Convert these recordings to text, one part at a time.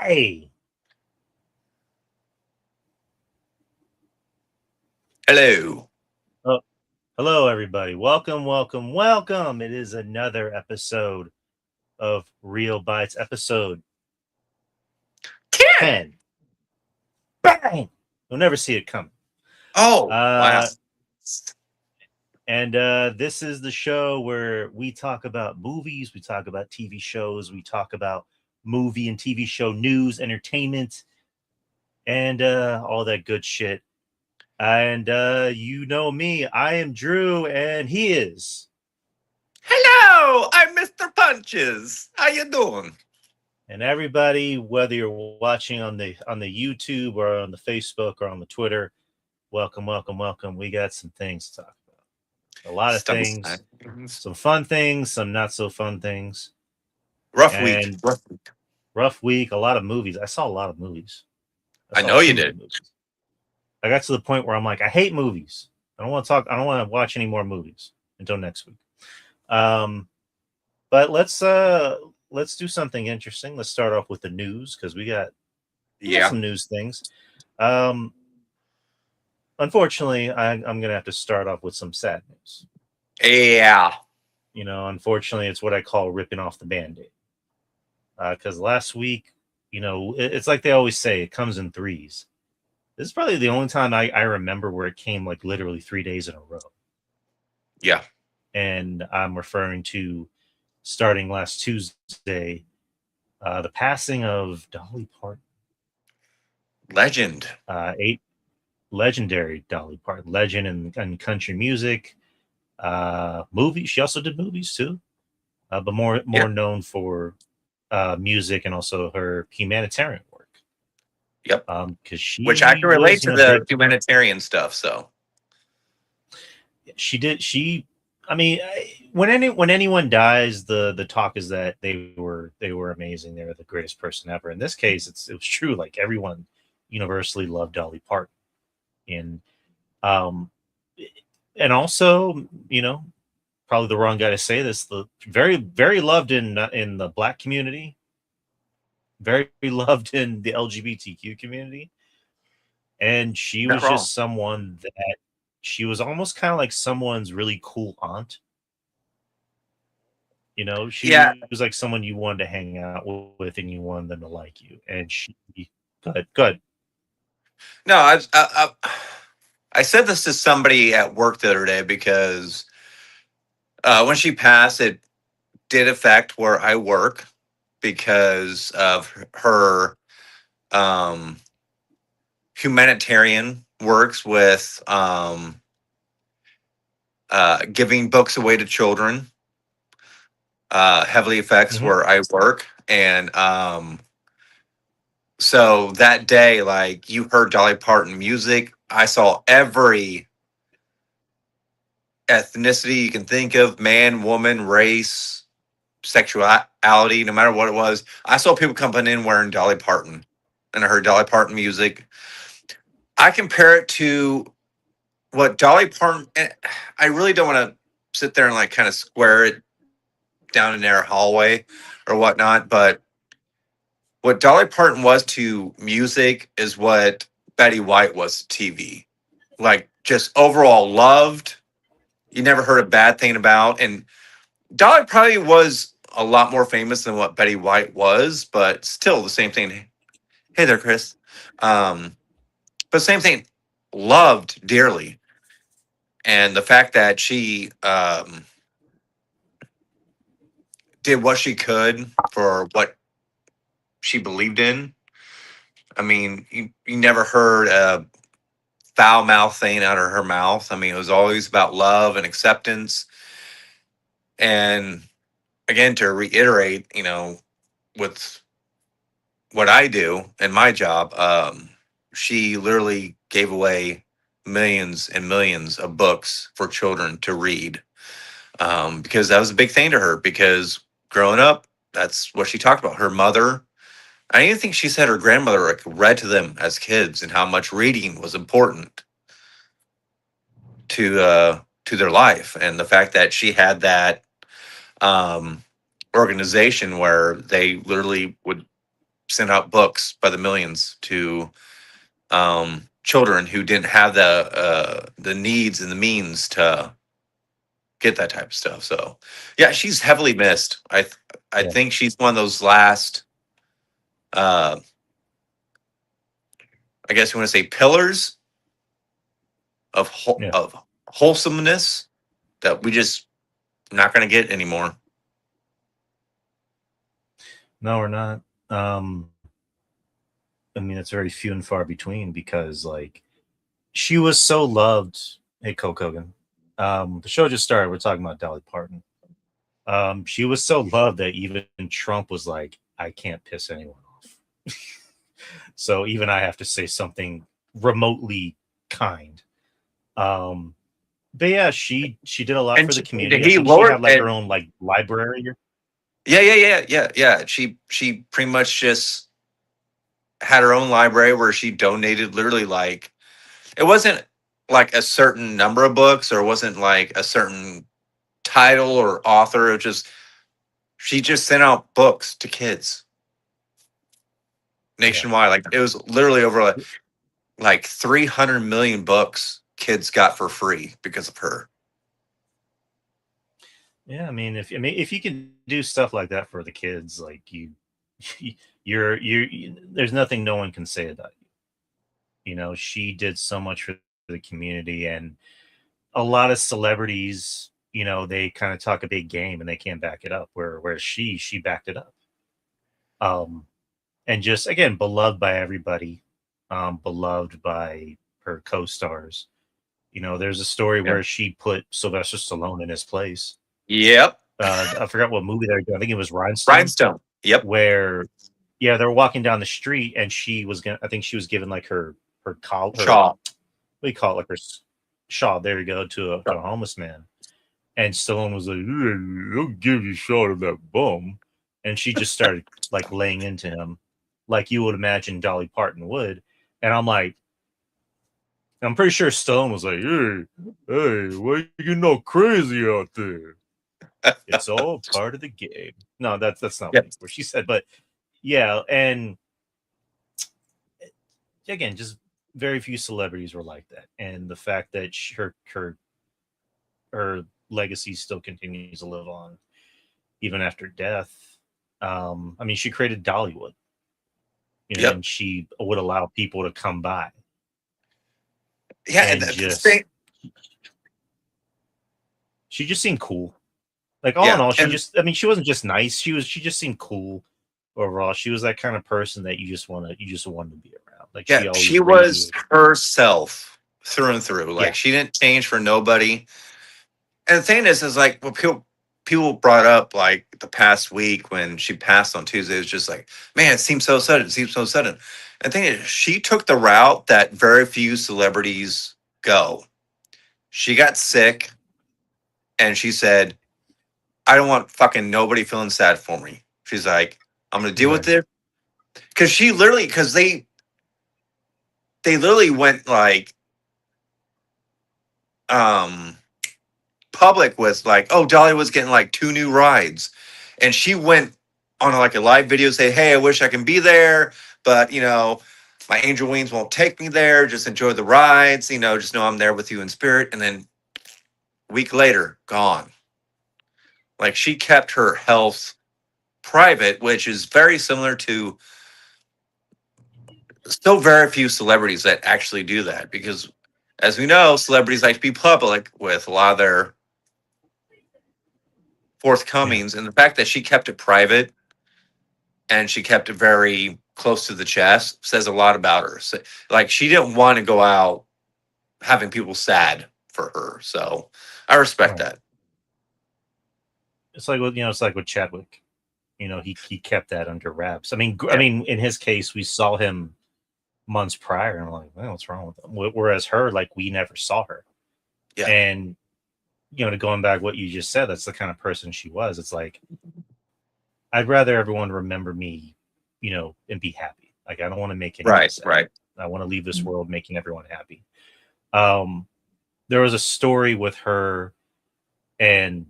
Hey, Hello. oh, hello everybody. Welcome, welcome, welcome. It is another episode of Real Bites, episode 10. 10. Bang! You'll never see it coming. Oh, wow. Uh, and this is the show where we talk about movies, we talk about TV shows, we talk about movie and TV show news, entertainment, and all that good shit. And you know me, I am Drew, and he is. Hello, I'm Mr. Punches. How you doing? And everybody, whether you're watching on the YouTube or on the Facebook or on the Twitter, welcome, welcome, welcome. We got some things to talk about. A lot of Stomach things, signs. some fun things, some not so fun things, Rough week. and rough week. A lot of movies. I saw a lot of movies. I I saw know you too many did. movies. I got to the point where I'm like, I hate movies. I don't want to talk. I don't want to watch any more movies until next week. But let's do something interesting. Let's start off with the news because we got Yeah. some news things. Um, Unfortunately, I'm gonna have to start off with some sad news. Yeah. Unfortunately, it's what I call ripping off the band-aid. Because last week, it's like they always say, it comes in threes. This is probably the only time I remember where it came like literally 3 days in a row. Yeah. And I'm referring to starting last Tuesday, the passing of Dolly Parton. Legend. Eight legendary Dolly Parton, legend in country music, movies. She also did movies too, but more Yeah. known for music and also her humanitarian work. Yep. Because Which I she can relate was, to the humanitarian stuff. So, she did. I mean, when anyone dies, the talk is that they were amazing. They were the greatest person ever. In this case, it was true. Like everyone universally loved Dolly Parton, and um, and also, probably the wrong guy to say this. The very, very loved in the Black community, very loved in the LGBTQ community, and she not was wrong. just someone that she was almost kind of like someone's really cool aunt. Yeah. She was like someone you wanted to hang out with and you wanted them to like you. And she, good. No, I said this to somebody at work the other day because when she passed, it did affect where I work because of her um, humanitarian works with giving books away to children. Heavily affects Hmm. where I work, and so that day, like you heard Dolly Parton music, I saw every ethnicity you can think of, man, woman, race, sexuality, no matter what it was. I saw people coming in wearing Dolly Parton, and I heard Dolly Parton music. I compare it to what Dolly Parton. And I really don't want to sit there and like kind of square it down in their hallway or whatnot, but what Dolly Parton was to music is what Betty White was to TV. Like just overall loved. You never heard a bad thing about. And Dolly probably was a lot more famous than what Betty White was, but still the same thing. Hey there, Chris. Um, but same thing. Loved dearly. And the fact that she did what she could for what she believed in. I mean, you never heard a foul mouth thing out of her mouth. I mean, it was always about love and acceptance. And again, to reiterate, with what I do in my job, she literally gave away millions and millions of books for children to read because that was a big thing to her. Because growing up, that's what she talked about. Her mother, I even think she said her grandmother like, read to them as kids and how much reading was important to their life, and the fact that she had that um, organization where they literally would sent out books by the millions to children who didn't have the needs and the means to get that type of stuff. So yeah, she's heavily missed. I Yeah. think she's one of those last I guess you want to say pillars of Yeah. of wholesomeness that we just not going to get anymore. No, we're not. I mean, it's very few and far between because like she was so loved. Hey, Coke Hogan. The show just started. We're talking about Dolly Parton. She was so loved that even Trump was like, I can't piss anyone off. So even I have to say something remotely kind. But yeah, she did a lot And for the she, community. I he think she lowered had like her and own like library. yeah. She pretty much just had her own library where she donated literally like it wasn't like a certain number of books or it wasn't like a certain title or author. It just she just sent out books to kids Yeah. nationwide. Like it was literally over like 300 million books kids got for free because of her. Yeah, I mean if you can do stuff like that for the kids, like there's nothing no one can say about you. You know, she did so much for the community, and a lot of celebrities, you know, they kind of talk a big game and they can't back it up. Where she backed it up. Um, and just again beloved by everybody, beloved by her co-stars. You know, there's a story Yeah. where she put Sylvester Stallone in his place. Yep. I forgot what movie they were doing. I think it was Rhinestone, Rhinestone. Yep. where yeah, they're walking down the street and she was gonna. I think she was given like her collar, her Shaw. what do you call it, like her shawl. There you go to a homeless man, and Stallone was like, "Yeah, I'll give you a shot of that bum," and she just started like laying into him, like you would imagine Dolly Parton would, and I'm pretty sure Stallone was like, hey, why you getting all crazy out there? It's all part of the game. No, that's not Yep. what she said, but yeah, and again, just very few celebrities were like that, and the fact that her legacy still continues to live on even after death. I mean, she created Dollywood, you know, Yep. and she would allow people to come by Yeah. And and just she just seemed cool. Like all in yeah. all, she And just I mean, she wasn't just nice. She just seemed cool overall. She was that kind of person that you just wanted to be around. Like yeah, she she always was radiated. herself through and through. Yeah, Like she didn't change for nobody. And the thing is like what people brought up like the past week when she passed on Tuesday, it was just like, man, it seems so sudden. It seems so sudden. And the thing is, she took the route that very few celebrities go. She got sick and she said, I don't want fucking nobody feeling sad for me. She's like, I'm gonna deal with right. it. Cause she literally because they literally went like um public with like, oh, Dolly was getting like 2 new rides. And she went on like a live video say, hey, I wish I can be there, but my angel wings won't take me there. Just enjoy the rides, just know I'm there with you in spirit. And then a week later, gone. Like she kept her health private, which is very similar to still very few celebrities that actually do that because as we know, celebrities like to be public with a lot of their Yeah, forthcomings, and the fact that she kept it private and she kept it very close to the chest says a lot about her. So, like she didn't want to go out having people sad for her. So I respect right. that. It's like it's like with Chadwick. You know, he kept that under wraps. I Yeah. mean, in his case, we saw him months prior, and I'm like, well, what's wrong with him? Whereas her, like, we never saw her. Yeah. And to going back what you just said, that's the kind of person she was. It's like I'd rather everyone remember me, and be happy. Like I don't want to make anyone Right. sad. Right. I want to leave this world making everyone happy. Um, there was a story with her and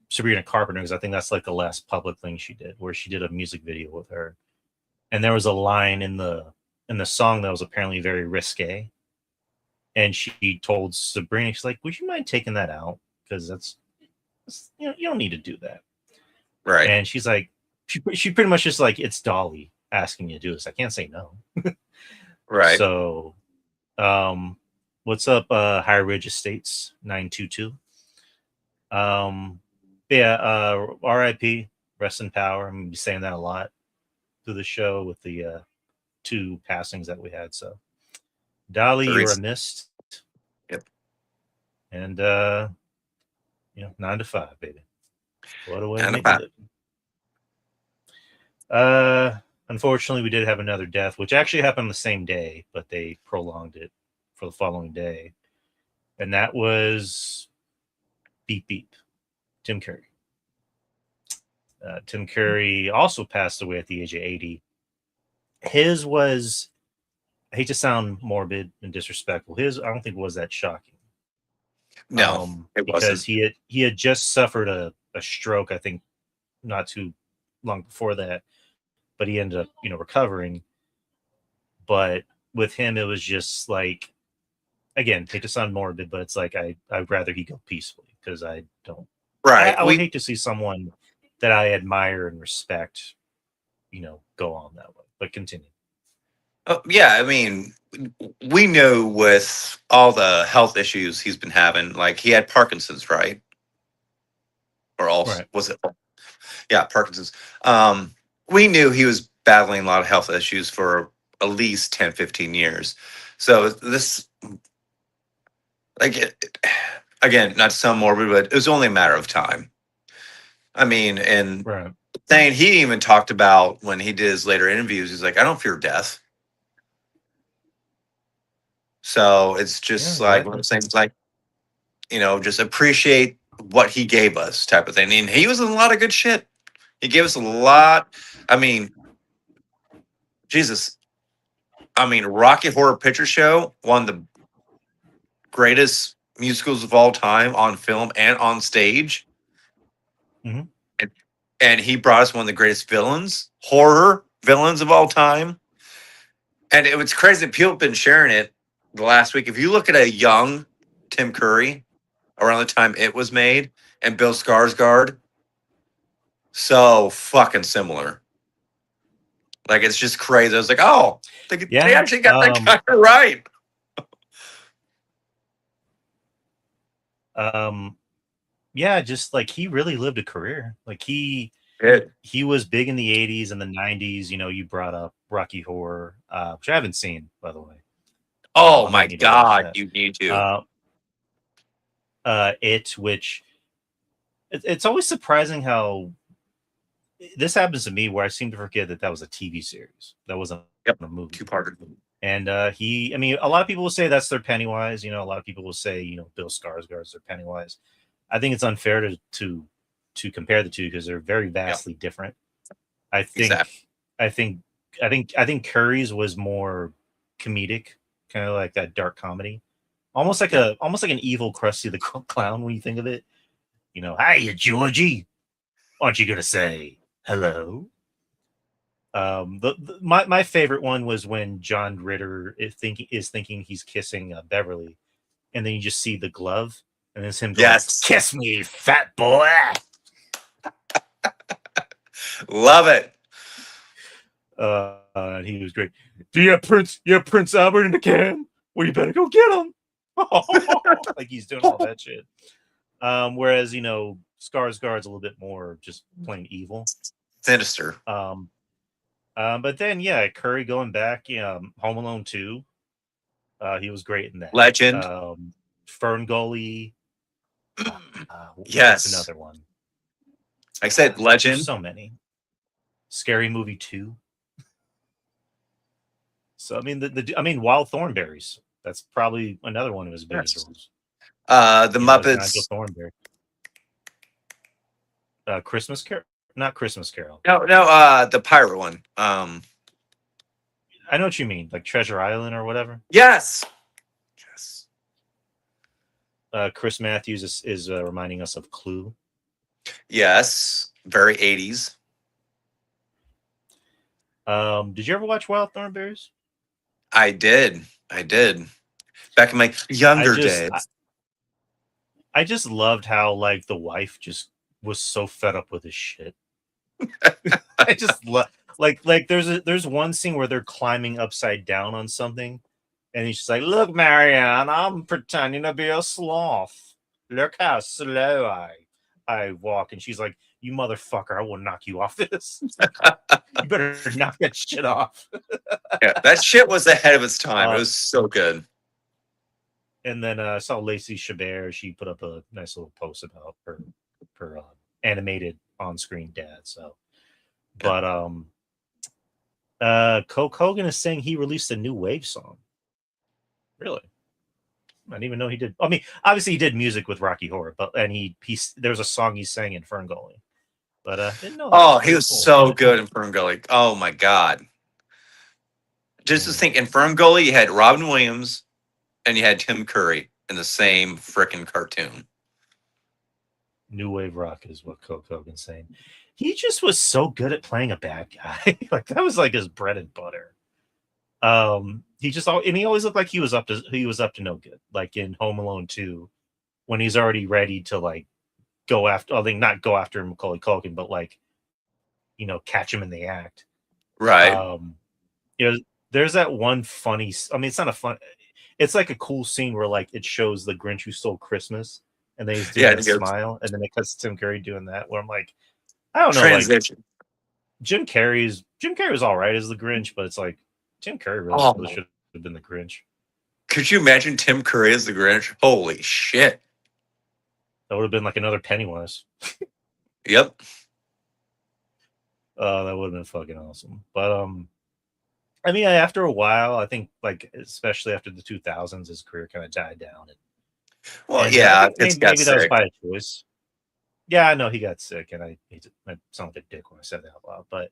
Sabrina Carpenter because I think that's like the last public thing she did, where she did a music video with her, and there was a line in the song that was apparently very risque. And she told Sabrina, she's like, "Would you mind taking that out? Because that's you don't need to do that." Right. And she's like, she pretty much just like, it's Dolly asking you to do this. I can't say no. Right. So, what's up, High Ridge Estates 922? Yeah, R.I.P. Rest in power. I'm gonna be saying that a lot through the show with the two passings that we had. So, Dolly, you are missed. Yep. And 9 to 5, baby. What a way to 9 to make a 5. living. Unfortunately, we did have another death, which actually happened the same day, but they prolonged it for the following day. And that was Beep Beep, Tim Curry. Tim Curry also passed away at the age of 80. His was, I hate to sound morbid and disrespectful, his, I don't think was that shocking. No, it because wasn't. he had just suffered a stroke, I think, not too long before that, but he ended up, recovering. But with him, it was just like, again, hate to sound morbid, but it's like I'd rather he go peacefully, because I don't. Right. I would hate to see someone that I admire and respect, go on that way. But continue. Yeah, I mean, we know with all the health issues he's been having, like he had Parkinson's, right? Or also Right. was it? Yeah, Parkinson's. We knew he was battling a lot of health issues for at least 10, 15 years. So this, again, not to sound morbid, but it was only a matter of time. I mean, and Right. saying he even talked about when he did his later interviews, he's like, I don't fear death. So it's just like one of those things, like, just appreciate what he gave us, type of thing. And he was in a lot of good shit. He gave us a lot. I mean, Jesus. I mean, Rocky Horror Picture Show, one of the greatest musicals of all time on film and on stage. Mm-hmm. And he brought us one of the greatest horror villains of all time. And it was crazy that people have been sharing it the last week. If you look at a young Tim Curry around the time it was made and Bill Skarsgård, so fucking similar. Like, it's just crazy. I was like, oh, they actually got that kind of right. Yeah, just like he really lived a career. Like he was big in the 80s and the 90s. You brought up Rocky Horror, which I haven't seen, by the way. Oh I my might need to watch God, that. you need to. Which it's always surprising how this happens to me, where I seem to forget that was a TV series. That wasn't a movie. Two-parter. And a lot of people will say that's their Pennywise. A lot of people will say, Bill Skarsgård's their Pennywise. I think it's unfair to compare the two, because they're very vastly different. I think Curry's was more comedic, kind of like that dark comedy, almost like an evil Krusty the Clown when you think of it. Hiya, Georgie. Aren't you gonna say hello? My favorite one was when John Ritter is thinking he's kissing Beverly, and then you just see the glove, and it's him going, "Kiss me, fat boy." Love it. He was great. Do you have Prince Albert in the can? Well, you better go get him. Like he's doing all that shit. Whereas Skarsgård's a little bit more just plain evil, sinister. But then Curry going back, Home Alone 2. He was great in that. Legend. Fern Gully. Yes, that's another one. I said Legend. There's so many. Scary Movie 2. So I mean, Wild Thornberries. That's probably another one of his biggest roles. The Muppets. Nigel Thornberry. Christmas Carol, not Christmas Carol. No, the pirate one. I know what you mean, like Treasure Island or whatever. Yes. Chris Matthews is reminding us of Clue. Yes, very 80s. Did you ever watch Wild Thornberrys? I did. I did. Back in my I younger just days. I just loved how like the wife just was so fed up with his shit. I just love like there's one scene where they're climbing upside down on something, and he's just like, "Look, Marianne, I'm pretending to be a sloth. Look how slow I walk." And she's like, "You motherfucker, I will knock you off this. You better knock that shit off." Yeah, that shit was ahead of its time. It Uh, was so good. and then I saw Lacey Chabert. She put up a nice little post about her animated on-screen dad. So, Yeah. but Coke Hogan is saying he released a new Wave song. Really? I didn't even know he did. I mean, obviously he did music with Rocky Horror, but and there's a song he sang in Ferngully, but didn't know that. Oh, That's he pretty was cool. so good in Ferngully. Oh my god. Just to think, in Ferngully, you had Robin Williams and you had Tim Curry in the same freaking cartoon. New Wave rock is what Coke Hogan's saying. He just was so good at playing a bad guy. Like that was like his bread and butter. He just and he always looked like he was up to no good. Like in Home Alone 2, when he's already ready to like go after, I think not go after Macaulay Culkin, but like, catch him in the act. Right. Um, there's that one funny. I mean, it's not a fun. It's like a cool scene where like it shows the Grinch Who Stole Christmas, and then he's doing Yeah, that it goes smile, and then it cuts to Tim Curry doing that. Where I'm like, I don't know, like transition. Jim Carrey was all right as the Grinch, but it's like Tim Curry really Oh, should have been the Grinch. could you imagine Tim Curry as the Grinch? Holy shit. That would have been like another Pennywise. Yep. That would have been fucking awesome. But I mean, after a while, I think like especially after the 2000s, his career kind of died down, Well, I yeah, think it's maybe, got maybe that was sick. by choice. Yeah, I know he got sick, and I sound like a dick when I said that out loud, but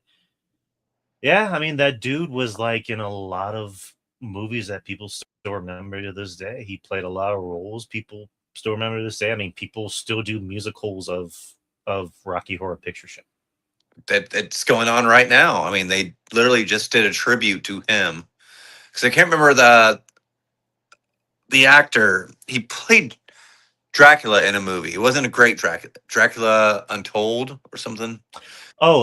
yeah, I mean that dude was like in a lot of movies that people still remember to this day. He played a lot of roles people still remember to this day. I mean, people still do musicals of Rocky Horror Picture Show. That it's going on right now. I mean, they literally just did a tribute to him because I can't remember the actor. He played Dracula in a movie. It wasn't a great Dracula. Dracula Untold or something. Oh,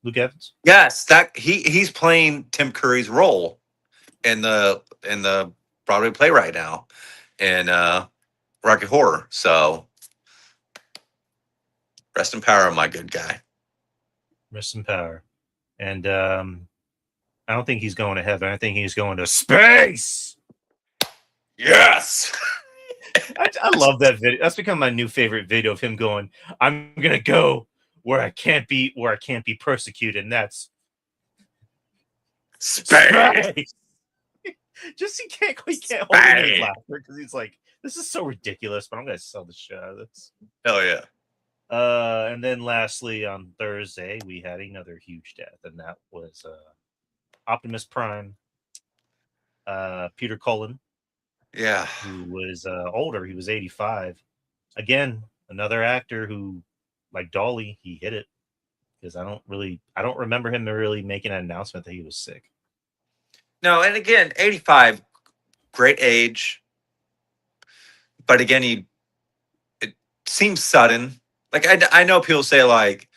Luke Evans. Yes, that he's playing Tim Curry's role in the Broadway play right now in Rocky Horror. So rest in power, my good guy. Rest in power. And I don't think he's going to heaven. I think he's going to space. Yes. I love that video. That's become my new favorite video of him going, "I'm gonna go where I can't be persecuted," and that's Space. Just he can't hold in his laughter because he's like, "This is so ridiculous," but I'm gonna sell the shit out of this. Hell yeah. And then lastly on Thursday we had another huge death, and that was Optimus Prime, Peter Cullen. Yeah. Who was older. He was 85. Again, another actor who, like Dolly, he hit it because I don't remember him really making an announcement that he was sick. No, and again, 85, great age. But again, it seems sudden. Like I know people say like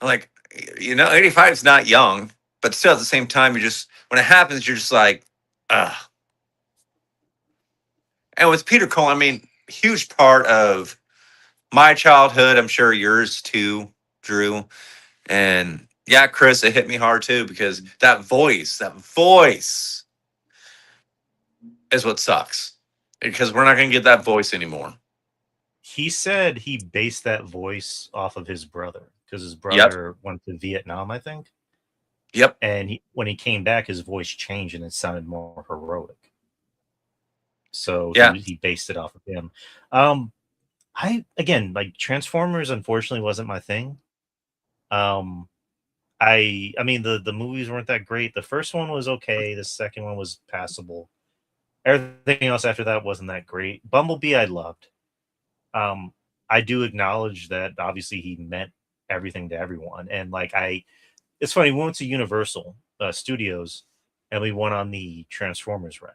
85 is not young, but still at the same time, you just when it happens, you're just like, ugh. And with Peter Cole, I mean, huge part of my childhood. I'm sure yours too, Drew. And yeah, Chris, it hit me hard too because that voice is what sucks because we're not going to get that voice anymore. He said he based that voice off of his brother because his Yep. brother went to Vietnam, I think. Yep. And when he came back, his voice changed and it sounded more heroic. So Yeah. he based it off of him. Again, like Transformers, unfortunately, wasn't my thing. I mean the movies weren't that great. The first one was okay. The second one was passable. Everything else after that wasn't that great. Bumblebee I loved. I do acknowledge that obviously he meant everything to everyone. And like it's funny, we went to Universal Studios, and we went on the Transformers ride.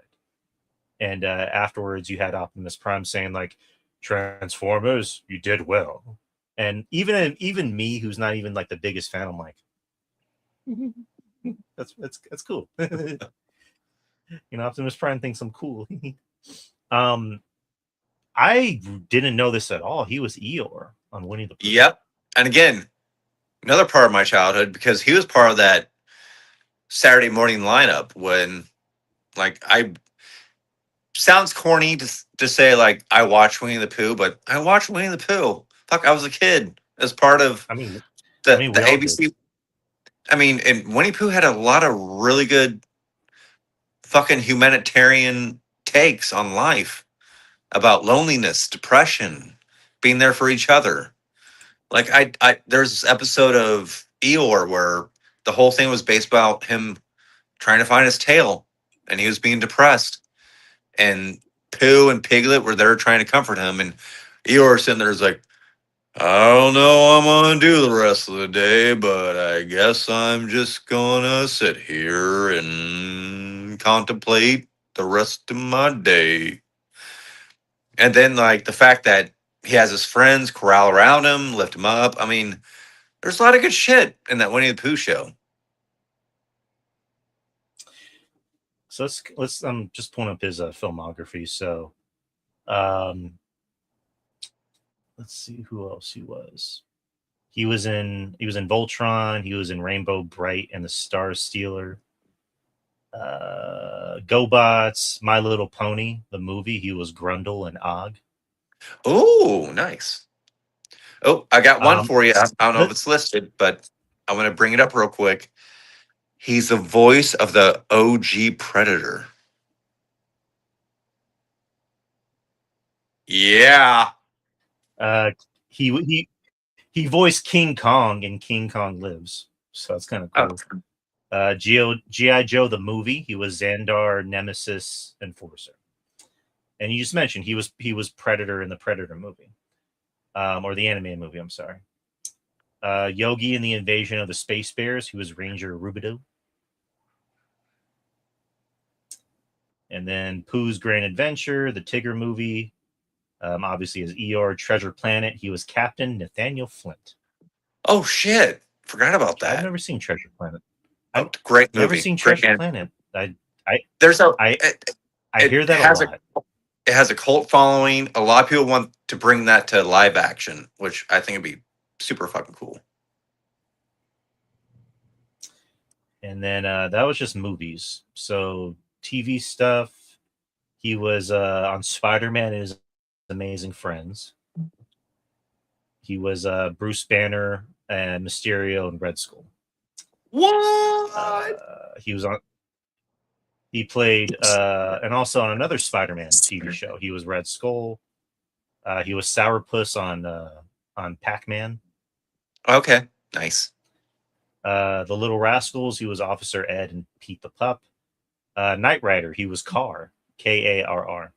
And afterwards, you had Optimus Prime saying like, "Transformers, you did well." And even me, who's not even like the biggest fan, I'm like, that's cool. Optimus Prime thinks I'm cool. um, I didn't know this at all. He was Eeyore on Winnie the Pooh. Yep. And again, another part of my childhood, because he was part of that Saturday morning lineup when, like, I sounds corny to say like I watched Winnie the Pooh, but I watched Winnie the Pooh. Fuck, I was a kid as part of I mean, the we all did. ABC. I mean, and Winnie Pooh had a lot of really good fucking humanitarian takes on life about loneliness, depression, being there for each other. Like there's this episode of Eeyore where the whole thing was based about him trying to find his tail, and he was being depressed, and Pooh and Piglet were there trying to comfort him, and Eeyore sitting there is like, I don't know what I'm gonna do the rest of the day, but I guess I'm just gonna sit here and contemplate the rest of my day. And then like the fact that he has his friends corral around him, lift him up. I mean, there's a lot of good shit in that Winnie the Pooh show. So let's just pulling up his filmography. So um let's see who else he was. He was in Voltron, he was in Rainbow Bright and the Star Stealer. GoBots, My Little Pony, the movie. He was Grundle and Og. Oh, nice. Oh, I got one for you. I don't know if Let, it's listed, but I'm going to bring it up real quick. He's the voice of the OG Predator. Yeah. he voiced King Kong in King Kong Lives, so that's kind of cool. G.I. Joe the movie. He was Xandar, Nemesis, Enforcer. And you just mentioned he was Predator in the Predator movie, or the animated movie. I'm sorry. Yogi in the Invasion of the Space Bears. He was Ranger Rubido. And then Pooh's Grand Adventure, the Tigger movie. Obviously, as Eeyore, Treasure Planet. He was Captain Nathaniel Flint. Oh shit! Forgot about that. I've never seen Treasure Planet. Great movie. Never seen Treasure Planet. I hear that a lot. It has a cult following. A lot of people want to bring that to live action, which I think would be super fucking cool. And then that was just movies. So TV stuff. He was on Spider-Man and His Amazing Friends. He was Bruce Banner and Mysterio and Red Skull. What? He played, and also on another Spider-Man TV show. He was Red Skull. He was Sourpuss on Pac-Man. Okay, nice. The Little Rascals. He was Officer Ed and Pete the Pup. Knight Rider. He was Carr, Karr.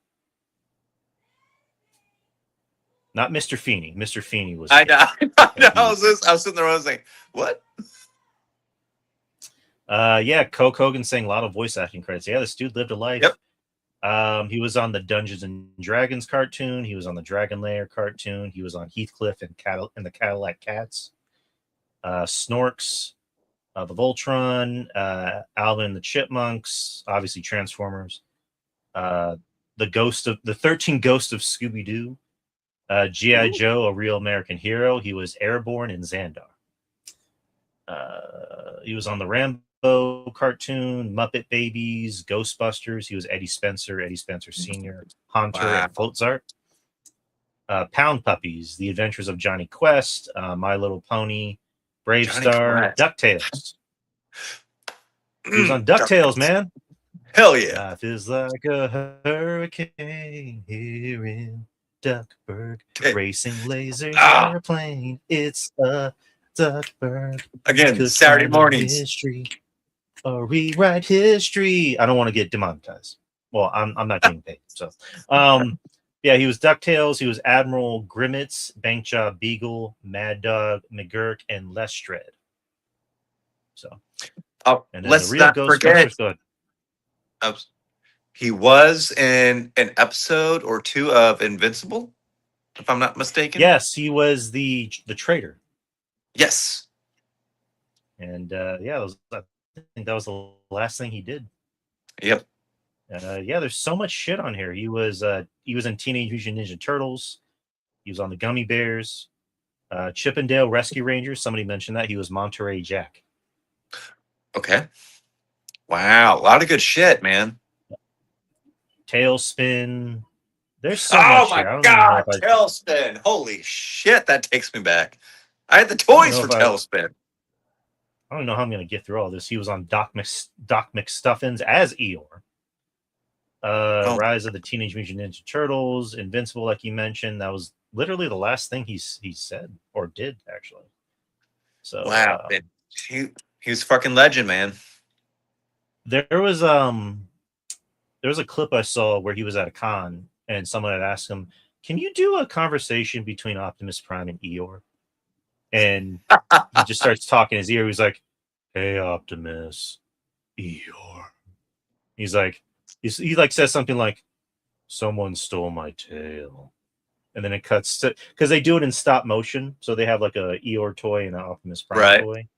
Not Mr. Feeney. Mr. Feeney was. I know. I was sitting there. I was like, what? Yeah, Coke Hogan saying a lot of voice acting credits. Yeah, this dude lived a life. Yep. He was on the Dungeons and Dragons cartoon. He was on the Dragon Lair cartoon. He was on Heathcliff and the Cadillac Cats. Snorks, the Voltron, Alvin and the Chipmunks, obviously Transformers. The 13 Ghosts of Scooby-Doo. G.I. Joe, A Real American Hero. He was Airborne in Xandar. He was on the Rambo cartoon, Muppet Babies, Ghostbusters. He was Eddie Spencer Sr., Haunter, and Floatzart. Pound Puppies, The Adventures of Johnny Quest, My Little Pony, Brave Star, DuckTales. He was on DuckTales, man. Hell yeah. Life is like a hurricane here in Duckburg. Racing laser airplane. It's a Duckburg. Again, Saturday mornings. History or rewrite history. I don't want to get demonetized. Well, I'm not getting paid. So, yeah, he was DuckTales. He was Admiral Grimmets, Bank Job Beagle, Mad Dog, McGurk, and Lestrade. So, Oh, And then the let's real not forget, Ghostbusters. Go ahead. he was in an episode or two of Invincible, if I'm not mistaken. Yes, he was the traitor. Yes. And I think that was the last thing he did. Yep. Yeah, there's so much shit on here. He was in Teenage Mutant Ninja Turtles. He was on the Gummy Bears, Chippendale Rescue Rangers. Somebody mentioned that he was Monterey Jack. Okay. Wow, a lot of good shit, man. Tailspin. There's so Oh much my here. I don't even know god, if Tailspin! Holy shit, that takes me back. I had the I don't toys know for if I Tailspin. I don't know how I'm gonna get through all this. He was on Doc McStuffins as Eeyore. Oh Rise of the Teenage Mutant Ninja Turtles, Invincible, like you mentioned. That was literally the last thing he said or did, actually. So wow, he was a fucking legend, man. there was a clip I saw where he was at a con and someone had asked him, "Can you do a conversation between Optimus Prime and Eeyore?" And he just starts talking in his ear. He's like, "Hey, Optimus, Eeyore." He's like, he like says something like, "Someone stole my tail," and then it cuts to, because they do it in stop motion, so they have like a Eeyore toy and an Optimus Prime Right. toy.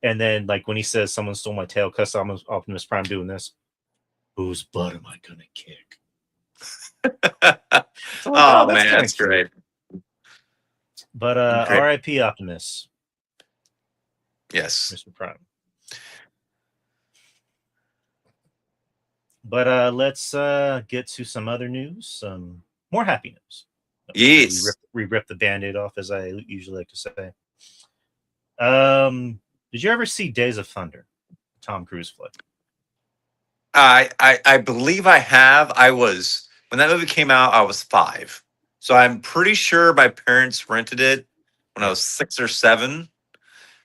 And then like when he says, "Someone stole my tail," cuts to Optimus Prime doing this. Whose butt am I gonna kick? So like, Oh that's man, kind that's of cute. great. But Okay. R.I.P. Optimus, Yes. Mr. Prime. But let's get to some other news, some more happy news. Yes. We rip the Band-Aid off, as I usually like to say. Did you ever see Days of Thunder, Tom Cruise flick? I believe I have. I was when that movie came out, I was 5. So I'm pretty sure my parents rented it when I was 6 or 7.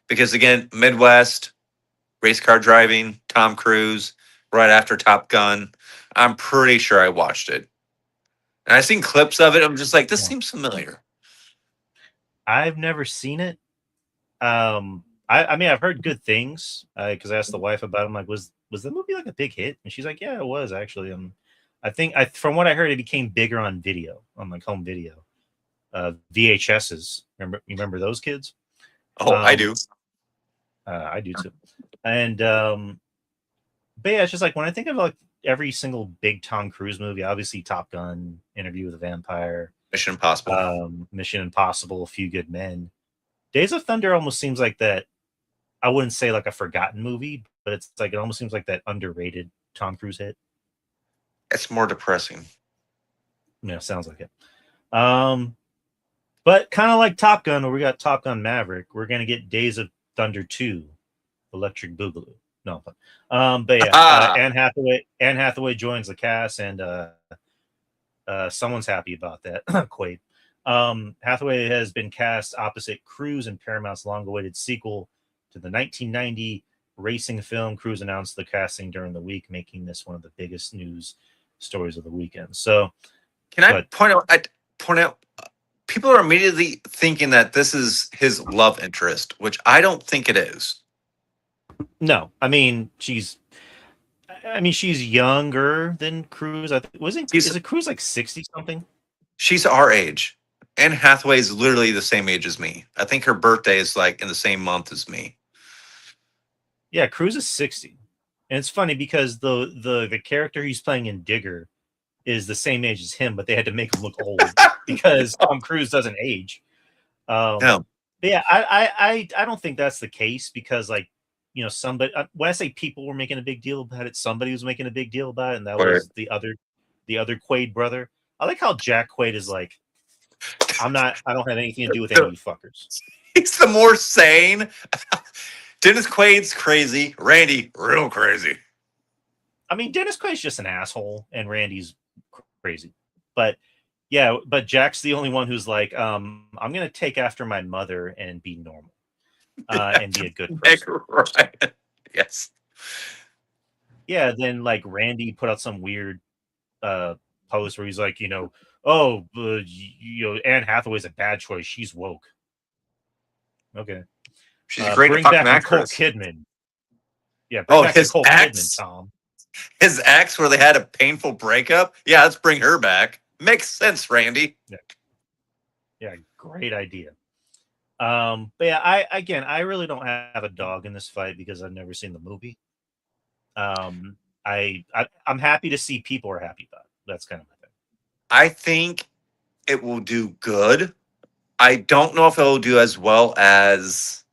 Because again, Midwest, race car driving, Tom Cruise, right after Top Gun. I'm pretty sure I watched it. And I've seen clips of it. I'm just like, this Yeah. seems familiar. I've never seen it. I mean, I've heard good things because I asked the wife about it. I'm like, was the movie like a big hit? And she's like, yeah, it was actually. I think from what I heard, it became bigger on video, on like home video, VHSs. Remember those kids? Oh, I do. I do too. And but yeah, it's just like when I think of like every single big Tom Cruise movie, obviously Top Gun, Interview with a Vampire, Mission Impossible. Mission Impossible, A Few Good Men. Days of Thunder almost seems like that. I wouldn't say like a forgotten movie, but it's like it almost seems like that underrated Tom Cruise hit. It's more depressing. Yeah, sounds like it. But kind of like Top Gun, where we got Top Gun Maverick, we're gonna get Days of Thunder 2, Electric Boogaloo. No, but yeah, Anne Hathaway joins the cast, and someone's happy about that. Quaid. Hathaway has been cast opposite Cruise in Paramount's long-awaited sequel to the 1990 racing film. Cruise announced the casting during the week, making this one of the biggest news stories of the weekend. So, can I point out? People are immediately thinking that this is his love interest, which I don't think it is. No, I mean she's younger than Cruise. I think is it Cruise like 60 something? She's our age. Anne Hathaway is literally the same age as me. I think her birthday is like in the same month as me. Yeah, Cruise is 60. And it's funny because the character he's playing in Digger is the same age as him, but they had to make him look old because Tom Cruise doesn't age. No. But yeah, I don't think that's the case because like, you know, somebody when I say people were making a big deal about it, somebody was making a big deal about it, and that was the other Quaid brother. I like how Jack Quaid is like, I don't have anything to do with any of you fuckers. He's the more sane. Dennis Quaid's crazy. Randy, real crazy. I mean, Dennis Quaid's just an asshole, and Randy's crazy. But yeah, but Jack's the only one who's like, I'm gonna take after my mother and be normal, and be a good person. Right. Yes. Yeah. Then like Randy put out some weird post where he's like, you know, oh, Anne Hathaway's a bad choice. She's woke. Okay. She's a great bring fucking back Nicole actress. Kidman. Yeah, bring Oh, back Nicole Kidman, Tom. his ex, where they had a painful breakup. Yeah, let's bring her back. Makes sense, Randy. Yeah, great idea. But yeah, I really don't have a dog in this fight because I've never seen the movie. I'm happy to see people are happy about it. That's kind of my thing. I think it will do good. I don't know if it will do as well as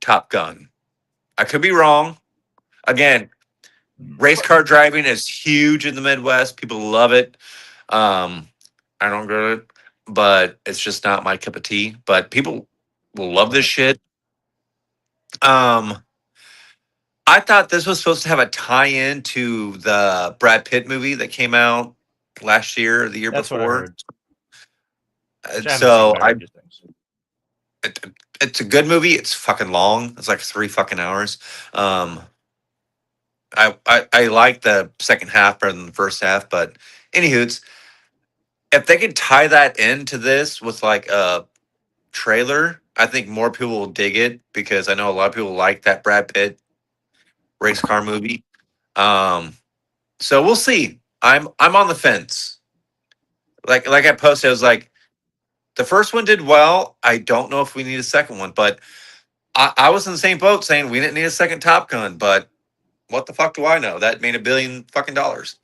Top Gun. I could be wrong. Again, race car driving is huge in the Midwest. People love it. I don't get it, but it's just not my cup of tea. But people will love this shit. I thought this was supposed to have a tie-in to the Brad Pitt movie that came out last year or the year That's what I before. heard. Which I haven't So seen, but I heard good things. it's a good movie. It's fucking long. It's like 3 fucking hours. I like the second half better than the first half, but anywho, if they could tie that into this with like a trailer, I think more people will dig it because I know a lot of people like that Brad Pitt race car movie. So we'll see. I'm on the fence. Like I posted, I was like, the first one did well. I don't know if we need a second one, but I was in the same boat saying we didn't need a second Top Gun, but what the fuck do I know? That made $1 billion fucking dollars.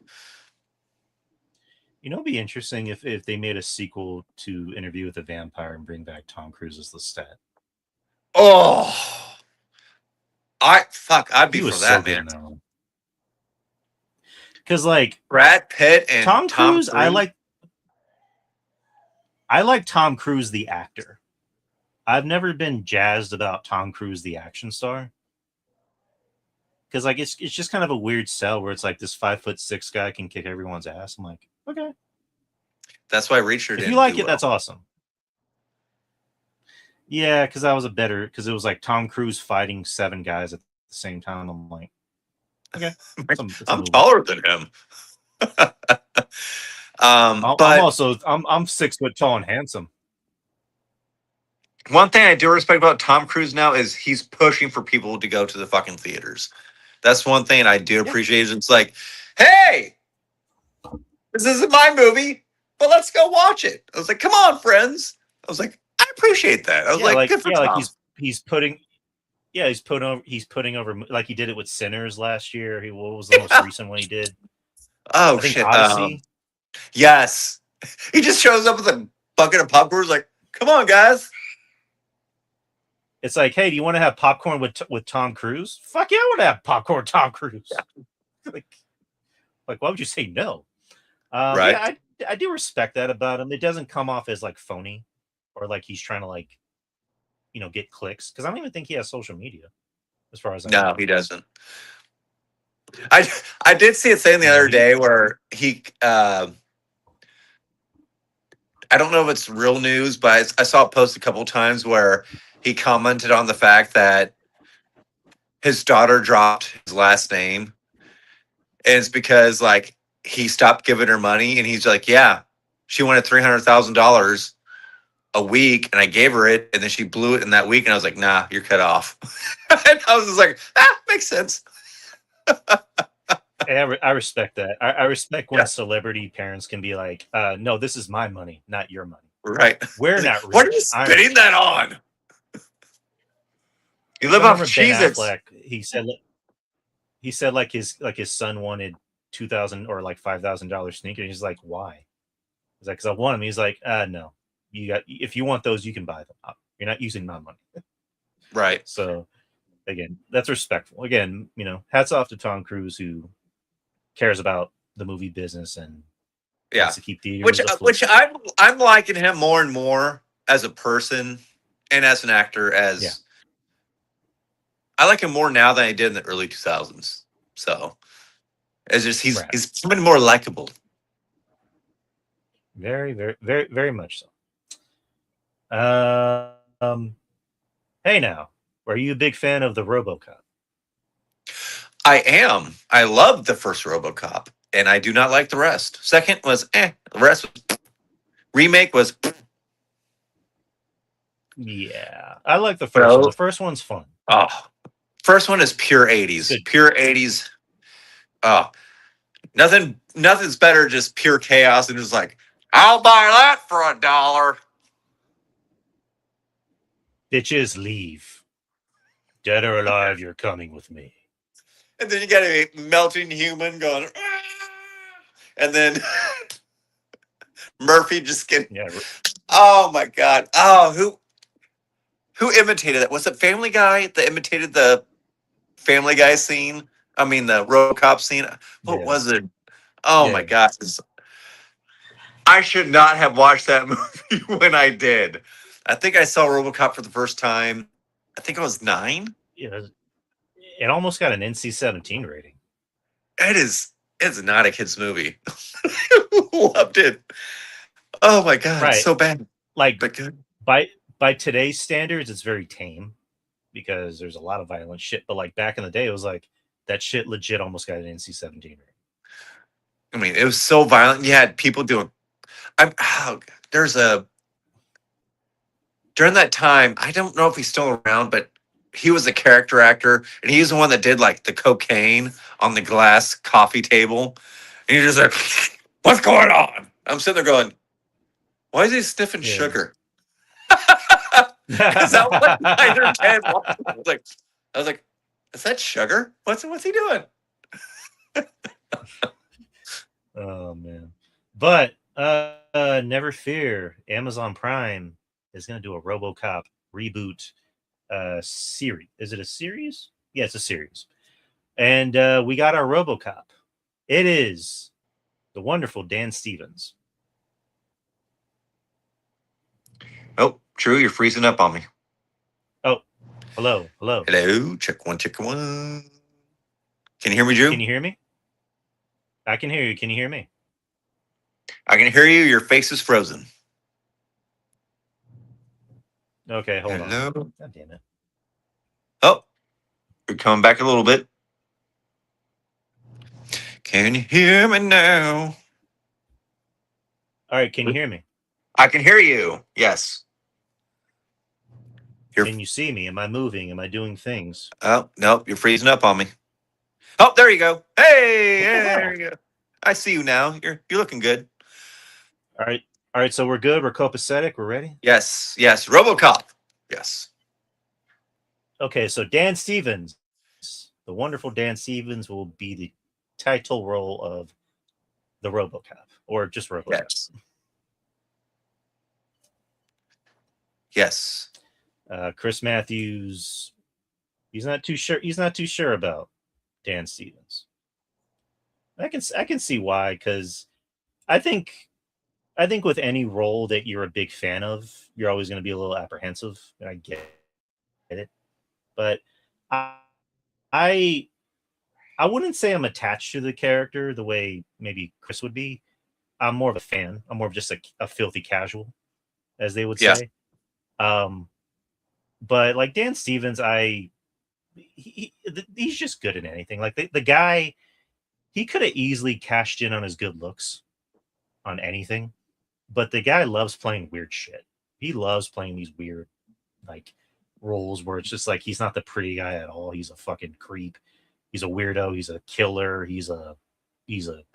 You know, it'd be interesting if they made a sequel to Interview with a Vampire and bring back Tom Cruise as Lestat. Oh, I'd be He for was that, so good man. in that one. Because like Brad Pitt and Tom Cruise, I Cruise. like Tom Cruise the actor. I've never been jazzed about Tom Cruise the action star. Because like it's just kind of a weird sell where it's like this 5'6" guy can kick everyone's ass. I'm like, okay. That's why Reacher. If you like it, that's awesome. Yeah, because because it was like Tom Cruise fighting 7 guys at the same time. I'm like, okay, I'm taller than him. I'm 6 foot tall and handsome. One thing I do respect about Tom Cruise now is he's pushing for people to go to the fucking theaters. That's one thing I do appreciate. It's like, hey, this isn't my movie, but let's go watch it. I was like, come on, friends. I was like, I appreciate that. I was like, good for Tom. Like he's putting over like he did it with Sinners last year. What was the most recent one he did? Oh shit! Odyssey. Yes, he just shows up with a bucket of popcorn. He's like, come on, guys. It's like, hey, do you want to have popcorn with Tom Cruise? Fuck yeah, I want to have popcorn with Tom Cruise. Yeah. like, why would you say no? Right. Yeah, I do respect that about him. It doesn't come off as like phony or like he's trying to like, get clicks. Because I don't even think he has social media, as far as I know. No, he doesn't. I did see a thing the other day where he I don't know if it's real news, but I saw it posted a couple of times where he commented on the fact that his daughter dropped his last name. And it's because like he stopped giving her money and he's like, yeah, she wanted $300,000 a week and I gave her it and then she blew it in that week. And I was like, nah, you're cut off. And I was just like, makes sense. I respect that. I respect when celebrity parents can be like, no, this is my money, not your money. Right. We're not rich. What are you spending that on? You live off cheese. He said like his son wanted $2,000 or like $5,000 sneakers. He's like, why? He's like, because I want them. He's like, no, if you want those, you can buy them. You're not using my money. Right. So again, that's respectful. Again, hats off to Tom Cruise who cares about the movie business and wants to keep theaters which I'm liking him more and more as a person and as an actor. I like him more now than I did in the early 2000s. So it's just he's becoming more likable. Very, very, very, very much so. Hey now, are you a big fan of the RoboCop? I am. I loved the first RoboCop, and I do not like the rest. Second was The rest was remake was. Yeah, I like the first one. The first one's fun. Oh, First one is pure It's 80s. good. Pure 80s. Oh, nothing's better, just pure chaos and just like, I'll buy that for $1. Bitches leave. Dead or alive, you're coming with me. And then you got a melting human going, "Ah," and then Murphy just getting, Yeah, oh my God. Oh, who imitated that? Was it Family Guy that imitated the Family Guy scene? I mean, the RoboCop scene. What yeah, was it? Oh my yeah. gosh. I should not have watched that movie when I did. I think I saw RoboCop for the first time. I think I was 9. Yeah, it almost got an NC-17 rating. It's not a kid's movie. Loved it. Oh my God, it's Right. so bad. Like But good. by today's standards, it's very tame because there's a lot of violent shit. But like back in the day, it was like that shit legit almost got an NC-17 rating. I mean, it was so violent. You had people doing. There's a during that time. I don't know if he's still around, but he was a character actor, and he's the one that did like the cocaine on the glass coffee table. And you're just like, what's going on? I'm sitting there going, why is he sniffing Yeah. sugar? Because I was like 9 or 10. I was like, is that sugar? What's he doing? Oh man. But never fear, Amazon Prime is gonna do a RoboCop reboot series. Is it a series? Yeah, it's a series. And we got our RoboCop. It is the wonderful Dan Stevens. Oh, True, you're freezing up on me. Oh, hello. Hello, check one, check one. Can you hear me, Drew? Can you hear me? I can hear you. Can you hear me? I can hear you. Your face is frozen. Okay, hold Hello? on. God damn it. Oh, you're coming back a little bit. Can you hear me now? All right, can you hear me? I can hear you. Yes. Can you see me? Am I moving? Am I doing things? Oh, nope, you're freezing up on me. Oh, there you go. Hey, What the there hell? you go. I see you now. You're looking good. All right. So we're good. We're copacetic. We're ready. Yes. RoboCop. Yes. Okay, so Dan Stevens, the wonderful Dan Stevens, will be the title role of the RoboCop, or just RoboCop. Yes. Chris Matthews, he's not too sure. He's not too sure about Dan Stevens. I can see why, because I think with any role that you're a big fan of, you're always going to be a little apprehensive, and I get it. But I wouldn't say I'm attached to the character the way maybe Chris would be. I'm more of a fan. I'm more of just a filthy casual, as they would say. But like Dan Stevens, he's just good at anything. Like the guy, he could have easily cashed in on his good looks on anything, but the guy loves playing weird shit. He loves playing these weird like roles where it's just like he's not the pretty guy at all. He's a fucking creep. He's a weirdo. He's a killer. He's an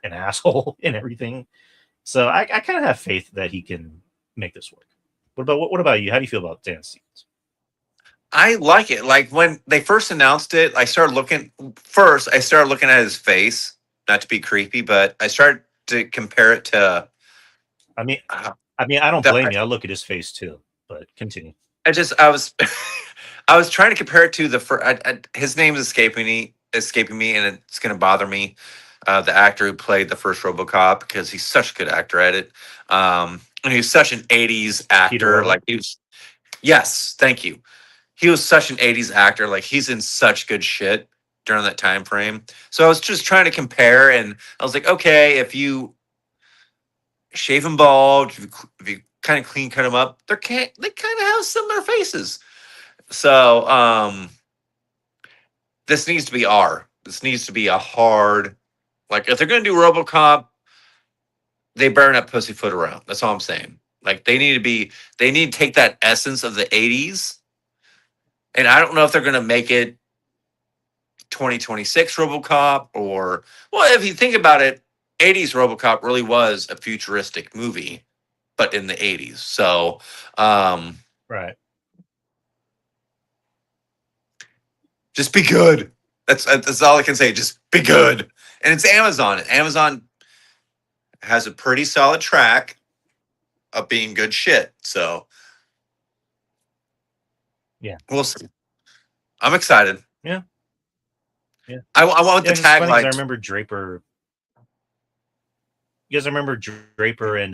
asshole and everything. So I kind of have faith that he can make this work. What about you? How do you feel about Dan Stevens? I like it. Like when they first announced it, I started looking at his face, not to be creepy, but I started to compare it to I mean, I don't the blame you. I look at his face too, but continue. I was I was trying to compare it to his name is escaping me, and it's going to bother me. The actor who played the first RoboCop, because he's such a good actor at it. And he's such an '80s Peter actor. Weller. Like yes, thank you. He was such an '80s actor. Like he's in such good shit during that time frame. So I was just trying to compare, and I was like, okay, if you shave him bald, if you kind of clean cut him up, they kind of have similar faces. So this needs to be R. This needs to be a hard, like if they're gonna do RoboCop, they better not pussyfoot around. That's all I'm saying. Like they need to take that essence of the '80s, and I don't know if they're gonna make it 2026 RoboCop, or well, if you think about it, 80s RoboCop really was a futuristic movie, but in the 80s. So, Right. just be good. That's all I can say. Just be good. And it's Amazon. Amazon has a pretty solid track of being good shit. So Yeah. we'll see. I'm excited. Yeah. Yeah. I want Yeah. the It's funny because I tagline. remember Draper. You guys remember Draper and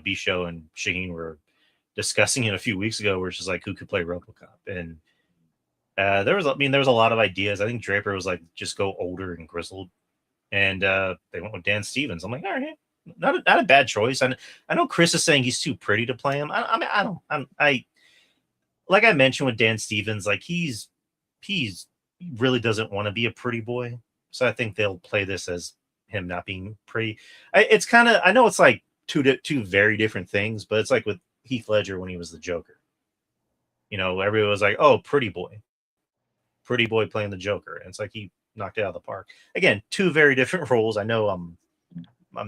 B Show and Shaheen were discussing it a few weeks ago, where it's just like who could play RoboCop, and there was a lot of ideas. I think Draper was like just go older and grizzled, and they went with Dan Stevens. I'm like, all right, not a bad choice. And I know Chris is saying he's too pretty to play him. I mean, I don't. I like I mentioned with Dan Stevens, like he really doesn't want to be a pretty boy. So I think they'll play this as him not being pretty. It's kind of, I know it's like two very different things, but it's like with Heath Ledger when he was the Joker. Everybody was like, "Oh, pretty boy playing the Joker," and it's like he knocked it out of the park. Again, two very different roles. I know I'm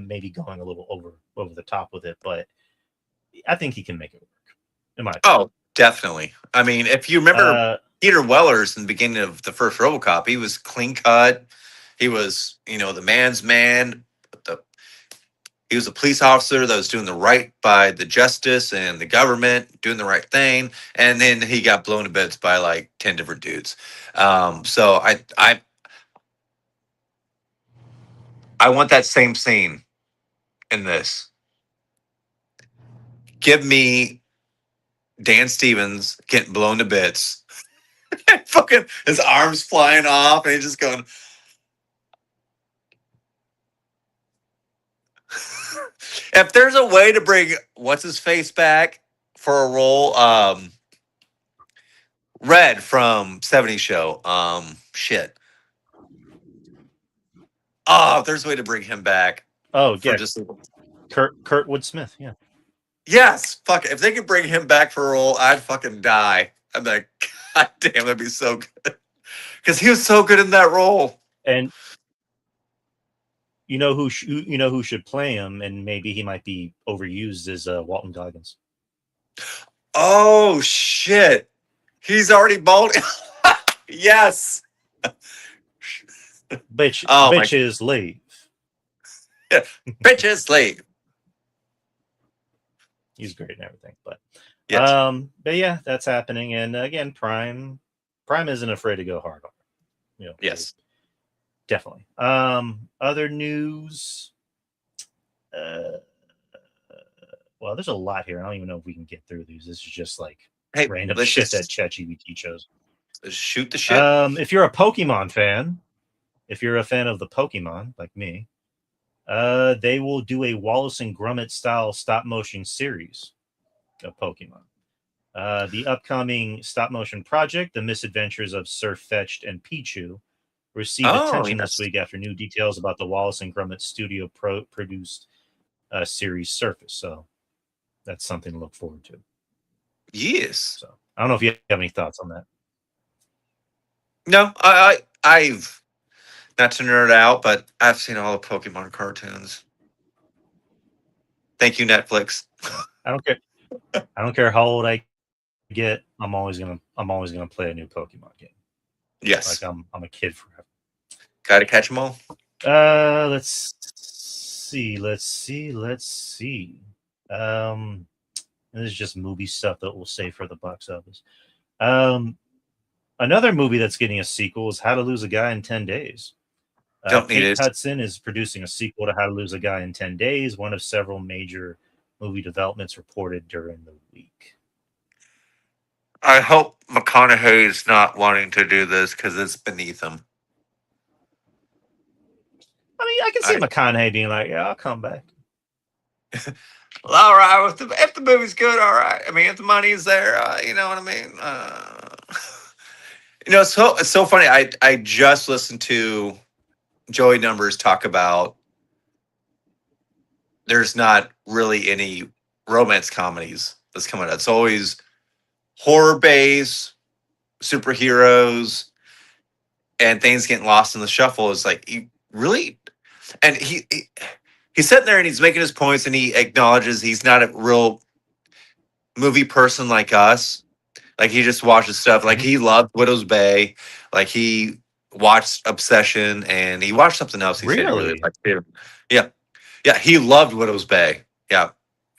maybe going a little over the top with it, but I think he can make it work. In my opinion. Oh, definitely. I mean, if you remember Peter Wellers in the beginning of the first RoboCop, he was clean cut. He was, the man's man. He was a police officer that was doing the right by the justice and the government, doing the right thing. And then he got blown to bits by like 10 different dudes. So I want that same scene in this. Give me Dan Stevens getting blown to bits. Fucking his arms flying off and he's just going. If there's a way to bring what's his face back for a role, Red from 70s Show, shit. Oh, if there's a way to bring him back. Oh yeah, Kurtwood Smith. Yeah. Yes, fuck. If they could bring him back for a role, I'd fucking die. I'm like, God damn, that'd be so good. Because he was so good in that role. And who should play him, and maybe he might be overused, is Walton Goggins. Oh shit, he's already bald. Yes. Bitches leave. Yeah. Bitches leave. He's great and everything, but yes. But yeah, that's happening. And again, Prime isn't afraid to go hard on. Yes. Definitely. Other news. Well, there's a lot here. I don't even know if we can get through these. This is just like random shit that ChatGPT chose. Shoot the shit. If you're a Pokemon fan, if you're a fan of the Pokemon like me, they will do a Wallace and Gromit style stop motion series of Pokemon. The upcoming stop motion project, The Misadventures of Sir Fetch'd and Pichu, received attention this week after new details about the Wallace and Gromit studio produced series surface. So that's something to look forward to. Yes. So I don't know if you have any thoughts on that. No, I've not to nerd out, but I've seen all the Pokemon cartoons. Thank you, Netflix. I don't care how old I get. I'm always gonna play a new Pokemon game. Yes, like I'm a kid forever. Gotta catch them all. Let's see. This is just movie stuff that we'll save for the box office. Another movie that's getting a sequel is How to Lose a Guy in 10 Days. Kate Hudson is producing a sequel to How to Lose a Guy in 10 Days, one of several major movie developments reported during the week. I hope McConaughey is not wanting to do this because it's beneath him. I mean, I can see McConaughey being like, "Yeah, I'll come back." Well, all right, if the movie's good, all right. I mean, if the money's there, you know what I mean. It's so funny. I just listened to Joey Numbers talk about there's not really any romance comedies that's coming out. It's always horror based, superheroes, and things getting lost in the shuffle is like he really, and he's sitting there and he's making his points and he acknowledges he's not a real movie person like us. Like he just watches stuff. Like he loved Widow's Bay. Like he watched Obsession and he watched something else. He said he really Really? liked too. Yeah, yeah, he loved Widow's Bay. Yeah,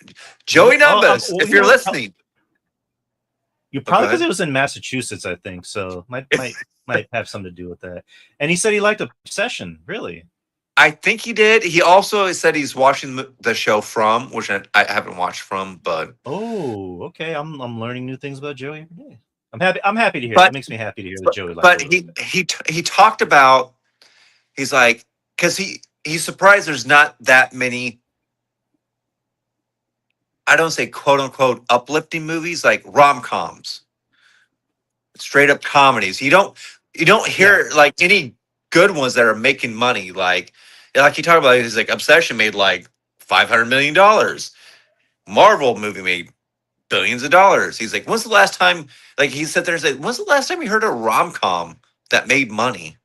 Really? Joey Numbers, Well, if you're listening. you Oh, go probably because ahead. it was in Massachusetts, I think. So might have something to do with that. And he said he liked Obsession. Really? I think he did. He also said he's watching the show From, which I haven't watched From, but Oh, okay. I'm learning new things about Joey every day. I'm happy to hear. That but makes me happy to hear that Joey liked but Widow's Bay. he talked about he's like because he's surprised there's not that many. I don't say quote unquote uplifting movies like rom coms, straight up comedies. You don't hear like any good ones that are making money. Like he talked about, he's like Obsession made like $500 million. Marvel movie made billions of dollars. He's like, when's the last time? Like he sat there and said, when's the last time you heard a rom com that made money?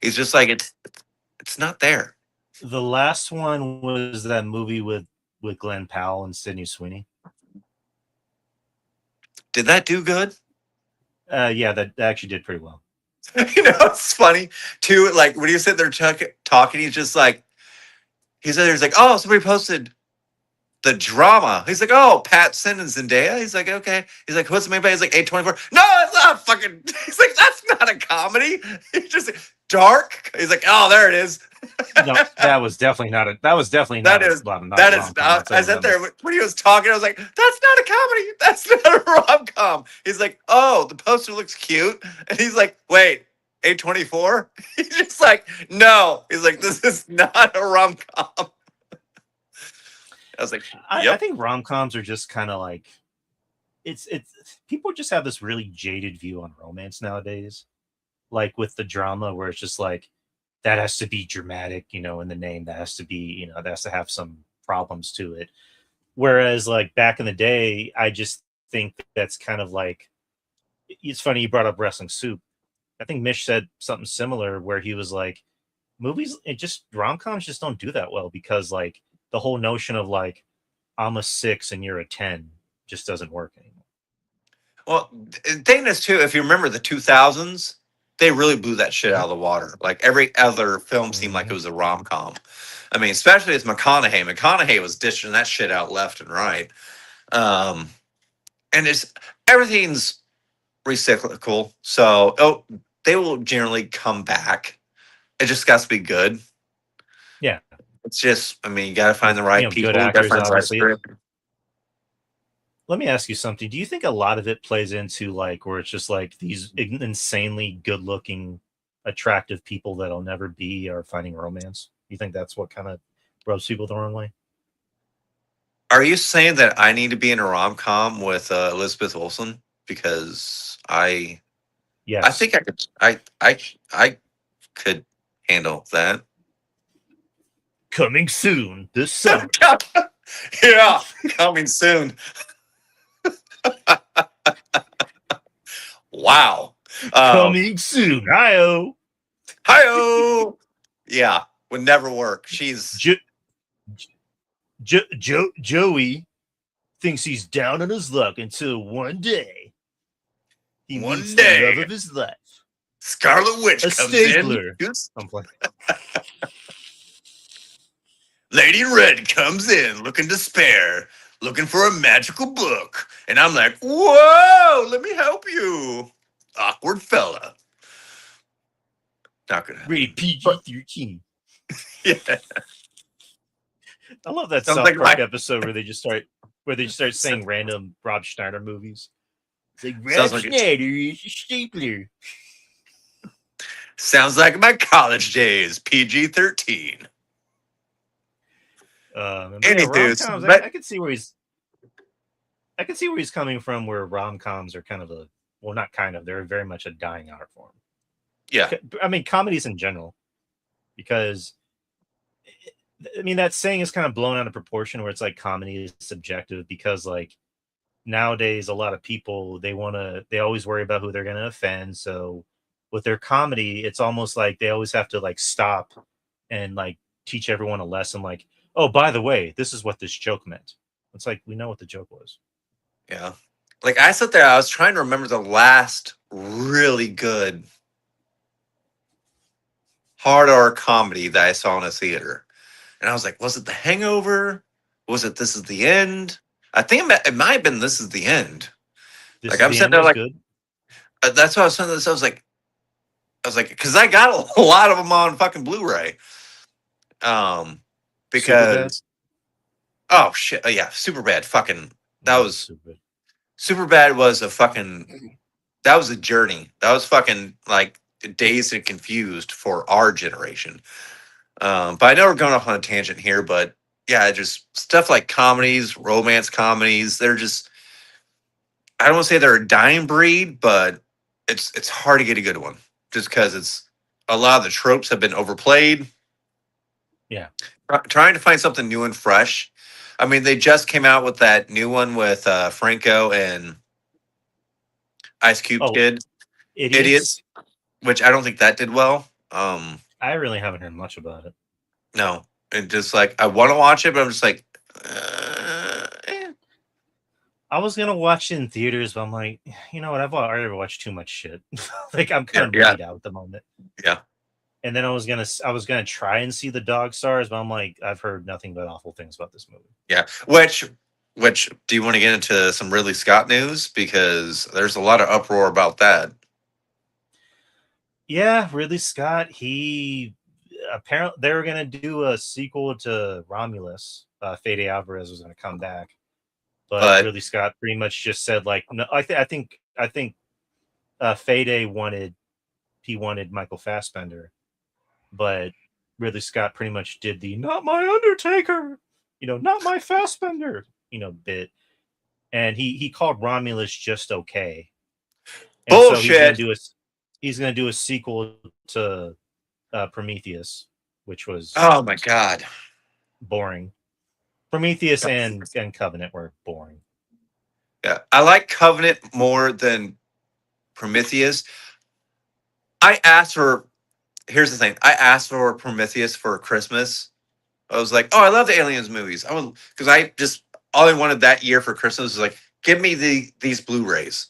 He's just like, it's not there. The last one was that movie with Glenn Powell and Sydney Sweeney. Did that do good? Yeah, that actually did pretty well. It's funny too. Like when you sit there talking, he's just like, he said, there's like, oh, somebody posted the drama. He's like, oh, Pat Sin and Zendaya. He's like, okay. He's like, what's the main? He's like, 824. No, it's not fucking. He's like, that's not a comedy. He's just dark. He's like, oh, there it is. No, that was definitely not a. That was definitely not. That is not that a is rom-com, not. I sat there when he was talking. I was like, "That's not a comedy. That's not a rom com." He's like, "Oh, the poster looks cute," and he's like, "Wait, 824?" He's just like, "No." He's like, "This is not a rom com." I was like, I "Yep." think rom-coms are just kind of like it's people just have this really jaded view on romance nowadays, like with the drama where it's just like that has to be dramatic, in the name. That has to be, that has to have some problems to it. Whereas like back in the day, I just think that's kind of like it's funny you brought up Wrestling Soup. I think Mish said something similar where he was like, movies, rom-coms just don't do that well because like the whole notion of like I'm a 6 and you're a 10 just doesn't work anymore. Well, the thing is too, if you remember the 2000s, they really blew that shit out of the water. Like every other film seemed like it was a rom com. I mean, especially as McConaughey. McConaughey was dishing that shit out left and right. Um, and it's everything's recyclical. So they will generally come back. It just got to be good. Yeah. It's just, I mean, you got to find the right people. Good actors, Find the right obviously. script. Let me ask you something. Do you think a lot of it plays into like where it's just like these insanely good-looking, attractive people that'll never be are finding romance? You think that's what kind of rubs people the wrong way? Are you saying that I need to be in a rom com with Elizabeth Olsen? Because I Yes. think I could. I could handle that. Coming soon this summer. Yeah, coming soon. Wow. Coming soon. Hi-oh. Hi-oh. Yeah, would never work. She's Joey thinks he's down on his luck until one day he meets the love of his life. Scarlet Witch a comes stapler. in. I'm playing. Lady Red comes in looking to spare, looking for a magical book. And I'm like, whoa, let me help you. Awkward fella. Not gonna Rated PG-13. Yeah. I love that Sounds South like Park my- episode where they just start saying random Rob Schneider movies. It's like Rob Sounds like Schneider is a stapler. Sounds like my college days, PG-13. Rom-coms, I can see where he's coming from. Where rom-coms are kind of they're very much a dying art form. Yeah, I mean comedies in general, because I mean that saying is kind of blown out of proportion. Where it's like comedy is subjective because like nowadays a lot of people they always worry about who they're going to offend. So with their comedy, it's almost like they always have to like stop and like teach everyone a lesson. Like, oh, by the way, this is what this joke meant. It's like we know what the joke was. Yeah. Like I sat there, I was trying to remember the last really good hard R comedy that I saw in a theater. And I was like, was it The Hangover? Was it This Is the End? I think it might have been This Is the End. This Like is I'm the sitting end there was like, good. that's why I was saying this. I was like, because I got a lot of them on fucking Blu-ray. Super bad. Because oh shit, oh, yeah, super bad. Fucking that was Super bad. super bad. Was a fucking that was a journey. That was fucking like dazed and confused for our generation. But I know we're going off on a tangent here, but yeah, just stuff like comedies, romance comedies. They're just I don't want to say they're a dying breed, but it's hard to get a good one just because it's a lot of the tropes have been overplayed. Yeah. Trying to find something new and fresh. I mean, they just came out with that new one with Franco and Ice Cube Oh, kid, idiots. idiots, which I don't think that did well. I really haven't heard much about it. No, and just like I want to watch it, but I'm just like, eh. I was gonna watch it in theaters, but I'm like, you know what? I've already watched too much shit. Like I'm kind of Yeah, beat out at the moment. yeah. And then I was gonna try and see the Dog Stars, but I'm like, I've heard nothing but awful things about this movie. Yeah. Which do you want to get into some Ridley Scott news? Because there's a lot of uproar about that. Yeah, Ridley Scott. He apparently they were gonna do a sequel to Romulus. Fede Alvarez was gonna come back, but But Ridley Scott pretty much just said like, no. I think Fede wanted Michael Fassbender, but Ridley Scott pretty much did the "not my Undertaker," not my Fassbender, bit, and he called Romulus just okay, and so bullshit. he's gonna do a sequel to Prometheus, which was Oh my god. boring. Prometheus and Covenant were boring. Yeah, I like Covenant more than Prometheus. I asked for. Here's the thing. I asked for Prometheus for Christmas. I was like, oh, I love the Aliens movies. I was because I just all I wanted that year for Christmas was like, give me these Blu-rays.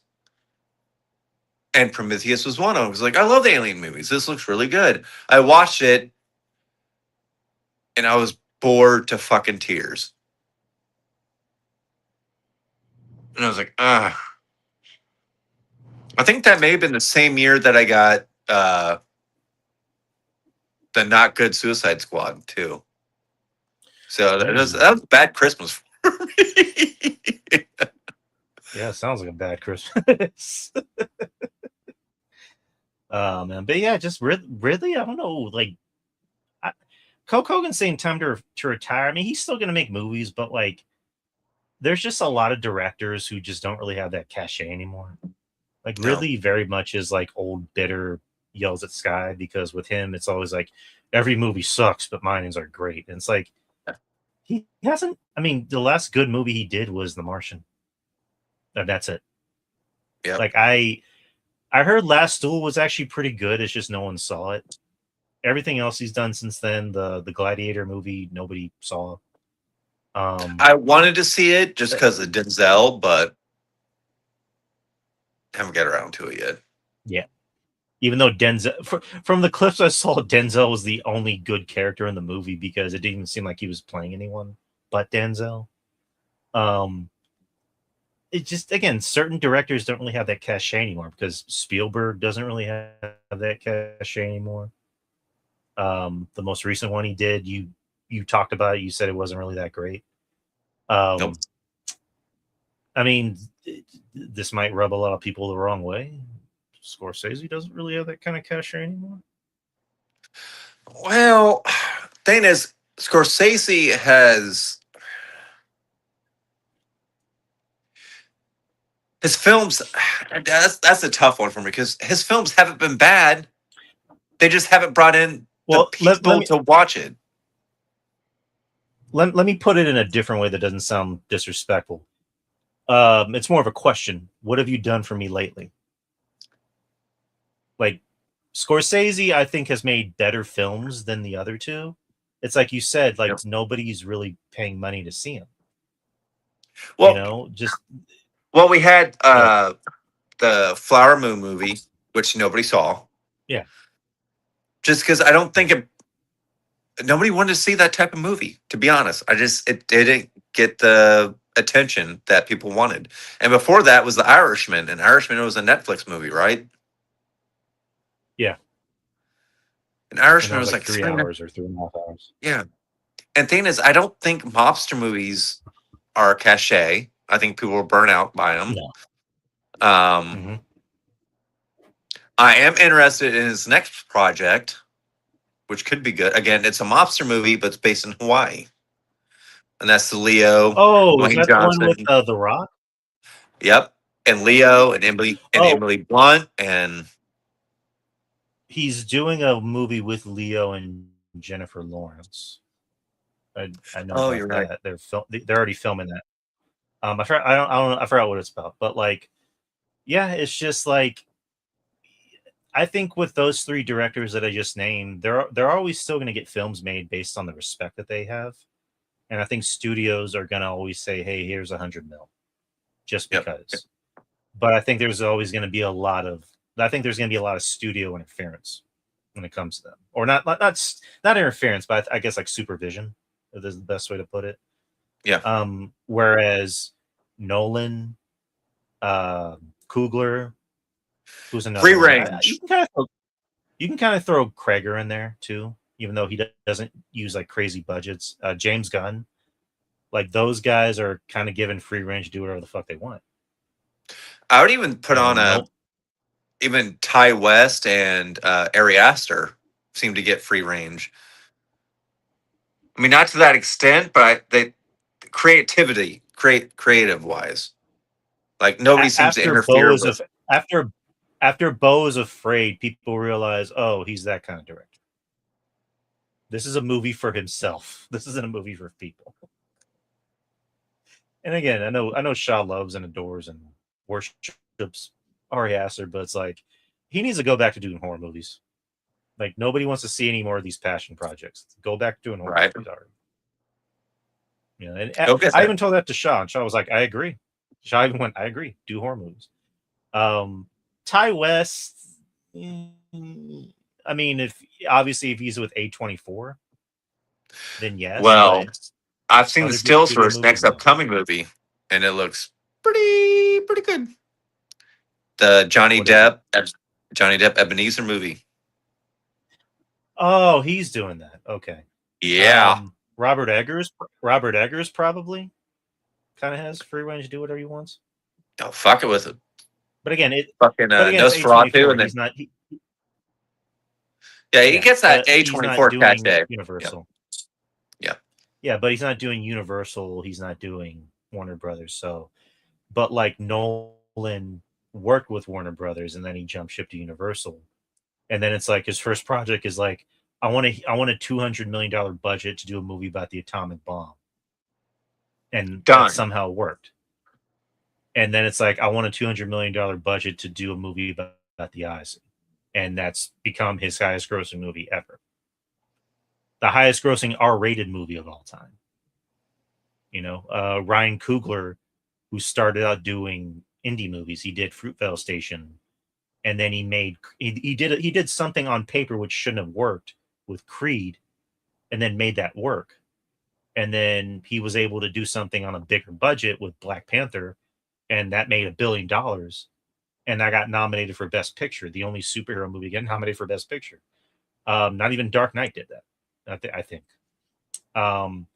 And Prometheus was one of them. I was like, I love the Alien movies. This looks really good. I watched it and I was bored to fucking tears. And I was like, ah. I think that may have been the same year that I got the not good Suicide Squad too. So that was a bad Christmas for me. Yeah, sounds like a bad Christmas. Oh man, but yeah, just Ridley. I don't know. Like, Hulk Hogan's saying time to retire. I mean, he's still gonna make movies, but like, there's just a lot of directors who just don't really have that cachet anymore. Like, No. Ridley very much is like old, bitter, yells at sky, because with him, it's always like every movie sucks, but mine are great. And it's like he hasn't. I mean, the last good movie he did was The Martian, and that's it. Yeah. Like I heard Last Duel was actually pretty good. It's just no one saw it. Everything else he's done since then, the Gladiator movie, nobody saw. I wanted to see it just because of Denzel, but haven't got around to it yet. Yeah. Even though Denzel, from the clips I saw, Denzel was the only good character in the movie because it didn't even seem like he was playing anyone but Denzel. It just, again, certain directors don't really have that cachet anymore because Spielberg doesn't really have that cachet anymore. The most recent one he did, you talked about it, you said it wasn't really that great. Nope. I mean, this might rub a lot of people the wrong way. Scorsese doesn't really have that kind of cachet anymore. Well, thing is, Scorsese has his films. That's a tough one for me because his films haven't been bad. They just haven't brought in the people to watch it. Let me put it in a different way that doesn't sound disrespectful. It's more of a question. What have you done for me lately? Like, Scorsese, I think, has made better films than the other two. It's like you said, like Yep. nobody's really paying money to see him. Well, Just we had go. the Flower Moon movie, which nobody saw, Yeah. just because I don't think nobody wanted to see that type of movie. To be honest, it didn't get the attention that people wanted. And before that was The Irishman, and Irishman was a Netflix movie, right? Yeah. And And that Irishman was was like like 3 hours or 3.5 hours. yeah. And thing is, I don't think mobster movies are cachet. I think people will burn out by them. No. Um, Mm-hmm. I am interested in his next project, which could be good. Again, it's a mobster movie, but it's based in Hawaii, and that's the Leo, Oh, is Dwayne that the one with Johnson. The Rock? Yep, and Leo and Emily Blunt, and He's doing a movie with Leo and Jennifer Lawrence. I know oh, about you're right. that. They're already filming that. I forgot what it's about, but like, yeah, it's just like I think with those three directors that I just named, they're always still going to get films made based on the respect that they have, and I think studios are going to always say, "Hey, here's 100 mil," just Yep. because. But I think there's always going to be a lot of studio interference when it comes to them, or not interference, but I guess like supervision is the best way to put it. Yeah. Whereas Nolan, uh, Coogler, who's Free another one. range. You can kind of throw Krager in there too, even though he doesn't use like crazy budgets. James Gunn, like those guys are kind of given free range to do whatever the fuck they want. I would even put on No, even Ty West and Ari Aster seem to get free range. I mean, not to that extent, but they creative wise, like nobody seems to after interfere with. after Bo is afraid, people realize, oh, he's that kind of director. This is a movie for himself. This isn't a movie for people. And again, I know Shaw loves and adores and worships Ari Aster, but it's like he needs to go back to doing horror movies. Like nobody wants to see any more of these passion projects. Go back to doing horror Right. movies already. You know, and Okay. I even told that to Shaw, and Shaw was like, "I agree." Shaw even went, "I agree. Do horror movies." Ty West. I mean, if he's with A24, then yes. Well, But I've seen the other big stills for studio his next movies, no. upcoming movie, and it looks pretty good. The What is it? Johnny Depp Ebenezer movie. Oh, he's doing that. Okay. Yeah. Robert Eggers probably kind of has free range to do whatever he wants. Oh, fuck it with it. But again, Fucking it's Nosferatu, A24. and then He's not. he gets that He's not A24 doing cachet. Universal. Yeah. Yeah, but he's not doing Universal. He's not doing Warner Brothers. So, but like Nolan worked with Warner Brothers, and then he jumped ship to Universal, and then it's like his first project is like, I want a $200 million budget to do a movie about the atomic bomb, and that Done. somehow worked. And then it's like, I want a $200 million budget to do a movie about the Odyssey, and that's become his highest grossing movie ever. The highest grossing R-rated movie of all time. You know, Ryan Coogler, who started out doing indie movies, he did Fruitvale Station, and then he did something on paper which shouldn't have worked with Creed, and then made that work. And then he was able to do something on a bigger budget with Black Panther, and that made $1 billion. And I got nominated for Best Picture, the only superhero movie getting nominated for Best Picture. Not even Dark Knight did that, I think. And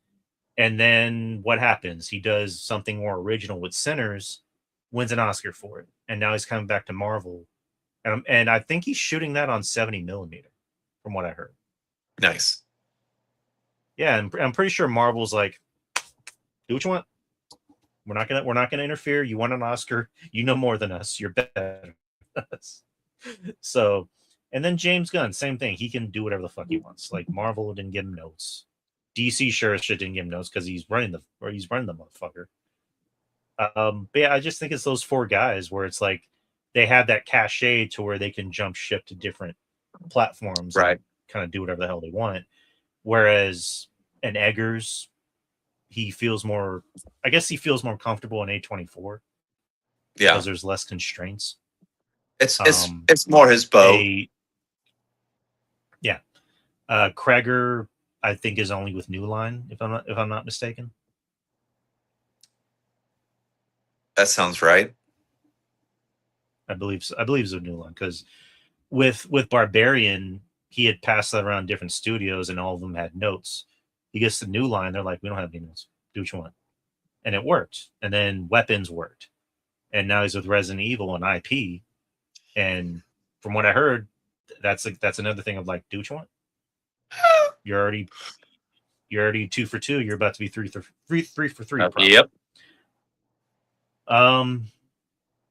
then what happens? He does something more original with Sinners, wins an Oscar for it, and now he's coming back to Marvel, and I think he's shooting that on 70 millimeter, from what I heard. Nice. Yeah, and I'm pretty sure Marvel's like, do what you want. We're not gonna interfere. You want an Oscar? You know more than us. You're better than us. So, and then James Gunn, same thing. He can do whatever the fuck he wants. Like Marvel didn't give him notes. DC sure as shit didn't give him notes because he's running the motherfucker. But yeah, I just think it's those four guys where it's like they have that cachet to where they can jump ship to different platforms Right. and kind of do whatever the hell they want. Whereas an Eggers, he feels more. I guess he feels more comfortable in A24 Yeah. because there's less constraints. It's more his boat. Yeah. Kreger, I think, is only with New Line, if I'm not mistaken. That sounds right. I believe so. I believe it's a New Line because with Barbarian, he had passed that around different studios and all of them had notes. He gets the New Line, they're like, we don't have any notes. Do what you want, and it worked. And then Weapons worked, and now he's with Resident Evil and IP. And from what I heard, that's another thing of like, do what you want. You're already 2 for 2. You're about to be 3 for 3. Yep.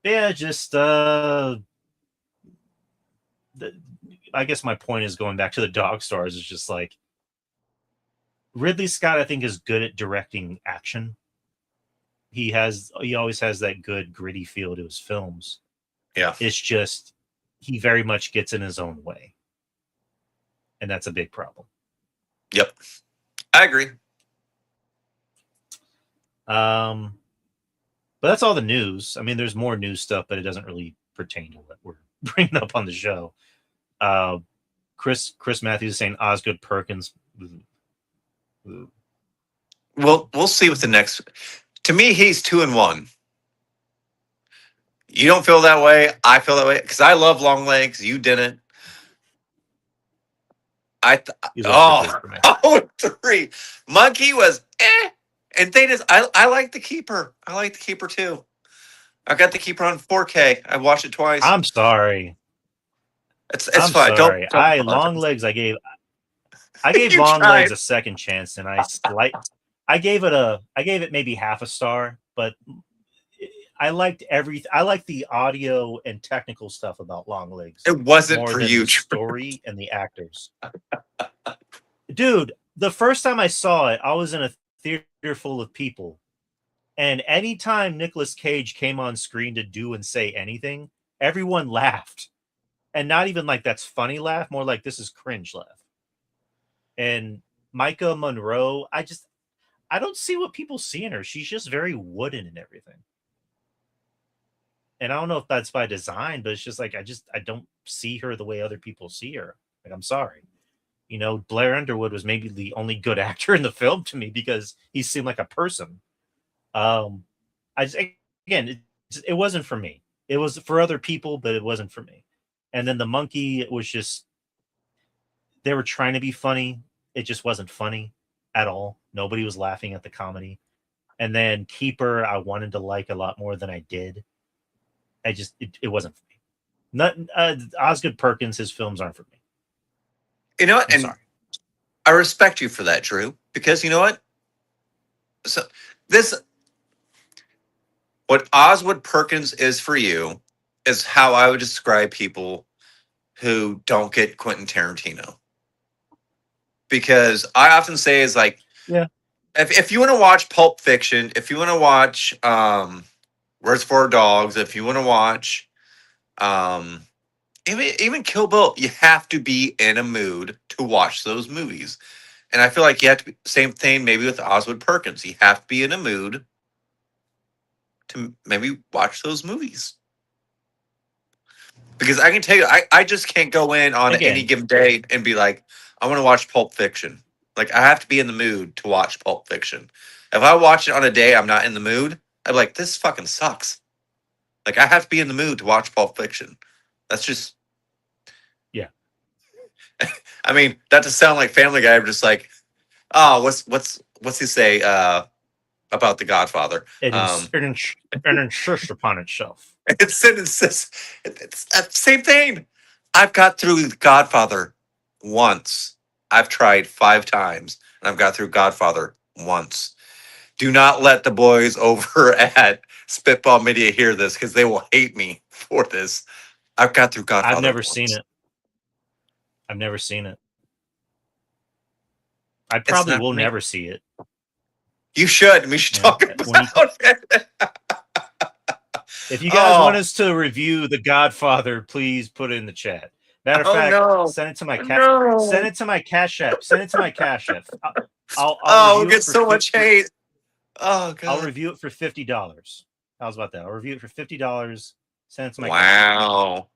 Yeah, just I guess my point is going back to the Dog Stars is just like Ridley Scott, I think, is good at directing action. He always has that good gritty feel to his films. Yeah. It's just he very much gets in his own way. And that's a big problem. Yep. I agree. But that's all the news. I mean, there's more news stuff, but it doesn't really pertain to what we're bringing up on the show. Chris Matthews is saying Osgood Perkins. Well, we'll see what the next. To me, he's 2 and 1. You don't feel that way. I feel that way because I love Long Legs. You didn't. He's also 3. Monkey was and thing is, I like the Keeper. I like the Keeper too. I got the Keeper on 4K. I watched it twice. I'm sorry. It's I'm fine. Sorry. Don't Long Legs. I gave Long Legs a second chance, and I gave it maybe half a star, but I liked I liked the audio and technical stuff about Long Legs. It wasn't more for than you. the story and the actors. Dude, the first time I saw it, I was in a theater full of people, and anytime Nicolas Cage came on screen to do and say anything, everyone laughed. And not even like that's funny laugh, more like this is cringe laugh. And Micah Monroe, I don't see what people see in her. She's just very wooden and everything. And I don't know if that's by design, but it's just like I don't see her the way other people see her. Like, I'm sorry. You know, Blair Underwood was maybe the only good actor in the film to me because he seemed like a person. It wasn't for me. It was for other people, but it wasn't for me. And then the monkey, it was just, they were trying to be funny. It just wasn't funny at all. Nobody was laughing at the comedy. And then Keeper, I wanted to like a lot more than I did. It wasn't for me. Not Osgood Perkins, his films aren't for me. You know what? I'm sorry. I respect you for that, Drew, because you know what? So what Osgood Perkins is for you is how I would describe people who don't get Quentin Tarantino. Because I often say is like, yeah, if you want to watch Pulp Fiction, if you want to watch Reservoir Dogs, if you want to watch even Kill Bill, you have to be in a mood to watch those movies. And I feel like you have to be same thing maybe with Osgood Perkins. You have to be in a mood to maybe watch those movies. Because I can tell you, I just can't go in on any given day and be like, I want to watch Pulp Fiction. Like, I have to be in the mood to watch Pulp Fiction. If I watch it on a day I'm not in the mood, I'm like, this fucking sucks. Like, I have to be in the mood to watch Pulp Fiction. That's just... Yeah. I mean, not to sound like Family Guy, I'm just like, oh, what's he say about The Godfather? It insists upon itself. It's the same thing. I've got through Godfather once. I've tried 5 times, and I've got through Godfather once. Do not let the boys over at Spitball Media hear this, because they will hate me for this. I've got through Godfather. I've never seen it. I probably will never see it. You should. We should talk about it. If you guys want us to review The Godfather, please put it in the chat. Matter of Oh fact, no. send it to my No. send it to my Cash App. Send it to my Cash App. I'll Oh, we'll review it get for so much hate. Oh I'll god. review it for $50. How's about that? I'll review it for $50. Send it to my Cash App. Wow.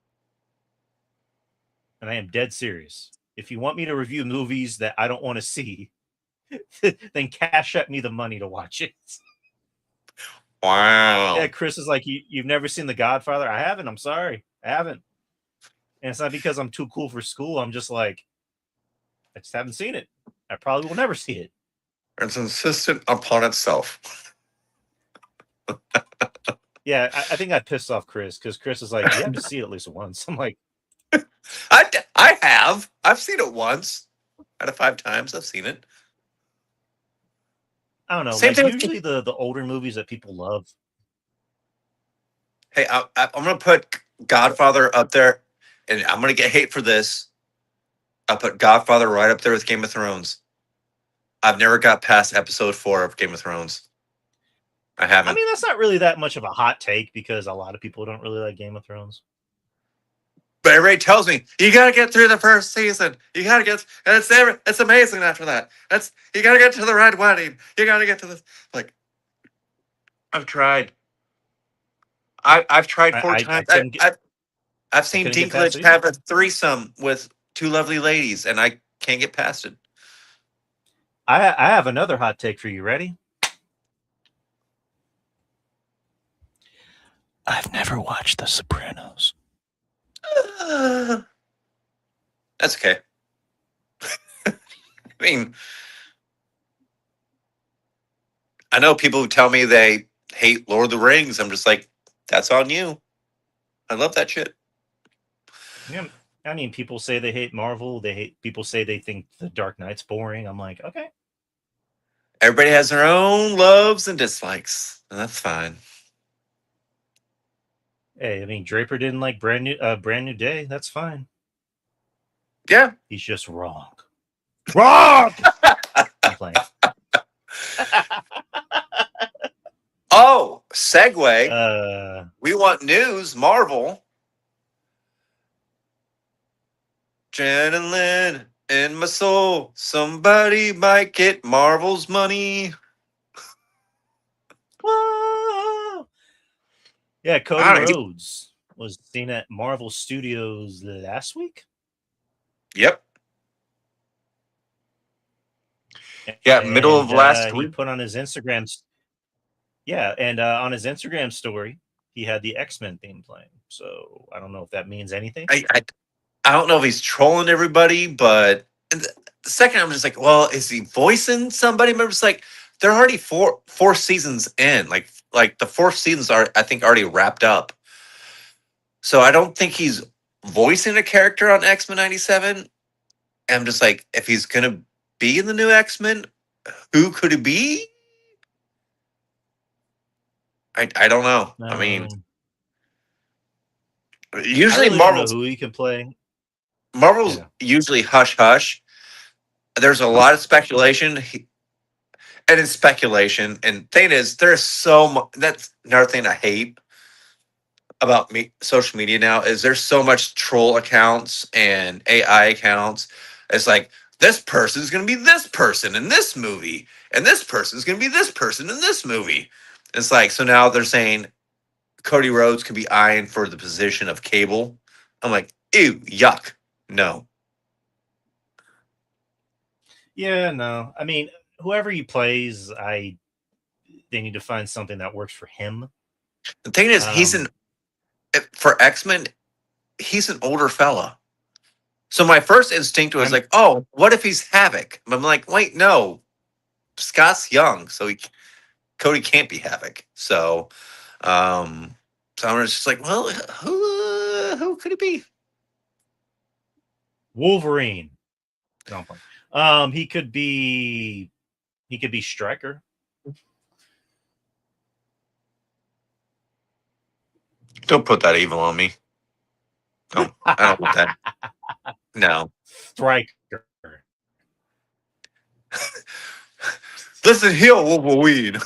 And I am dead serious. If you want me to review movies that I don't want to see, then Cash App me the money to watch it. Wow. Yeah, Chris is like, you've never seen The Godfather? I haven't. I'm sorry. I haven't. And it's not because I'm too cool for school. I'm just like, I just haven't seen it. I probably will never see it. It's insistent upon itself. Yeah, I think I pissed off Chris because Chris is like, you have to see it at least once. I'm like, I have. I've seen it once out of 5 times. I've seen it. I don't know. Same Like thing with usually the older movies that people love. Hey, I'm gonna put Godfather up there, and I'm gonna get hate for this. I'll put Godfather right up there with Game of Thrones. I've never got past episode 4 of Game of Thrones. I haven't. I mean, that's not really that much of a hot take because a lot of people don't really like Game of Thrones. But everybody tells me you gotta get through the first season. You gotta get, and it's amazing after that. You gotta get to the red wedding. You gotta get to the like. I've tried. I've tried 4 I times. couldn't get I've I seen couldn't get past Dinklage it have either. a threesome with 2 lovely ladies, and I can't get past it. I have another hot take for you. Ready? I've never watched The Sopranos. That's okay. I mean, I know people who tell me they hate Lord of the Rings. I'm just like, that's on you. I love that shit. Yeah, I mean, people say they hate Marvel. People say they think The Dark Knight's boring. I'm like, okay. Everybody has their own loves and dislikes, and that's fine. Hey, I mean, Draper didn't like Brand New Day. That's fine. Yeah. He's just wrong. Wrong. I'm playing. Oh, segue. We want news. Marvel. Adrenaline in my soul. Somebody might get Marvel's money. Whoa. Yeah, Cody I don't know. Rhodes was seen at Marvel Studios last week. Yep. Yeah, middle of last He week. put on his Instagram. Yeah, and on his Instagram story, he had the X-Men theme playing. So I don't know if that means anything. I don't know if he's trolling everybody, but the second I'm just like, well, is he voicing somebody? I'm just like, they're already four seasons in. Like the 4th seasons are, I think, already wrapped up. So I don't think he's voicing a character on X-Men 97. And I'm just like, if he's gonna be in the new X-Men, who could it be? I don't know. I mean, usually I really don't know who he can play. Marvel's usually hush hush. There's a lot of speculation, and it's speculation. And thing is, there's so much. That's another thing I hate about social media now is there's so much troll accounts and AI accounts. It's like this person's gonna be this person in this movie, and this person's gonna be this person in this movie. It's like, so now they're saying Cody Rhodes could be eyeing for the position of Cable. I'm like, ew, yuck, no. Yeah, no. I mean, whoever he plays, they need to find something that works for him. The thing is, for X-Men, he's an older fella. So my first instinct was like, oh, what if he's Havoc? But I'm like, wait, no. Scott's young, so Cody can't be Havoc. So I was just like, well, who could it be? Wolverine. He could be Stryker. Don't put that evil on me. Don't. I don't want that. No. Stryker. Listen here, Wolverine.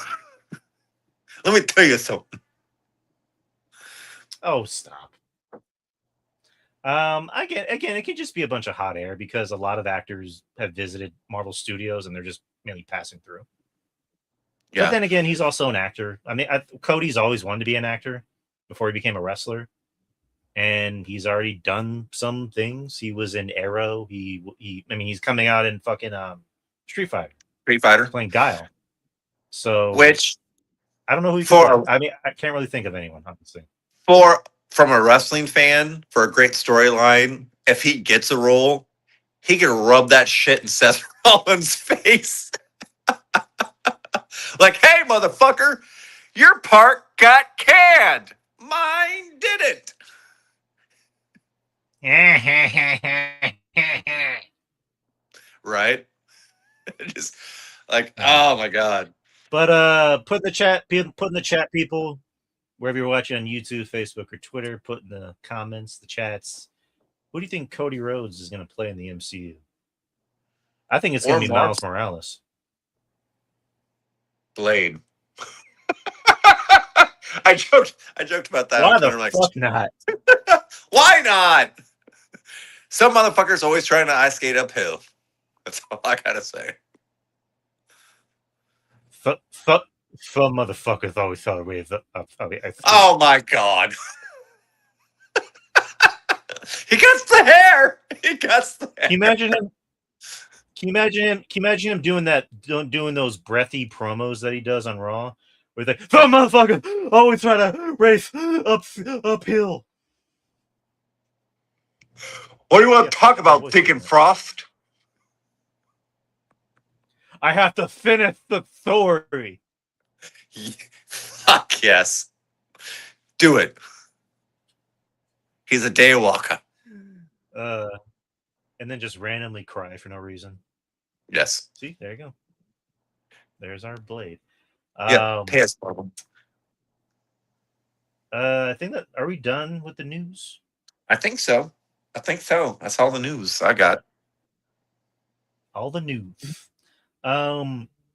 Let me tell you something. Oh, stop. Again, it could just be a bunch of hot air because a lot of actors have visited Marvel Studios and they're just mainly passing through. But Yeah. then again, he's also an actor. I mean, Cody's always wanted to be an actor before he became a wrestler, and he's already done some things. He was in Arrow. I mean, he's coming out in fucking Street Fighter. Street He's Fighter. playing Guile. So Which I don't know who he could for play. a, I mean, I can't really think of anyone, honestly. for from a wrestling fan, for a great storyline, if he gets a role, he can rub that shit in Seth Rollins' face. Like, hey, motherfucker, your part got canned. Mine didn't. Right? Just like, oh my god. But put in the chat, people, wherever you're watching on YouTube, Facebook, or Twitter. Put in the comments, the chats. Who do you think Cody Rhodes is going to play in the MCU? I think it's going to be Miles Morales. Blade. I joked about that. Why the fuck not? Why not? Some motherfuckers always trying to ice skate uphill. That's all I gotta say. Fuck motherfuckers always thought a way up. Oh my god. He gets the hair. He gets the hair. Can you imagine him? Can you imagine him doing those breathy promos that he does on Raw? Where he's like, "Some motherfucker always try to race uphill." What do you want to talk about, Dick and Frost? I have to finish the story. Fuck yes. Do it. He's a daywalker. And then just randomly cry for no reason. Yes. See, there you go. There's our Blade. Yeah, pass problem. I think that, are we done with the news? I think so. That's all the news I got. All the news.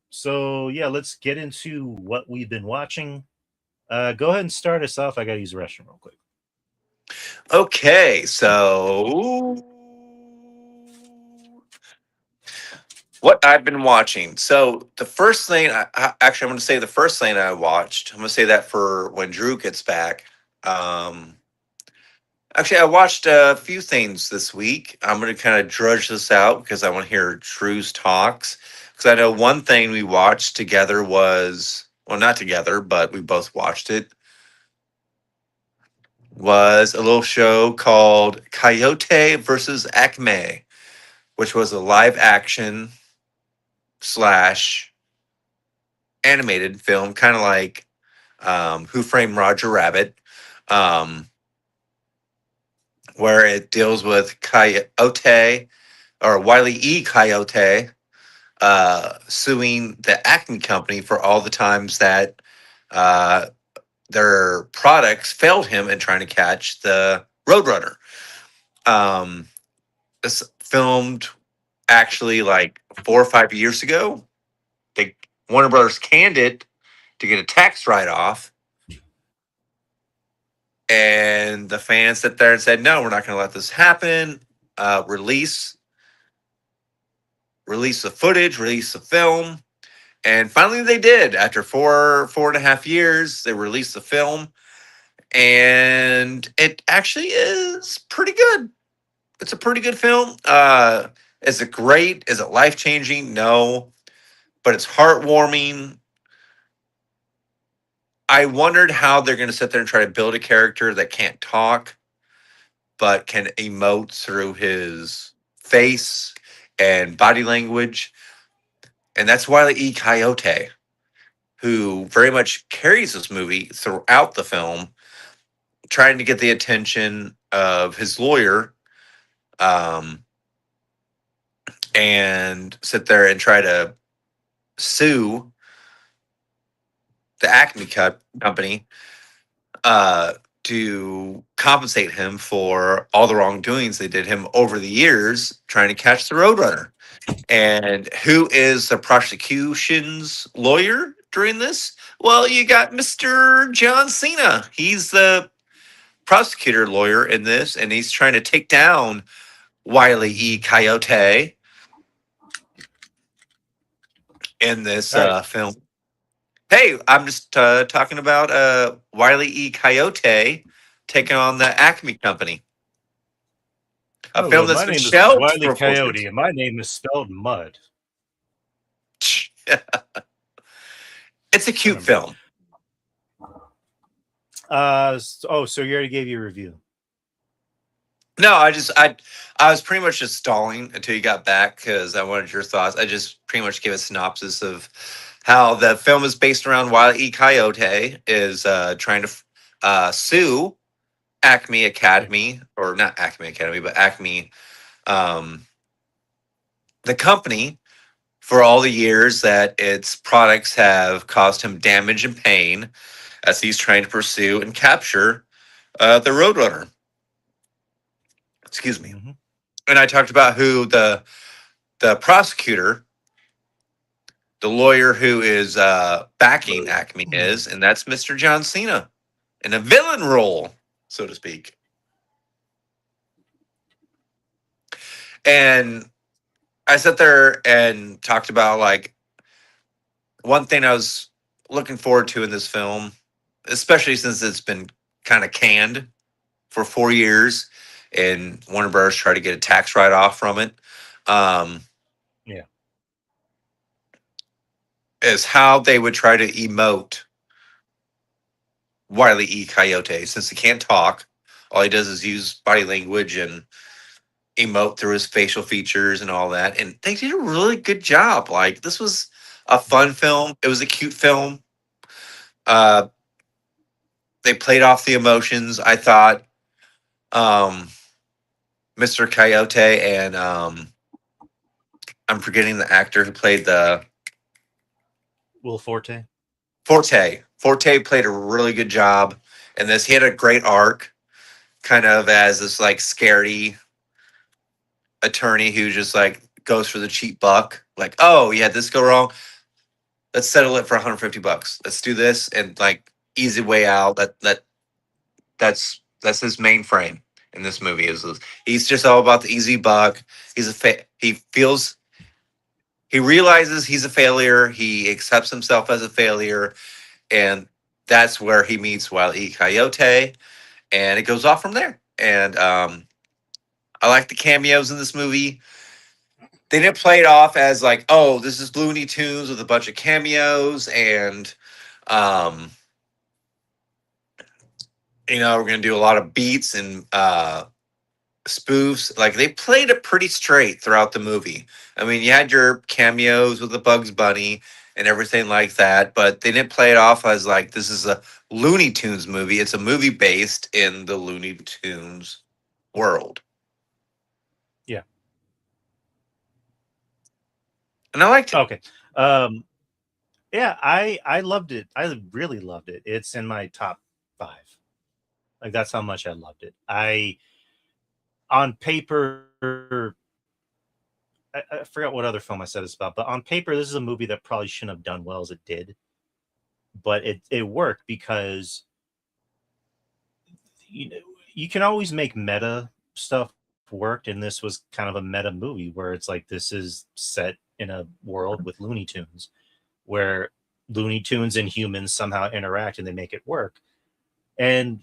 So yeah, let's get into what we've been watching. Go ahead and start us off. I gotta use the restroom real quick. Okay, so what I've been watching. So the first thing, actually, I'm going to say the first thing I watched. I'm going to say that for when Drew gets back. Actually, I watched a few things this week. I'm going to kind of drudge this out because I want to hear Drew's talks. Because I know one thing we watched together was, well, not together, but we both watched it, was a little show called Coyote versus Acme, which was a live action / animated film, kind of like Who Framed Roger Rabbit, where it deals with Coyote or Wile E. Coyote suing the Acme company for all the times that their products failed him in trying to catch the Roadrunner. This filmed actually like 4 or 5 years ago. Warner Brothers canned it to get a tax write-off, and the fans sat there and said, "No, we're not going to let this happen. Release the footage, release the film." And finally, they did. After 4.5 years, they released the film, and it actually is pretty good. It's a pretty good film. Is it great? Is it life-changing? No, but it's heartwarming. I wondered how they're going to sit there and try to build a character that can't talk, but can emote through his face and body language. And that's Wile E. Coyote, who very much carries this movie throughout the film, trying to get the attention of his lawyer, and sit there and try to sue the Acme company to compensate him for all the wrongdoings they did him over the years trying to catch the Roadrunner. And who is the prosecution's lawyer during this? Well, you got Mr. John Cena. He's the prosecutor lawyer in this, and he's trying to take down Wile E. Coyote in this Right. film. Hey, I'm just talking about Wile E. Coyote taking on the Acme company. A film Hello, that's my been name is shelved Wile E. for 4 years. Coyote, and my name is spelled mud. It's a I cute remember that. film. So you already gave your review. No, I was pretty much just stalling until you got back because I wanted your thoughts. I just pretty much gave a synopsis of how the film is based around Wile E. Coyote is trying to sue Acme Yeah. Academy, or not Acme Academy, but Acme, um, the company, for all the years that its products have caused him damage and pain as he's trying to pursue and capture the Roadrunner. Excuse me. Mm-hmm. And I talked about who the prosecutor, the lawyer who is backing Acme is, and that's Mr. John Cena in a villain role, so to speak. And I sat there and talked about like one thing I was looking forward to in this film, especially since it's been kind of canned for 4 years, and Warner Bros. Tried to get a tax write off from it. Um, Yeah. is how they would try to emote Wile E. Coyote. Since he can't talk, all he does is use body language and emote through his facial features and all that. And they did a really good job. Like, this was a fun film. It was a cute film. Uh, they played off the emotions. I thought um, Mr. Coyote and I'm forgetting the actor who played the Will Forte. Forte. Forte played a really good job in this. He had a great arc, kind of as this like scaredy attorney who just like goes for the cheap buck. Like, oh, you had this go wrong. Let's settle it for $150. Let's do this, and like easy way out. That's his main frame in this movie. Is he's just all about the easy buck. He feels, he realizes he's a failure. He accepts himself as a failure, and that's where he meets Wile E. Coyote, and it goes off from there. And I like the cameos in this movie. They didn't play it off as like, oh, this is Looney Tunes with a bunch of cameos, and um, we're gonna do a lot of beats and spoofs. Like, they played it pretty straight throughout the movie. I mean, you had your cameos with the Bugs Bunny and everything like that, but they didn't play it off as like this is a Looney Tunes movie. It's a movie based in the Looney Tunes world. Yeah. And I liked it. Okay. Yeah, I loved it. I really loved it. It's in my top 5. Like, that's how much I loved it. On paper, I forgot what other film I said this about, but on paper, this is a movie that probably shouldn't have done well as it did, but it worked because you know you can always make meta stuff work, and this was kind of a meta movie where it's like this is set in a world with Looney Tunes, where Looney Tunes and humans somehow interact and they make it work. And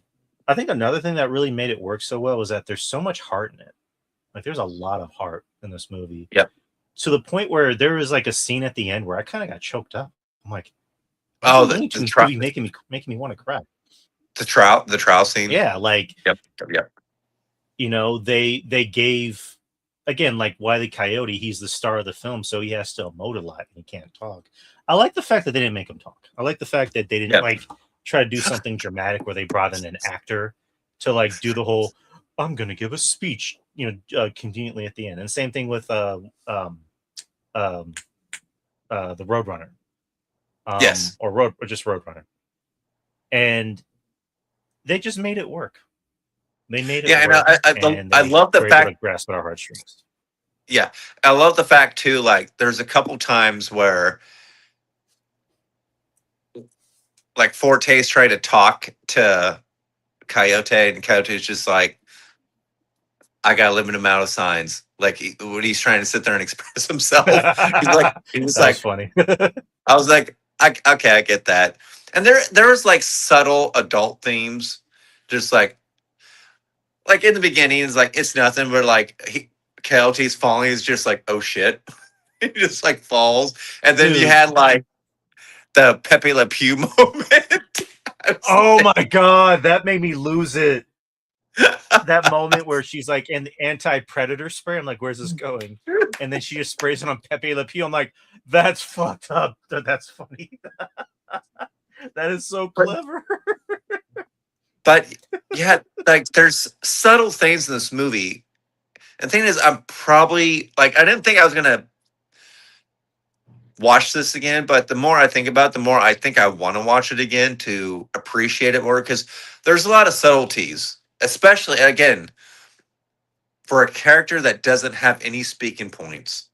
I think another thing that really made it work so well is that there's so much heart in it. Like, there's a lot of heart in this movie. Yep. To the point where there was like a scene at the end where I kind of got choked up. I'm like, what's Oh, a Looney Tunes movie making me want to cry? the trial scene. Yeah, like, Yep. they gave, again, like Wile E. Coyote, he's the star of the film, so he has to emote a lot and he can't talk. I like the fact that they didn't make him talk. I like the fact that they didn't like try to do something dramatic where they brought in an actor to like do the whole I'm gonna give a speech, conveniently at the end. And same thing with the Roadrunner, Yes. or just Roadrunner, and they just made it work. They made it Yeah, work, and and I they love the were able to fact. grasp at our heartstrings. Yeah, I love the fact too. Like, there's a couple times where like Forte's trying to talk to Coyote, and Coyote is just like, I got a limited amount of signs. Like when he's trying to sit there and express himself, he's just That was like, funny. I was like, okay, I get that. And there was like subtle adult themes, just like in the beginning, it's like it's nothing, but like Coyote's falling is just like, oh shit, he just like falls, and then you Dude. had like the Pepe Le Pew moment. Oh my god, that made me lose it. That moment where she's like in the anti-predator spray. I'm like, where's this going? And then she just sprays it on Pepe Le Pew. I'm like, that's fucked up. That's funny. That is so clever. But yeah, like there's subtle things in this movie. And the thing is, I'm probably like, I didn't think I was gonna watch this again, but the more I think about it, the more I think I want to watch it again to appreciate it more, because there's a lot of subtleties, especially again for a character that doesn't have any speaking points.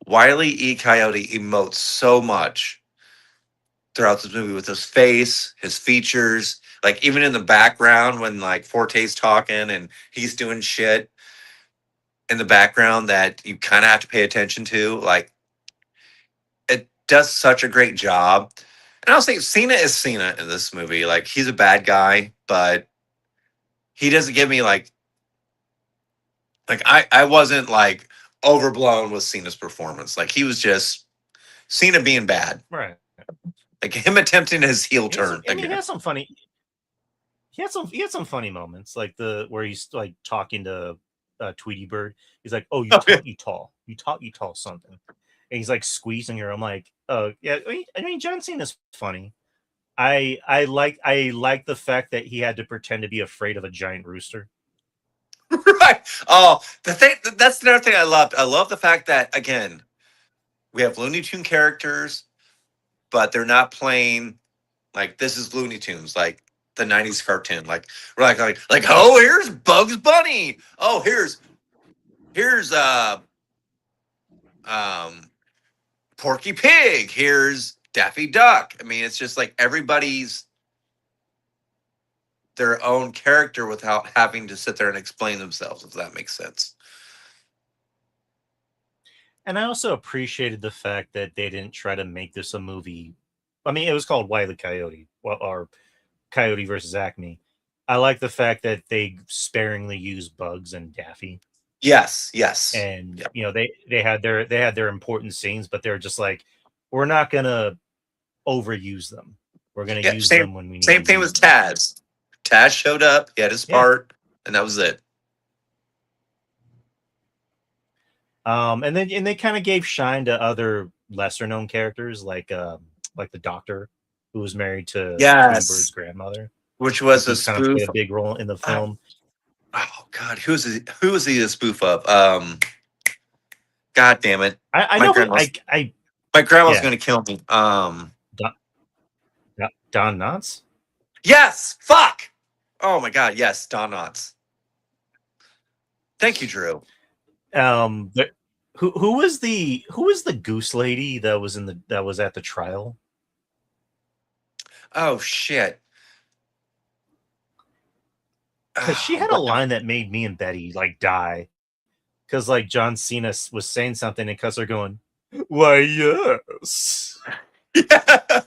Wile E. Coyote emotes so much throughout this movie with his face, his features, like even in the background when like Forte's talking and he's doing shit in the background that you kind of have to pay attention to. Like it does such a great job. And I was thinking Cena is Cena in this movie. Like he's a bad guy, but he doesn't give me like I wasn't like overblown with Cena's performance. Like he was just Cena being bad. Right. Like him attempting his heel He has turn I mean, he again. had some funny. He had some funny moments, like the where he's like talking to Tweety Bird. He's like, "Oh, you tall something," and he's like squeezing her. I'm like, "Oh yeah." I mean, John Cena's funny. I like the fact that he had to pretend to be afraid of a giant rooster. Right. Oh, the thing that's another thing I loved. I love the fact that again, we have Looney Tune characters, but they're not playing like this is Looney Tunes, like the 90s cartoon. Like we're like, oh, here's Bugs Bunny. Oh, here's um Porky Pig. Here's Daffy Duck. I mean, it's just like everybody's their own character without having to sit there and explain themselves, if that makes sense. And I also appreciated the fact that they didn't try to make this a movie. I mean, it was called Wile E. Coyote, well, or Coyote versus Acme. I like the fact that they sparingly use Bugs and Daffy, Yes, yes. and Yep. you know they had their important scenes, but they're just like, we're not gonna overuse them. We're gonna Yeah, use same them when we need to same thing use with them. Taz. Taz showed up, he had his Yeah. part, and that was it. And then they kind of gave shine to other lesser known characters like the doctor who was married to Tweety Bird's Yes. grandmother. Which Like was a he kind of played spoof. a big role in the Uh, film. oh God, who was he a spoof of? God damn it. I My know who grandma's I my grandma's yeah gonna kill me. Don, Don Knotts. Yes, fuck. Oh my God, yes, Don Knotts. Thank you, Drew. But who was the goose lady that was in the that was at the trial? Oh shit. Because she had a What? line that made me and Betty like die. Because like John Cena was saying something and because they're going, why yes. Yeah.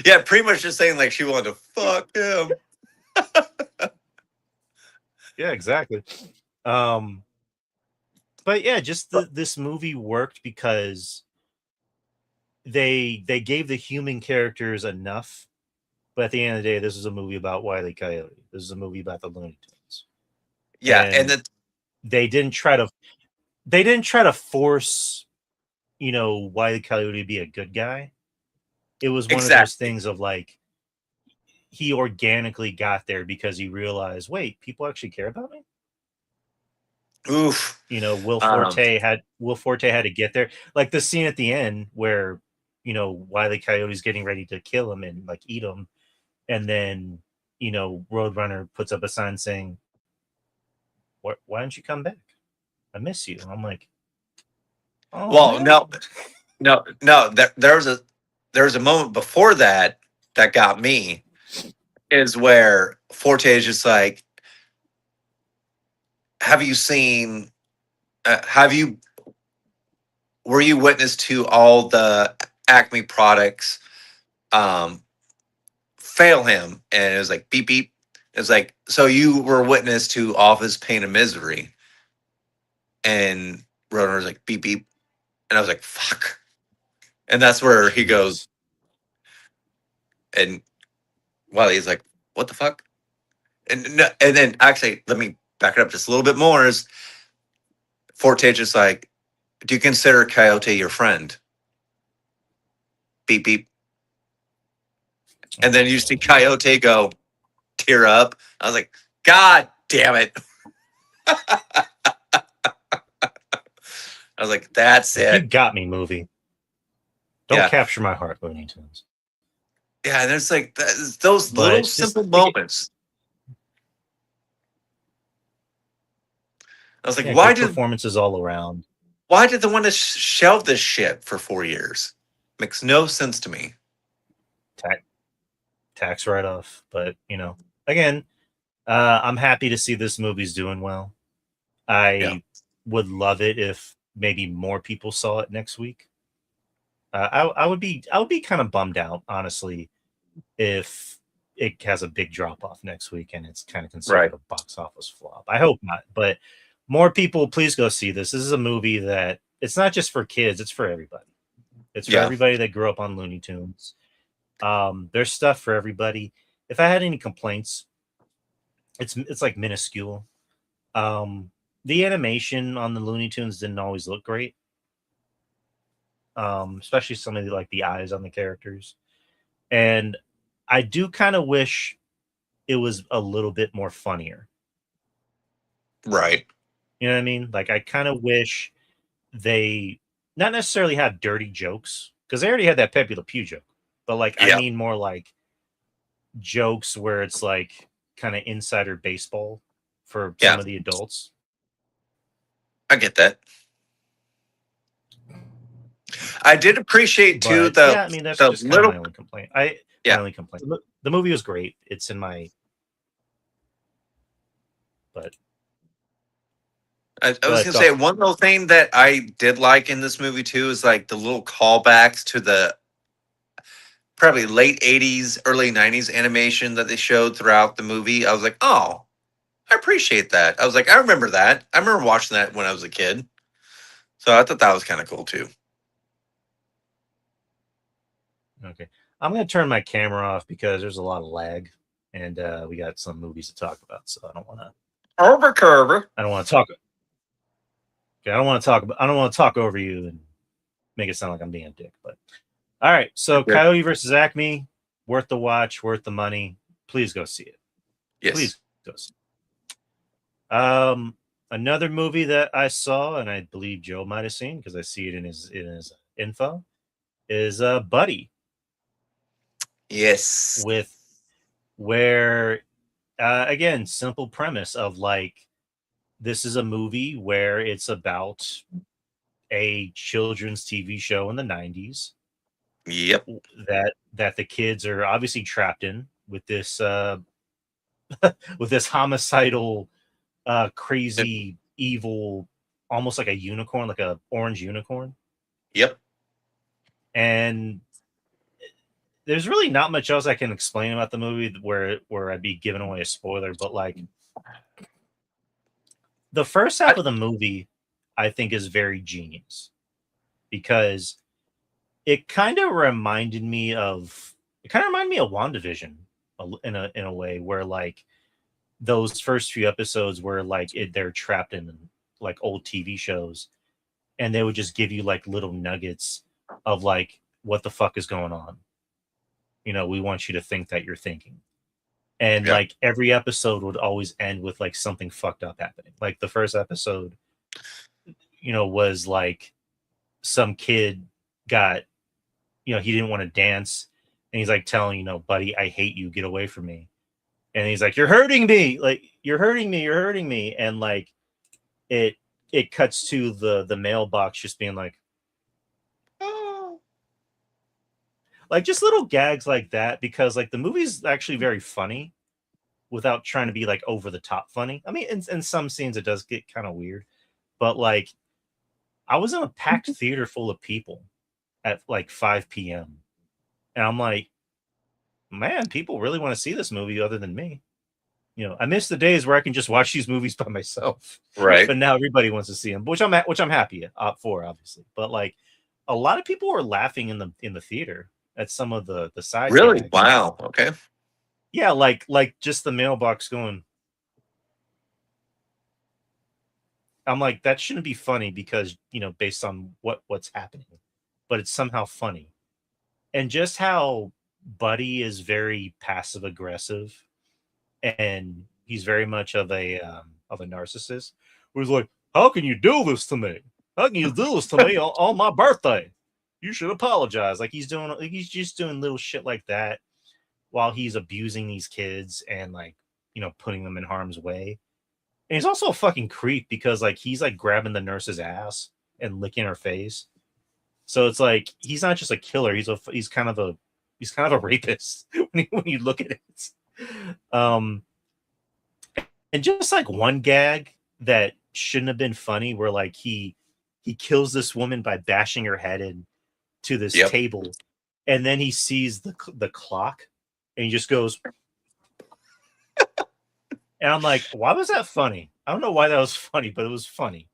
Yeah, pretty much just saying like she wanted to fuck him. Yeah, exactly. Um, but yeah, just this movie worked because they gave the human characters enough. But at the end of the day, this is a movie about Wile E. Coyote. This is a movie about the Looney Tunes, Yeah, and and the they didn't try to they didn't try to force Wile E. Coyote to be a good guy. It was one of those exactly. things of like he organically got there because he realized, wait, people actually care about me. Oof. Um, Will Forte had to get there. Like the scene at the end where Wile E. Coyote's getting ready to kill him and like eat him, and then Roadrunner puts up a sign saying, Why don't you come back? I miss you." And I'm like, "Oh well, man." no. There was a moment before that that got me. is where Forte is just like, have you seen, have you, were you witness to all the Acme products um, fail him? And it was like, beep, beep. It's like, so you were witness to all of his pain and misery. And Roner was like, beep, beep. And I was like, fuck. And that's where he goes, Jesus. and well, he's like, what the fuck? And then actually, let me back it up just a little bit more. Is Forte just like, do you consider Coyote your friend? Beep beep. And then you see Coyote go tear up. I was like, God damn it. I was like, that's Like, you it. got me, movie. Don't Yeah. capture my heart, Looney Tunes. Yeah. And there's like those little But just simple moments. I was like, yeah, why good did performances all around. they want to shelve this shit for 4 years? Makes no sense to me. Tax write-off. But again, I'm happy to see this movie's doing well. Yeah. I would love it if maybe more people saw it next week. I would be kind of bummed out, honestly, if it has a big drop off next week and it's kind of Right. considered a box office flop. I hope not, but more people, please go see this. This is a movie that it's not just for kids; it's for everybody. It's for Yeah. everybody that grew up on Looney Tunes. There's stuff for everybody. If I had any complaints, it's like minuscule. Um, the animation on the Looney Tunes didn't always look great, especially some of the eyes on the characters. And I do kind of wish it was a little bit more funnier. Right. You know what I mean? Like, I kind of wish they not necessarily have dirty jokes because they already had that Pepe Le Pew joke, but like, I Yeah. mean more like jokes where it's like kind of insider baseball for Yeah. some of the adults. I get that. I did appreciate too But yeah, I mean, that's the just kind of little my only complaint. My yeah. only complaint. The movie was great. It's in my, but I go was ahead, gonna say talk. one little thing that I did like in this movie too is like the little callbacks to the probably late '80s, early '90s animation that they showed throughout the movie. I was like, oh, I appreciate that. I was like, I remember that. I remember watching that when I was a kid. So I thought that was kind of cool too. Okay, I'm gonna turn my camera off because there's a lot of lag, and we got some movies to talk about. So Over curve. I don't want to talk. Okay, I don't want to talk. I don't want to talk over you and make it sound like I'm being a dick. But all right, so Coyote versus Acme, worth the watch, worth the money. Please go see it. Yes. Please go see it. Another movie that I saw, and I believe Joe might have seen because I see it in his info, is Buddy, Yes. with where again, simple premise of like, this is a movie where it's about a children's TV show in the 90s Yep. that the kids are obviously trapped in with this with this homicidal crazy evil, almost like a unicorn, like a orange unicorn. Yep. And there's really not much else I can explain about the movie where I'd be giving away a spoiler, but like, the first half I, of the movie I think is very genius because it kind of reminded me of WandaVision in a way where like those first few episodes where like they're trapped in like old TV shows and they would just give you like little nuggets of like what the fuck is going on. We want you to think that you're thinking. And yeah. like every episode would always end with like something fucked up happening. Like the first episode, was like some kid got, he didn't want to dance and he's like telling, buddy, I hate you, get away from me. And he's like, you're hurting me, like you're hurting me, you're hurting me. And like it it cuts to the mailbox just being like, Oh. like just little gags like that, because like the movie's actually very funny without trying to be like over the top funny. I mean, in some scenes it does get kind of weird, but like I was in a packed theater full of people at like 5 p.m. and I'm like, man, people really want to see this movie other than me. I miss the days where I can just watch these movies by myself. Right. But now everybody wants to see them, which I'm happy for, obviously. But like, a lot of people were laughing in the theater at some of the side Really? gags. Wow. Okay. Yeah, like just the mailbox going. I'm like, that shouldn't be funny because based on what's happening, but it's somehow funny, and just how Buddy is very passive aggressive, and he's very much of a narcissist. Where he's like, "How can you do this to me? How can you do this to me on my birthday? You should apologize." Like he's just doing little shit like that while he's abusing these kids and like putting them in harm's way. And he's also a fucking creep because like he's like grabbing the nurse's ass and licking her face. So it's like he's not just a killer. He's kind of a rapist when you look at it. And just like one gag that shouldn't have been funny, where like he kills this woman by bashing her head into this table, and then he sees the clock, and he just goes, and I'm like, why was that funny? I don't know why that was funny, but it was funny,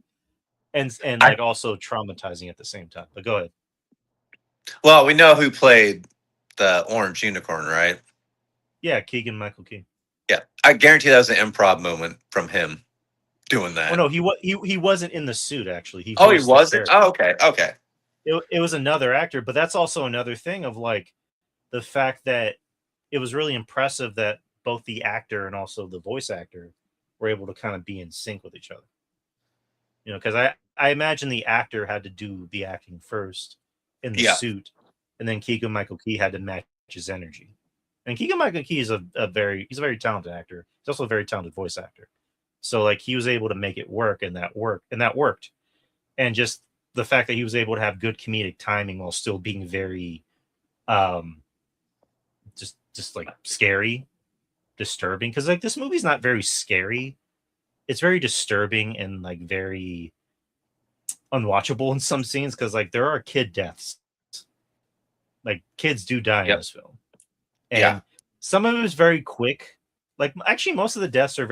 and like also traumatizing at the same time. But go ahead. Well, we know who played the orange unicorn, right? Yeah, Keegan-Michael Key. Yeah, I guarantee that was an improv moment from him doing that. Oh no, he wasn't in the suit actually. He wasn't. Oh, okay. It was another actor, but that's also another thing of like the fact that it was really impressive that both the actor and also the voice actor were able to kind of be in sync with each other. Because I imagine the actor had to do the acting first in the suit, and then Keegan-Michael Key had to match his energy. And Keegan-Michael Key is he's a very talented actor. He's also a very talented voice actor. So like he was able to make it work, and that worked. And just the fact that he was able to have good comedic timing while still being very just like scary, disturbing, because like this movie's not very scary. It's very disturbing and like very unwatchable in some scenes, because like there are kid deaths. Like kids do die in this film. And some of it is very quick. Like actually most of the deaths are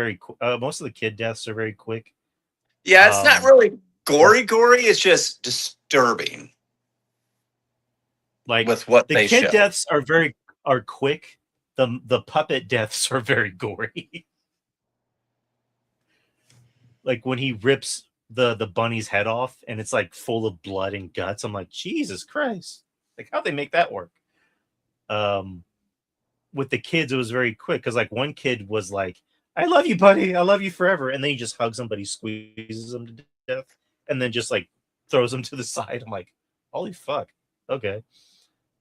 most of the kid deaths are very quick. Yeah, it's not really gory. It's just disturbing. Like with what the kid deaths are quick. The puppet deaths are very gory. Like when he rips the bunny's head off and it's like full of blood and guts. I'm like, Jesus Christ. Like how'd they make that work? With the kids, it was very quick because like one kid was like, "I love you, buddy. I love you forever." And then he just hugs him, but he squeezes him to death and then just like throws him to the side. I'm like, holy fuck. Okay.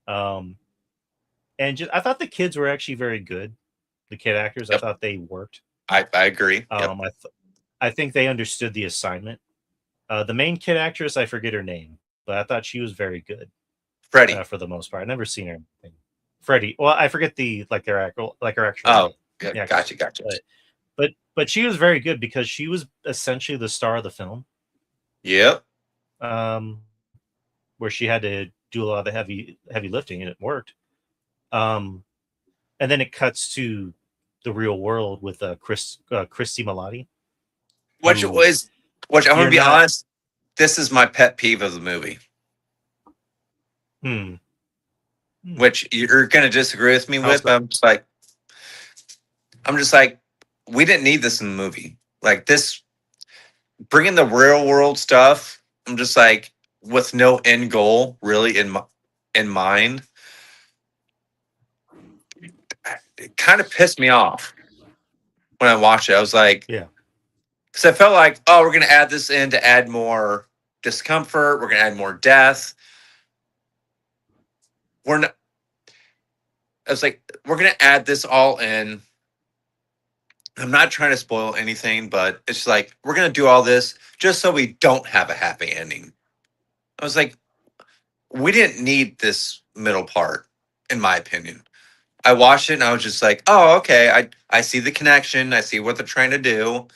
And just I thought the kids were actually very good. The kid actors, I thought they worked. I agree. I think they understood the assignment. The main kid actress, I forget her name, but I thought she was very good. Freddie, for the most part, I've never seen her. Freddie. Well, I forget her actual. Oh, yeah, gotcha. But she was very good because she was essentially the star of the film. Yep. Where she had to do a lot of the heavy lifting, and it worked. And then it cuts to the real world with Christy Milioti. Which I'm gonna be honest, this is my pet peeve of the movie. Which you're gonna disagree with me with, but I'm just like, we didn't need this in the movie. Like this, bringing the real world stuff. I'm just like, with no end goal really in mind. It kind of pissed me off when I watched it. I was like, because I felt like, oh, we're gonna add this in to add more discomfort. We're gonna add more death. I was like, we're gonna add this all in. I'm not trying to spoil anything, but it's like we're gonna do all this just so we don't have a happy ending. I was like, we didn't need this middle part. in my opinion. I watched it and I was just like, oh, okay. I see the connection. I see what they're trying to do.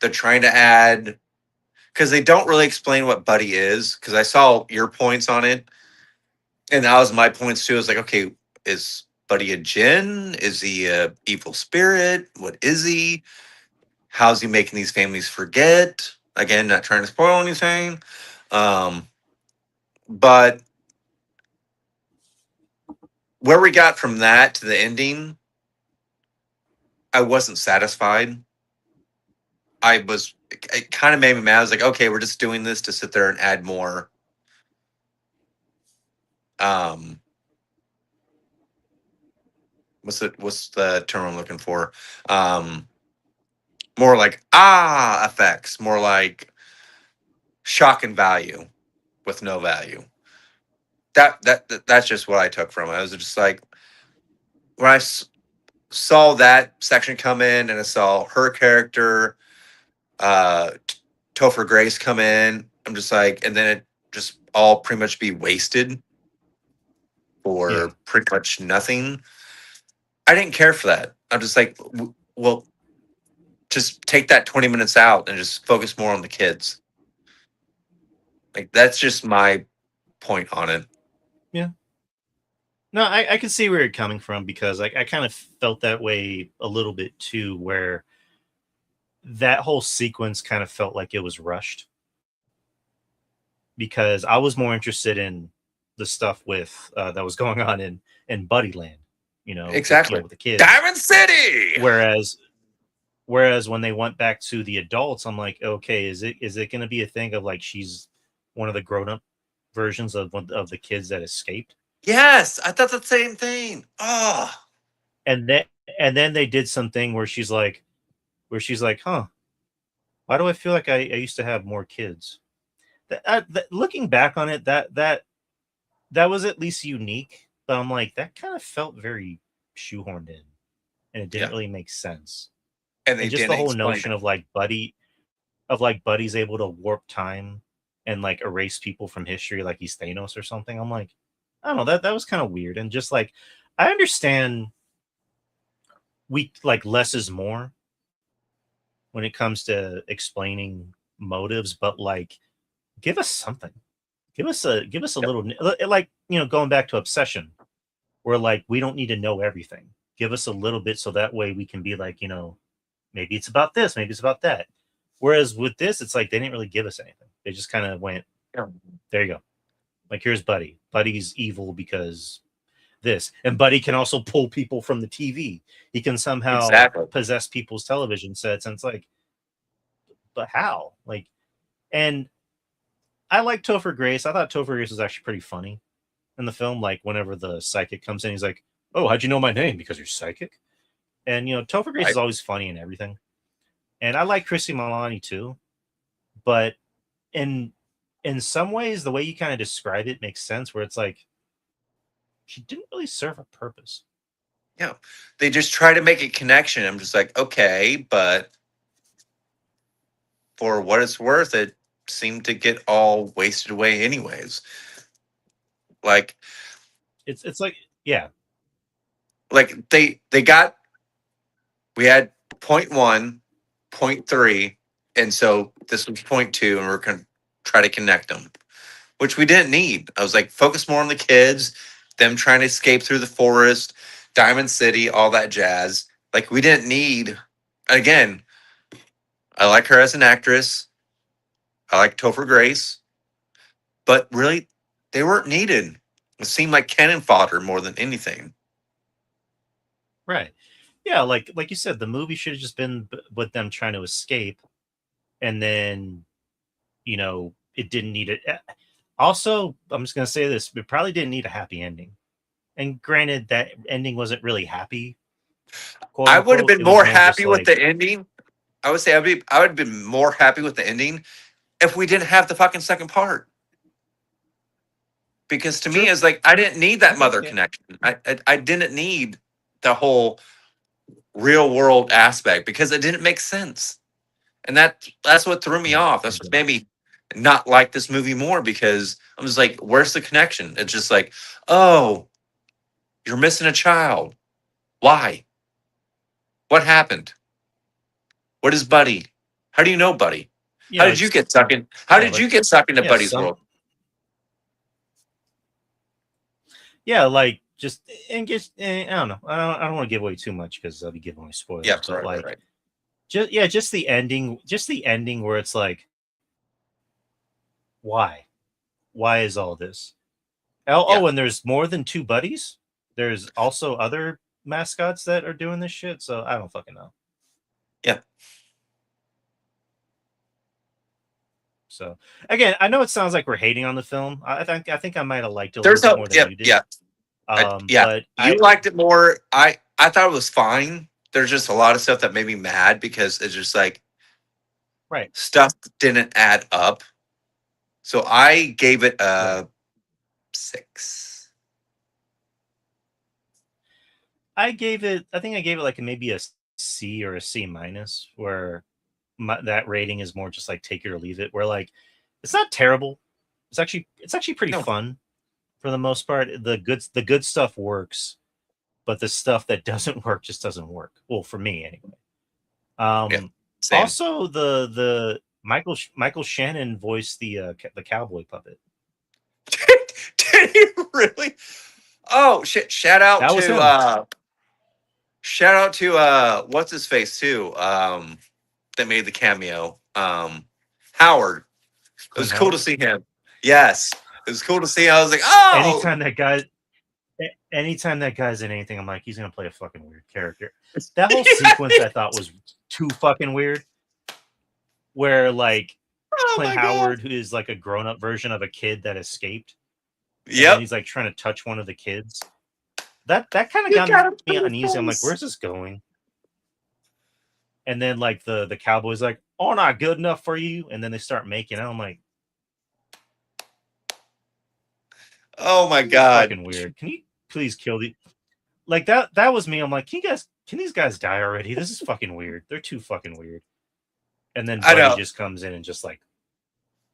They're trying to add, because they don't really explain what Buddy is. Because I saw your points on it, and that was my points too. I was like, okay, is Buddy a djinn? Is he a evil spirit? What is he? How's he making these families forget? Again, not trying to spoil anything. Um, but where we got from that to the ending, I wasn't satisfied. It kind of made me mad. I was like, okay, we're just doing this to sit there and add more. Um, what's the term I'm looking for? More like effects, more like shock and value with no value. That's just what I took from it. I was just like, when saw that section come in, and I saw her character, uh, Topher Grace come in, I'm just like, and then it just all pretty much be wasted Yeah. for pretty much nothing. I didn't care for that. I'm just like, well, just take that 20 minutes out and just focus more on the kids. Like, that's just my point on it. Yeah. No, I can see where you're coming from, because I kind of felt that way a little bit too, where that whole sequence kind of felt like it was rushed, because I was more interested in the stuff with that was going on in Buddyland, Exactly. with the kids. Diamond City. Whereas when they went back to the adults, I'm like, okay, is it going to be a thing of like she's one of the grown up versions of the kids that escaped? Yes, I thought the same thing. Oh, And then they did something where she's like, huh, why do I feel like I used to have more kids? Looking back on it, that was at least unique. But I'm like, that kind of felt very shoehorned in, and it didn't yeah. really make sense. And they And just the didn't whole explain notion it. of like Buddy's able to warp time and like erase people from history like he's Thanos or something. I'm like, I don't know, that was kind of weird. And just like, I understand we like less is more when it comes to explaining motives, but like, give us something. Give us a Yep. little, like, going back to Obsession, where like we don't need to know everything. Give us a little bit, so that way we can be like, maybe it's about this, maybe it's about that. Whereas with this, it's like they didn't really give us anything. They just kind of went, Yeah. there you go. Like, here's Buddy. Buddy's evil because this. And Buddy can also pull people from the TV. He can somehow Exactly. possess people's television sets. And it's like, but how? Like, and I like Topher Grace. I thought Topher Grace was actually pretty funny in the film. Like, whenever the psychic comes in, he's like, oh, how'd you know my name? Because you're psychic. And, Topher Grace is Right. always funny and everything. And I like Chrissy Milani too. But in in some ways, the way you kind of describe it makes sense, where it's like she didn't really serve a purpose. Yeah. They just try to make a connection. I'm just like, okay, but for what it's worth, it seemed to get all wasted away anyways. Like It's like, yeah, they got, we had point one, point three, and so this was point two, and we're gonna try to connect them, which we didn't need. I was like, focus more on the kids, them trying to escape through the forest, Diamond City, all that jazz. Like, we didn't need, again, I like her as an actress. I like Topher Grace, but really, they weren't needed. It seemed like cannon fodder more than anything. right. Yeah, like you said, the movie should have just been with them trying to escape, and then it didn't need it. Also, I'm just gonna say this: it probably didn't need a happy ending. And granted, that ending wasn't really happy, quote I would have unquote. been It was more more just happy with like, the ending. I would say I would have been more happy with the ending if we didn't have the fucking second part. Because to me, true. it's like I didn't need that Okay, mother yeah, connection. I didn't need the whole real world aspect because it didn't make sense. And that's what threw me no, off. That's it what didn't. made me not like this movie more because I was like, where's the connection? It's just like, oh, You're missing a child. Why? What happened? What is Buddy? How do you know Buddy? You How know, did you it's get sucked in? How yeah, did like you get sucked into yeah, Buddy's some world? yeah, like just and just I don't know. I don't want to give away too much because I'll be giving away Yeah, spoilers. But right, right, like right. just the ending where it's like, why? Why is all this? Oh, Yeah, and there's more than two buddies. There's also other mascots that are doing this shit. So I don't fucking know. yeah. So again, I know it sounds like we're hating on the film. I think I might have liked it a little There's bit a more than yeah, you did. yeah, yeah. But You liked it more. I thought it was fine. There's just a lot of stuff that made me mad because it's just like right, stuff didn't add up. So I gave it right. a 6. I think I gave it like maybe a C or a C minus, where that rating is more just like take it or leave it. Where like it's not terrible. It's actually pretty No, fun for the most part. The good stuff works, but the stuff that doesn't work just doesn't work. Well, for me anyway. yeah, Um, same. Also the Michael Shannon voiced the cowboy puppet. Did you really? Oh shit! That was him. Shout out to what's his face too? That made the cameo. Howard. It Clint was cool to Howard. see him. Yes. It was cool to see him. I was like, oh, Anytime that guy Anytime that guy's in anything, I'm like, he's gonna play a fucking weird character. That whole sequence I thought was too fucking weird. Where like oh Clint my god. Howard, who is like a grown-up version of a kid that escaped, and then Yep. he's like trying to touch one of the kids. That kind of You got got it me for the uneasy. I'm like, face. where's this going? And then like the cowboy's like, oh, not good enough for you. And then they start making out. I'm like, Oh my this is god. fucking weird. Can you please kill the like that was me. I'm like, can these guys die already? This is fucking weird. They're too fucking weird. And then I Buddy know. just comes in and just like,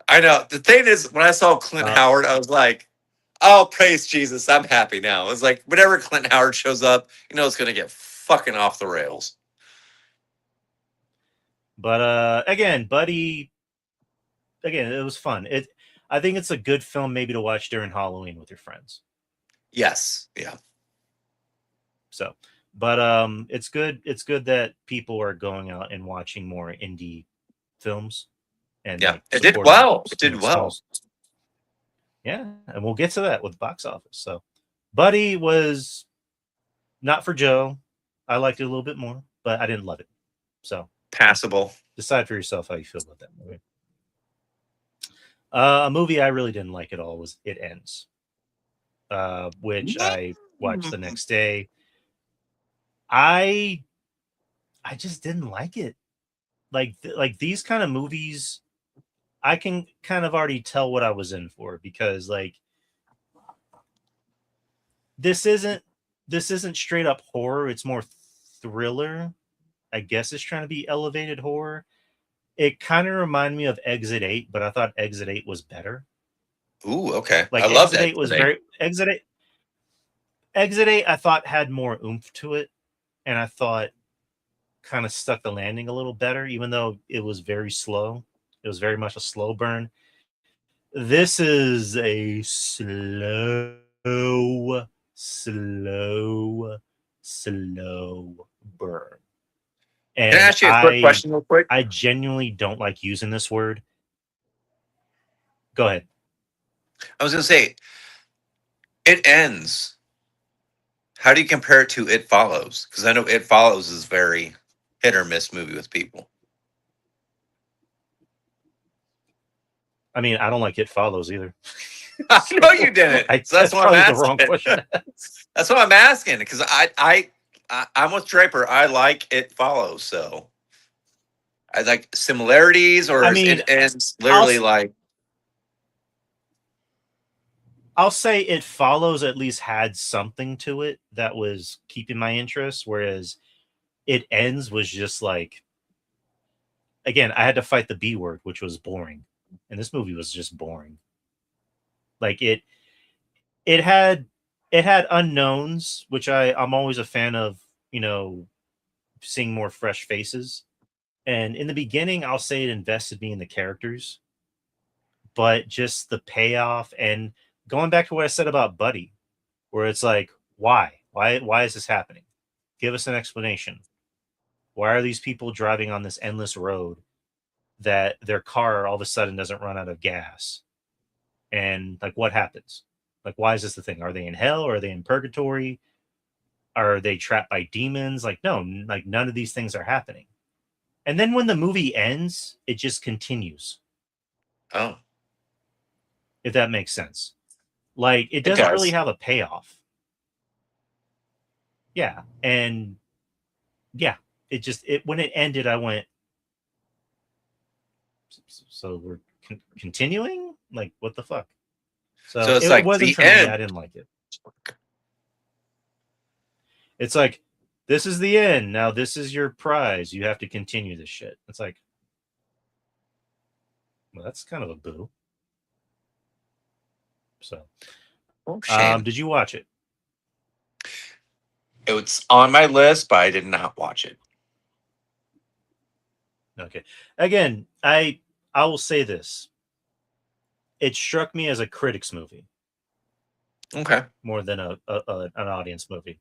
I know. The thing is, when I saw Clint uh, Howard, I was like, oh, praise Jesus. I'm happy now. It's like whenever Clint Howard shows up, you know it's gonna get fucking off the rails. but again, Buddy, again, it was fun. I think it's a good film maybe to watch during Halloween with your friends. Yes. Yeah. So, but it's good. It's good that people are going out and watching more indie films and Yeah. like It did supporting, well. It did small. well. Yeah, and we'll get to that with the box office. So, Buddy was not for Joe. I liked it a little bit more, but I didn't love it. So, Passable. decide for yourself how you feel about that movie. A movie I really didn't like at all was It Ends, which I watched the next day. I just didn't like it. Like these kind of movies, I can kind of already tell what I was in for, because like this isn't straight up horror. It's more thriller. I guess it's trying to be elevated horror. It kind of reminded me of Exit 8, but I thought Exit 8 was better. Ooh, okay. I Like love Exit that 8 was today. very Exit 8 I thought had more oomph to it, and I thought kind of stuck the landing a little better, even though it was very slow. It was very much a slow burn. This is a slow, slow, slow burn. Can I And ask you a quick question real quick? I genuinely don't like using this word. Go ahead. I was gonna say it ends. How do you compare it to It Follows? Because I know It Follows is very hit or miss movie with people. I mean, I don't like It Follows either. I know you didn't. So that's That's why I'm probably the wrong asking. question. That's what I'm asking because I'm with Draper. I like It Follows. So I like similarities, or I is mean, it ends I'll literally like I'll say It Follows at least had something to it that was keeping my interest, whereas It Ends was just like, again, I had to fight the B word, which was boring, and this movie was just boring. Like it had it had unknowns, which I'm always a fan of, seeing more fresh faces. And in the beginning, I'll say it invested me in the characters, but just the payoff and going back to what I said about Buddy, where it's like, why? Why is this happening? Give us an explanation. Why are these people driving on this endless road that their car all of a sudden doesn't run out of gas? And like, what happens? Like, why is this the thing? Are they in hell? Or are they in purgatory? Are they trapped by demons? Like, no, like none of these things are happening. And then when the movie ends, it just continues. Oh, If that makes sense. Like, it it doesn't really does. have a payoff. Yeah. And yeah, when it ended, I went, so we're continuing? Like, what the fuck? So So it's it like wasn't the for me. I end. didn't like it. It's like, this is the end. Now this is your prize. You have to continue this shit. It's like, well, that's kind of a boo. So, Oh, shame. did you watch it? It was on my list, but I did not watch it. Okay. Again, I will say this. It struck me as a critics movie Okay. more than an audience movie.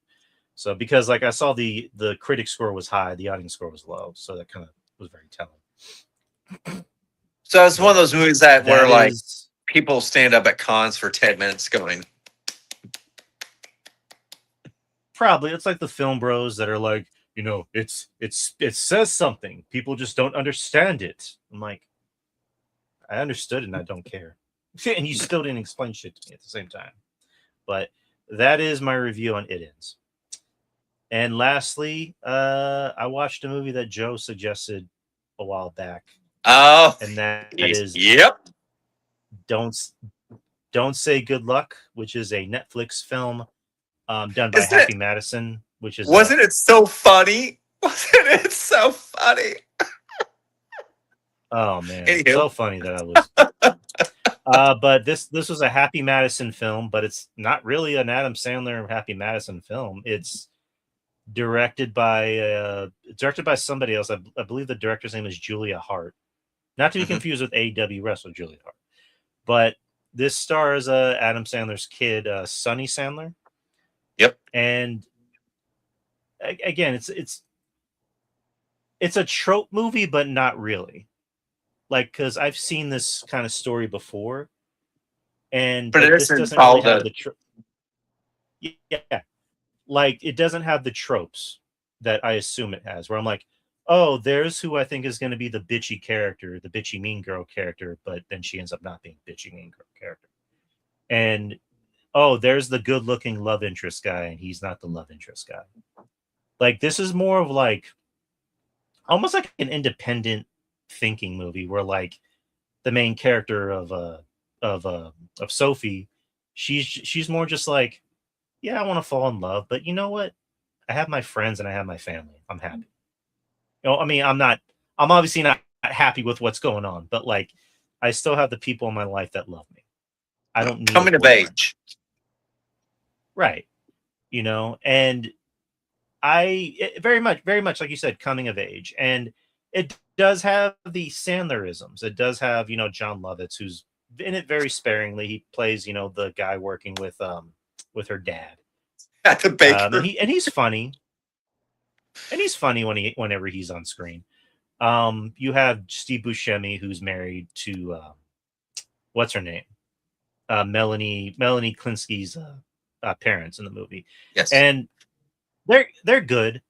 So because like I saw the critic score was high, the audience score was low, so that kind of was very telling. So it's one of But those movies that where that like is people stand up at cons for 10 minutes going, probably, it's like the film bros that are like, it says something. People just don't understand it. I'm like, I understood it and I don't care. And you still didn't explain shit to me at the same time. But that is my review on It Ends. And lastly, I watched a movie that Joe suggested a while back, oh, and that geez. is Yep. Don't Don't Say Good Luck, which is a Netflix film done by Isn't it? Happy Madison, which is a Wasn't it so funny? Wasn't it so funny? oh man, Anywho, so funny that I was. But this was a Happy Madison film, but it's not really an Adam Sandler Happy Madison film. It's directed by somebody else. I believe the director's name is Julia Hart, not to be mhm. confused with A.W. Wrestler Julia Hart. But this stars Adam Sandler's kid, Sonny Sandler, Yep. and again, it's a trope movie, but not really. Like, because I've seen this kind of story before, and But it like this isn't doesn't really called have a. the yeah, like it doesn't have the tropes that I assume it has. Where I'm like, oh, there's who I think is going to be the bitchy character, the bitchy mean girl character, but then she ends up not being bitchy mean girl character. And oh, there's the good looking love interest guy, and he's not the love interest guy. Like this is more of like almost like an independent thinking movie where like the main character of of Sophie, she's more just like, yeah, I want to fall in love, but you know what? I have my friends and I have my family. I'm happy. I mean, I'm obviously not happy with what's going on, but like, I still have the people in my life that love me. I don't need a Coming of boyfriend. age. Right. And very much like you said, coming of age. And it does have the Sandlerisms. It does have, John Lovitz, who's in it very sparingly. He plays, the guy working with her dad. At the And baker. he's funny. And he's funny whenever he's on screen. You have Steve Buscemi, who's married to what's her name, Melanie Klinsky's parents in the movie, Yes. and they're good.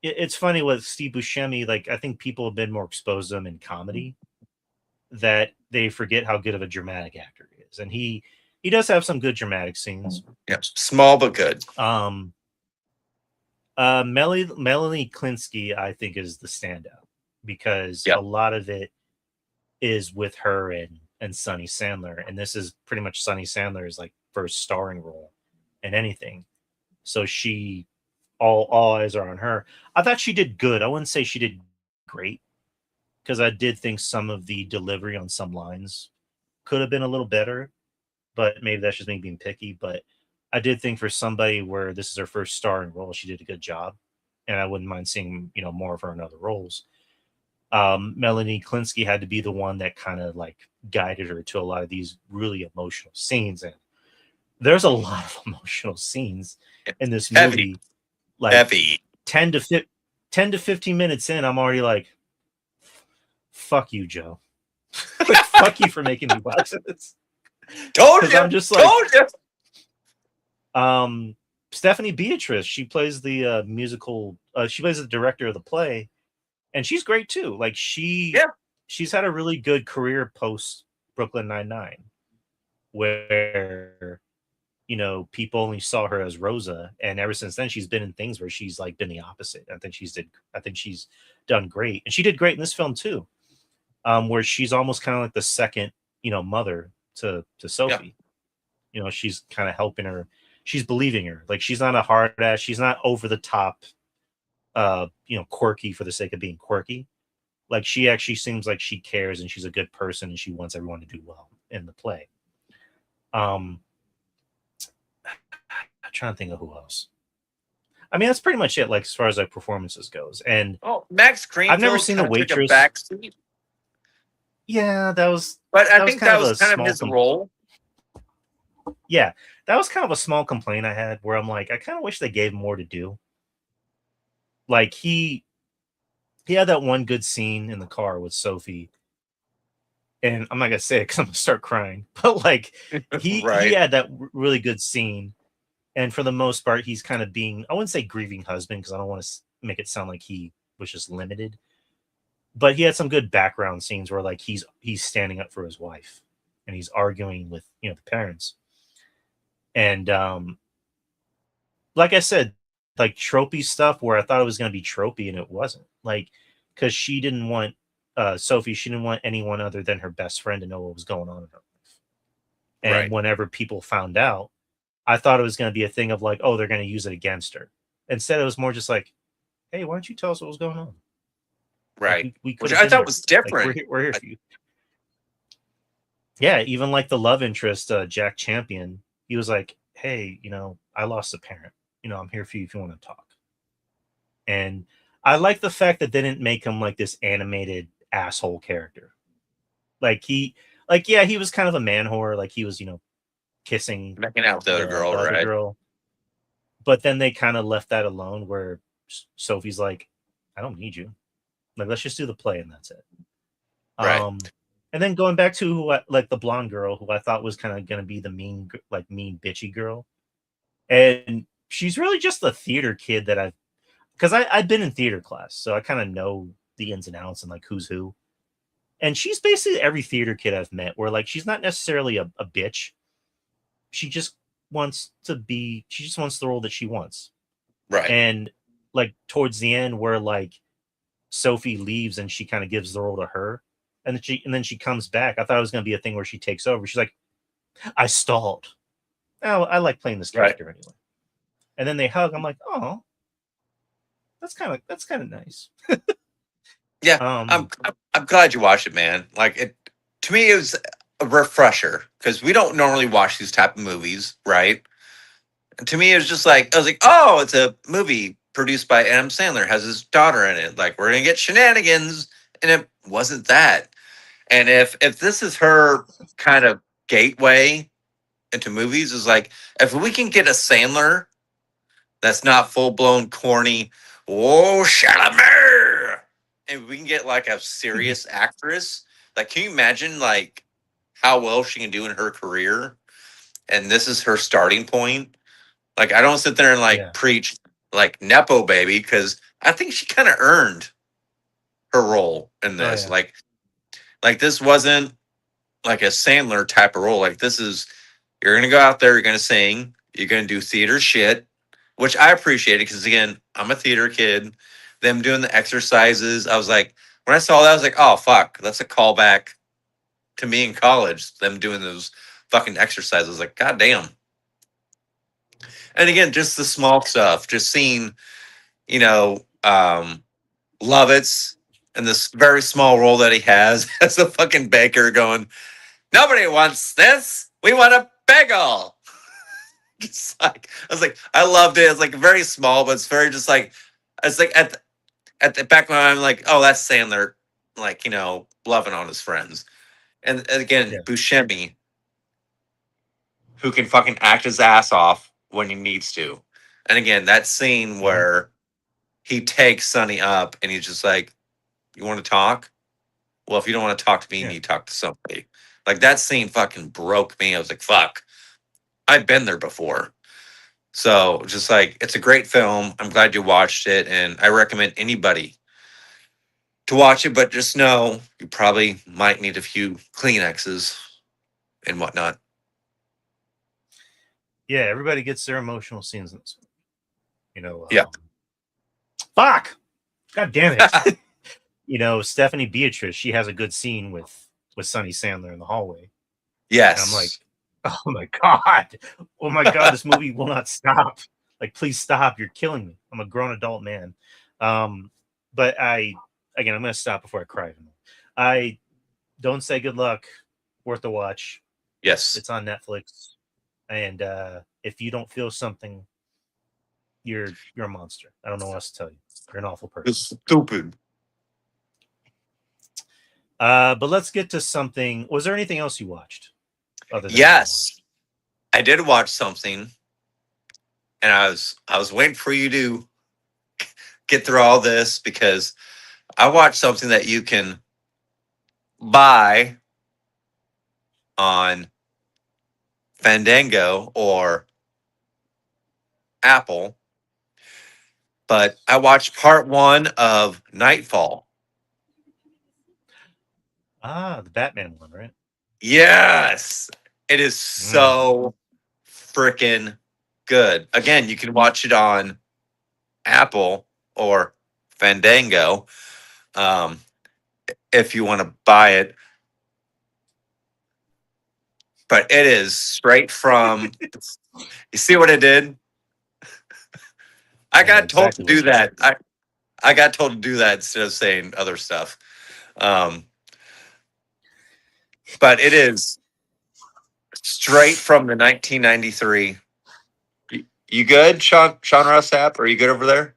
It's funny with Steve Buscemi. Like I think people have been more exposed to him in comedy that they forget how good of a dramatic actor he is, and he does have some good dramatic scenes. Yep. Small but good. Melanie Klinsky, I think, is the standout because a Yep. lot of it is with her and Sonny Sandler, and this is pretty much Sonny Sandler's like first starring role in anything. So she, all eyes are on her. I thought she did good. I wouldn't say she did great because I did think some of the delivery on some lines could have been a little better, but maybe that's just me being picky. But I did think for somebody where this is her first starring role, she did a good job, and I wouldn't mind seeing more of her in other roles. Melanie Klinsky had to be the one that kind of like guided her to a lot of these really emotional scenes, and there's a lot of emotional scenes in this Heavy, movie. Like heavy. 10 to 15 minutes in, I'm already like, fuck you, Joe. Like, fuck you for making me watch this. Told Because you. I'm just like, Told you. Stephanie Beatriz, she plays the musical, she plays the director of the play, and she's great too. Like Yeah. she's had a really good career post Brooklyn Nine-Nine, where people only saw her as Rosa, and ever since then she's been in things where she's like been the opposite. I think she's done great, and she did great in this film too, where she's almost kind of like the second mother to Sophie. She's kind of helping her, she's believing her, like she's not a hard ass, she's not over the top, quirky for the sake of being quirky. Like she actually seems like she cares and she's a good person and she wants everyone to do well in the play. I'm trying to think of who else. I mean, that's pretty much it. Like as far as like performances goes, and Max Greenfield. I've never seen The Waitress. Backseat. Yeah, that was. But I think that was kind of his role. Yeah, that was kind of a small complaint I had, where I'm like, I kind of wish they gave him more to do. Like he had that one good scene in the car with Sophie, and I'm not gonna say it because I'm gonna start crying. But like he had that really good scene. And for the most part, he's kind of being, I wouldn't say grieving husband, because I don't want to make it sound like he was just limited. But he had some good background scenes where like he's standing up for his wife and he's arguing with the parents. And like I said, like tropey stuff where I thought it was going to be tropey and it wasn't. Like, because she didn't want Sophie, she didn't want anyone other than her best friend to know what was going on in her life. And whenever people found out, I thought it was going to be a thing of like, oh, they're going to use it against her. Instead, it was more just like, hey, why don't you tell us what was going on? Right. Like, we which I thought was different. Like, we're here for you. Yeah, even like the love interest, Jack Champion, he was like, hey, I lost a parent. I'm here for you if you want to talk. And I like the fact that they didn't make him like this animated asshole character. Like he was kind of a man whore. Like he was, kissing, making out with the other girl, right? Girl. But then they kind of left that alone, where Sophie's like, I don't need you. Like, let's just do the play and that's it. Right. And then going back to like the blonde girl, who I thought was kind of going to be the mean bitchy girl. And she's really just a theater kid that because I've been in theater class, so I kind of know the ins and outs and like who's who. And she's basically every theater kid I've met, where like she's not necessarily a bitch. She just wants the role that she wants. Right. And like towards the end, where like Sophie leaves and she kind of gives the role to her, and then she comes back. I thought it was going to be a thing where she takes over. She's like, I stalled. Oh, I like playing this character anyway. And then they hug. I'm like, oh, that's kind of nice. Yeah, I'm glad you watched it, man. Like it to me, it was a refresher because we don't normally watch these type of movies, right? And to me, it was just like I was like, oh, it's a movie produced by Adam Sandler, has his daughter in it. Like we're gonna get shenanigans, and it wasn't that. And if this is her kind of gateway into movies, is like if we can get a Sandler that's not full blown corny, oh Chalamet, and we can get like a serious actress. Like, can you imagine like how well she can do in her career? And this is her starting point. Like, I don't sit there and like preach like Nepo baby, because I think she kind of earned her role in this. Oh, yeah. Like this wasn't like a Sandler type of role. Like this is, you're gonna go out there, you're gonna sing, you're gonna do theater shit, which I appreciated because again, I'm a theater kid. Them doing the exercises, I was like, when I saw that, I was like, oh fuck, that's a callback to me in college. Them doing those fucking exercises, like goddamn. And again, just the small stuff, just seeing, Lovitz in this very small role that he has as a fucking baker going, nobody wants this. We want a bagel. Just like I was like, I loved it. It's like very small, but it's very just like it's like at the back of my mind, I'm like, oh, that's Sandler, like loving on his friends. And again, Yeah. Buscemi, who can fucking act his ass off when he needs to. And again, that scene Mhm. where he takes Sonny up and he's just like, "You want to talk? Well, if you don't want to talk to me, you Yeah. need to talk to somebody." Like that scene fucking broke me. I was like, "Fuck, I've been there before." So just like it's a great film. I'm glad you watched it, and I recommend anybody to watch it. But just know you probably might need a few Kleenexes and whatnot. Yeah. Everybody gets their emotional scenes in this one. Yeah. Fuck. God damn it. Stephanie Beatriz, she has a good scene with Sonny Sandler in the hallway. And I'm like, Yes. oh my God. Oh my God, this movie will not stop. Like, please stop. You're killing me. I'm a grown adult man. But I'm gonna stop before I cry. I don't say good luck. Worth a watch. Yes. It's on Netflix. And if you don't feel something, you're a monster. I don't know what else to tell you. You're an awful person. It's stupid. But let's get to something. Was there anything else you watched other than Yes. I did watch something, and I was waiting for you to get through all this because I watched something that you can buy on Fandango or Apple. But I watched part one of Nightfall. the Batman one, right? Yes, it is Mm. so freaking good. Again, you can watch it on Apple or Fandango um, if you want to buy it. But it is straight from. You see what I did? I I know got told to exactly do what you did. that. I got told to do that instead of saying other stuff. Um, but it is straight from the 1993. You good, Sean Russap? Are you good over there?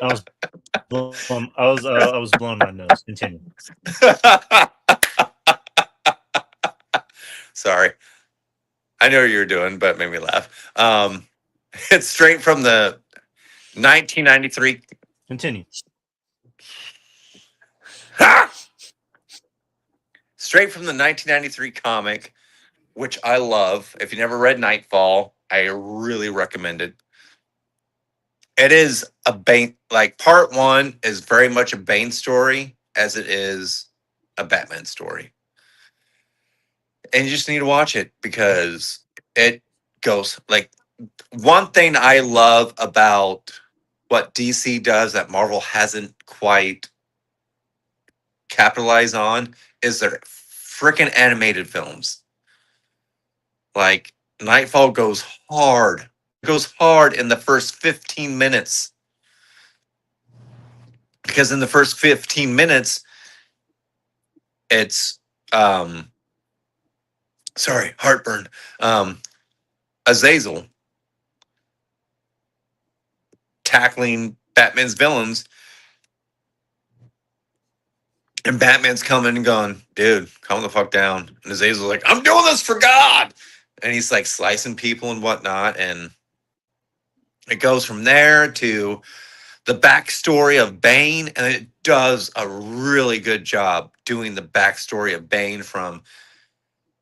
I was I was blowing my nose. Continue. Sorry, I know what you were doing, but it made me laugh. It's straight from the 1993. Continue. Straight from the 1993 comic, which I love. If you never read Nightfall, I really recommend it. It is a Bane, like part one is very much a Bane story as it is a Batman story. And you just need to watch it because it goes like one thing I love about what DC does that Marvel hasn't quite capitalized on is their freaking animated films. Like Nightfall goes hard. It goes hard in the first 15 minutes. Because in the first 15 minutes, it's sorry, heartburn. Azazel tackling Batman's villains, and Batman's coming and going, dude, calm the fuck down. And Azazel's like, I'm doing this for God. And he's like slicing people and whatnot. And it goes from there to the backstory of Bane. And it does a really good job doing the backstory of Bane from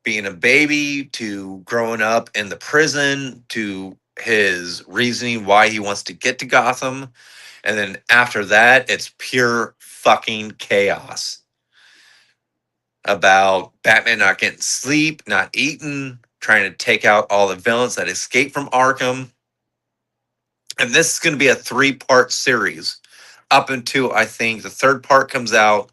being a baby to growing up in the prison to his reasoning why he wants to get to Gotham. And then after that, it's pure fucking chaos about Batman not getting sleep, not eating, trying to take out all the villains that escaped from Arkham. And this is going to be a 3-part series up until I think the third part comes out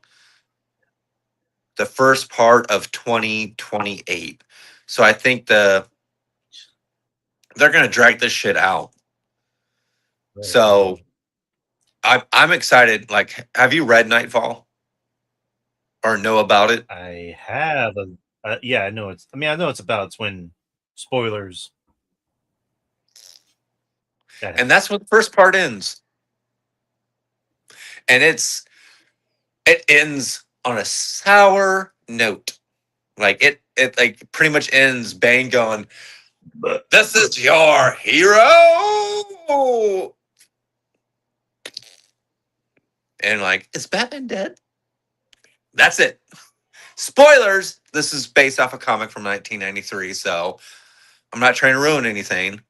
the first part of 2028. So I think they're going to drag this shit out. Right. So I'm excited. Like, have you read Nightfall or know about it? I have Yeah, I know it's. I mean, I know it's about. It's when spoilers. And that's what the first part ends. And it ends on a sour note. Like it like pretty much ends Bane going, "This is your hero," and like, is Batman dead? That's it. Spoilers. This is based off a comic from 1993, so I'm not trying to ruin anything.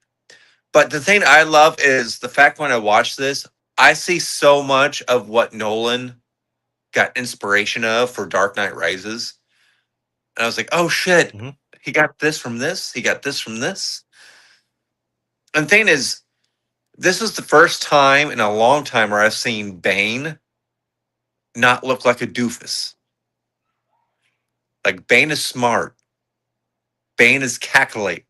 But the thing I love is the fact when I watch this, I see so much of what Nolan got inspiration of for Dark Knight Rises. And I was like, oh shit, Mm-hmm. he got this from this. He got this from this. And the thing is, this is the first time in a long time where I've seen Bane not look like a doofus. Like Bane is smart. Bane is calculating.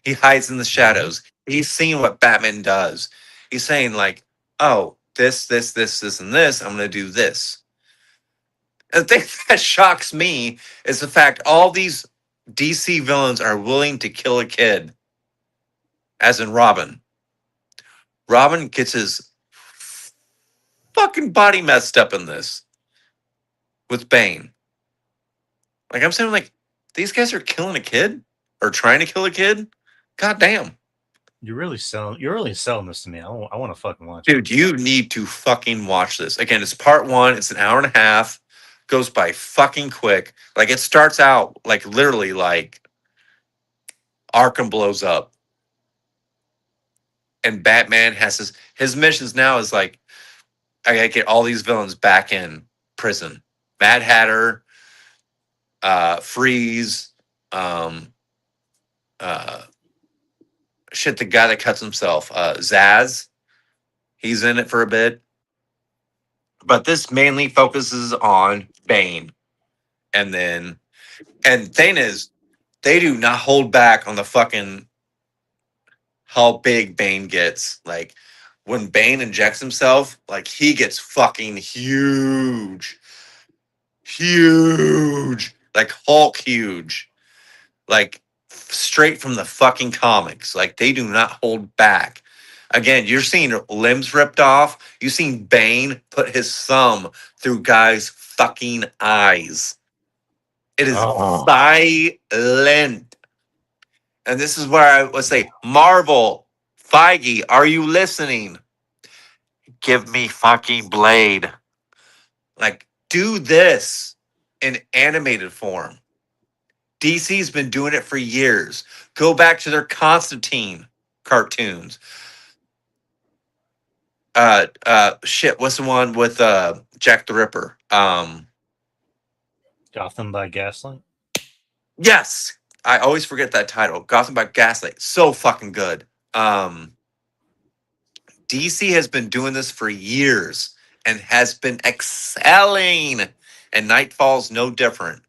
He hides in the Mm-hmm. shadows. He's seeing what Batman does. He's saying like, oh, this, and this. I'm going to do this. The thing that shocks me is the fact all these DC villains are willing to kill a kid, as in Robin. Robin gets his fucking body messed up in this with Bane. Like I'm saying, like these guys are killing a kid or trying to kill a kid. God damn, You're really selling. You're really selling this to me. I want to fucking watch it. dude, you need to fucking watch this. Again, it's part one. It's an hour and a half. Goes by fucking quick. Like it starts out like literally like Arkham blows up, and Batman has his missions now is like I gotta get all these villains back in prison. Mad Hatter, Freeze, um, uh, shit, the guy that cuts himself, Zaz, he's in it for a bit. But this mainly focuses on Bane. And thing is, they do not hold back on the fucking how big Bane gets. Like when Bane injects himself, like he gets fucking huge. Huge. Like Hulk huge. Like straight from the fucking comics. Like they do not hold back. Again, you're seeing limbs ripped off. You've seen Bane put his thumb through guys' fucking eyes. It is Oh, violent. And this is where I would say, Marvel, Feige, are you listening? Give me fucking Blade. Like, do this in animated form. DC's been doing it for years. Go back to their Constantine cartoons. Shit, what's the one with Jack the Ripper? Gotham by Gaslight. Yes. I always forget that title. Gotham by Gaslight. So fucking good. DC has been doing this for years and has been excelling. And Nightfall's no different.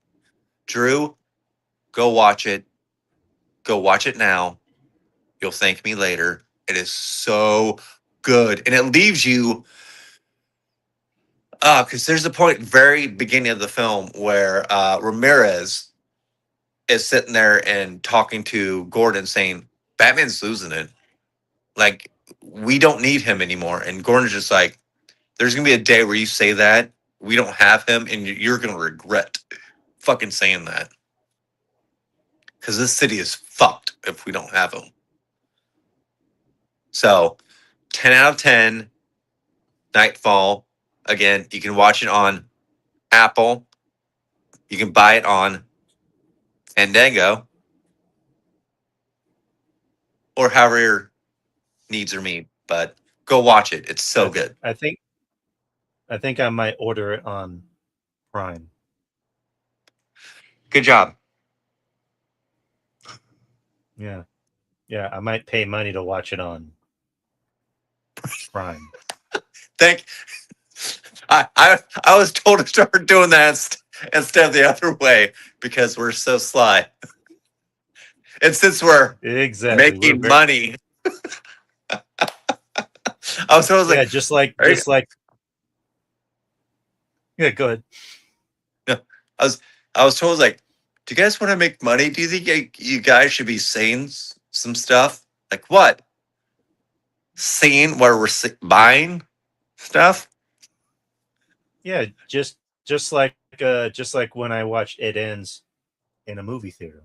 Drew, go watch it. Go watch it now. You'll thank me later. It is so good. And it leaves you because there's a point very beginning of the film where Ramirez is sitting there and talking to Gordon saying, Batman's losing it. Like, we don't need him anymore. And Gordon's just like, there's gonna be a day where you say that we don't have him, and you're gonna regret fucking saying that because this city is fucked if we don't have him. So, 10 out of 10. Nightfall. Again, you can watch it on Apple. You can buy it on Fandango or however your needs are meet. But go watch it. It's so good. I think. I think I might order it on Prime. Good job. Yeah, yeah. I might pay money to watch it on Prime. Thank. I was told to start doing that instead of the other way because we're so sly. And since we're Exactly. We're making very. money, I was Yeah, like, just like, are you, just like. Yeah, go ahead. no, I was I was told, like, do you guys want to make money? Do you think you guys should be saying some stuff? Like, what? Saying where we're buying stuff? Yeah, just like when I watched It Ends in a movie theater.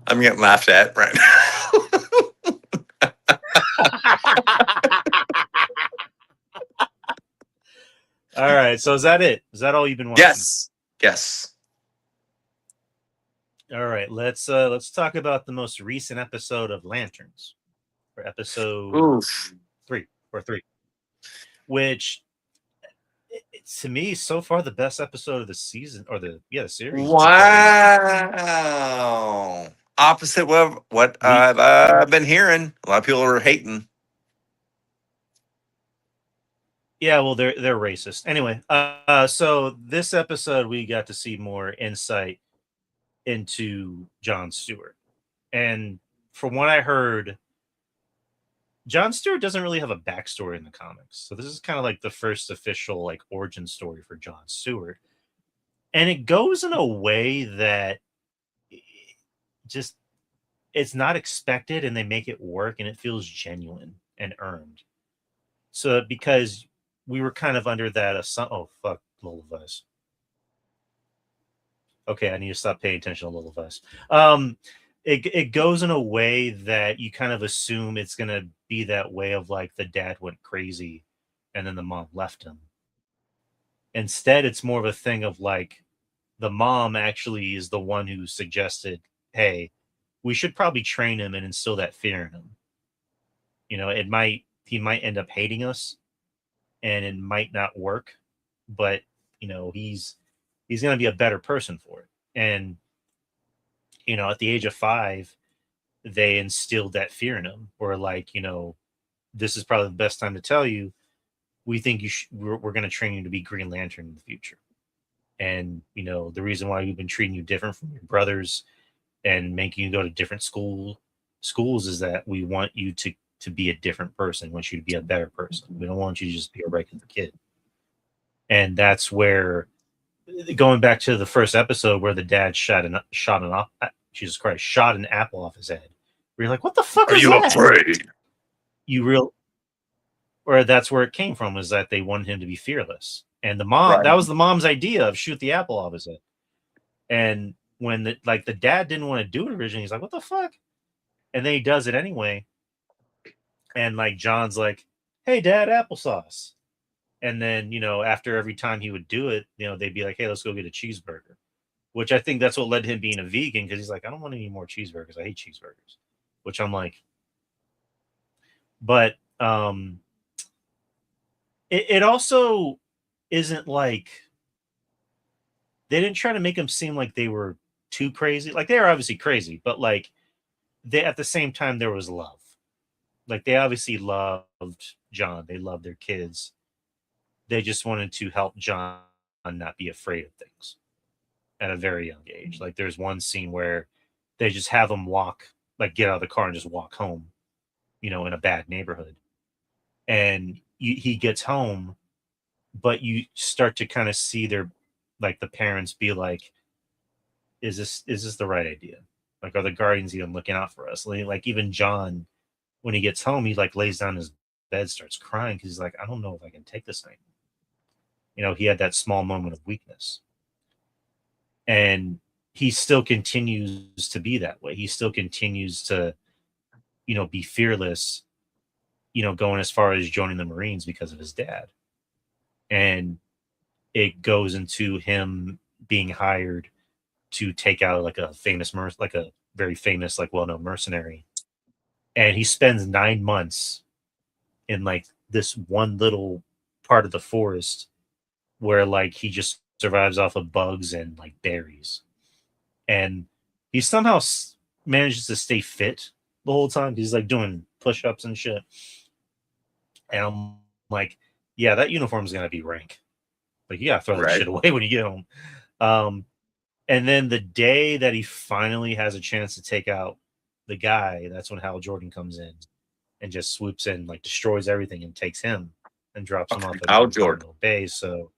I'm getting laughed at right now. All right, so is that it? Is that all you've been watching? Yes. Yes. All right, let's talk about the most recent episode of Lanterns, or episode Oof. 3, which to me so far the best episode of the season, or the series. Wow. Opposite what I've been hearing. A lot of people are hating. Yeah, well, they're racist. Anyway, so this episode we got to see more insight into Jon Stewart, and from what I heard, Jon Stewart doesn't really have a backstory in the comics. So this is kind of like the first official like origin story for Jon Stewart, and it goes in a way that just it's not expected, and they make it work, and it feels genuine and earned. So because we were kind of under that oh fuck, Lullavies. Okay, I need to stop paying attention to Lullavies. It goes in a way that you kind of assume it's gonna be that way of like the dad went crazy and then the mom left him. Instead, it's more of a thing of like the mom actually is the one who suggested, hey, we should probably train him and instill that fear in him. You know, he might end up hating us and it might not work, but you know, he's gonna be a better person for it. And you know, at the age of 5, they instilled that fear in him. Or like, you know, this is probably the best time to tell you, we think we're going to train you to be Green Lantern in the future. And you know, the reason why we've been treating you different from your brothers and making you go to different schools is that we want you to be a different person. We want you to be a better person. We don't want you to just be a regular kid. And that's where, going back to the first episode where the dad shot an Jesus Christ, shot an apple off his head. Where you're like, what the fuck Are is you that? afraid? You real Or that's where it came from, was that they wanted him to be fearless. And the mom, Right. that was the mom's idea of shoot the apple off his head. And when the dad didn't want to do it originally, he's like, what the fuck? And then he does it anyway. And like John's like, hey dad, applesauce. And then, you know, after every time he would do it, you know, they'd be like, hey, let's go get a cheeseburger. Which I think that's what led to him being a vegan, because he's like, I don't want any more cheeseburgers. I hate cheeseburgers. Which I'm like, but it also isn't like they didn't try to make them seem like they were too crazy. Like they are obviously crazy, but like they, at the same time, there was love. Like they obviously loved John. They loved their kids. They just wanted to help John not be afraid of things at a very young age. Like there's one scene where they just have him walk, like get out of the car and just walk home, you know, in a bad neighborhood. And he gets home, but you start to kind of see their, like the parents be like, is this the right idea? Like, are the guardians even looking out for us? Like even John, when he gets home, he like lays down in his bed, starts crying because he's like, I don't know if I can take this anymore. You know, he had that small moment of weakness. And he still continues to be that way. He still continues to, you know, be fearless, you know, going as far as joining the Marines because of his dad. And it goes into him being hired to take out like a famous like a very famous, like well-known mercenary. And he spends 9 months in like this one little part of the forest where like he just survives off of bugs and like berries. And he somehow manages to stay fit the whole time. He's like doing push-ups and shit. And I'm like, yeah, that uniform's gonna be rank. Like you gotta throw that shit away when you get home. And then the day that he finally has a chance to take out the guy, that's when Hal Jordan comes in and just swoops in, like destroys everything and takes him. and drops him off at Hal Jordan. Guantanamo Bay. So,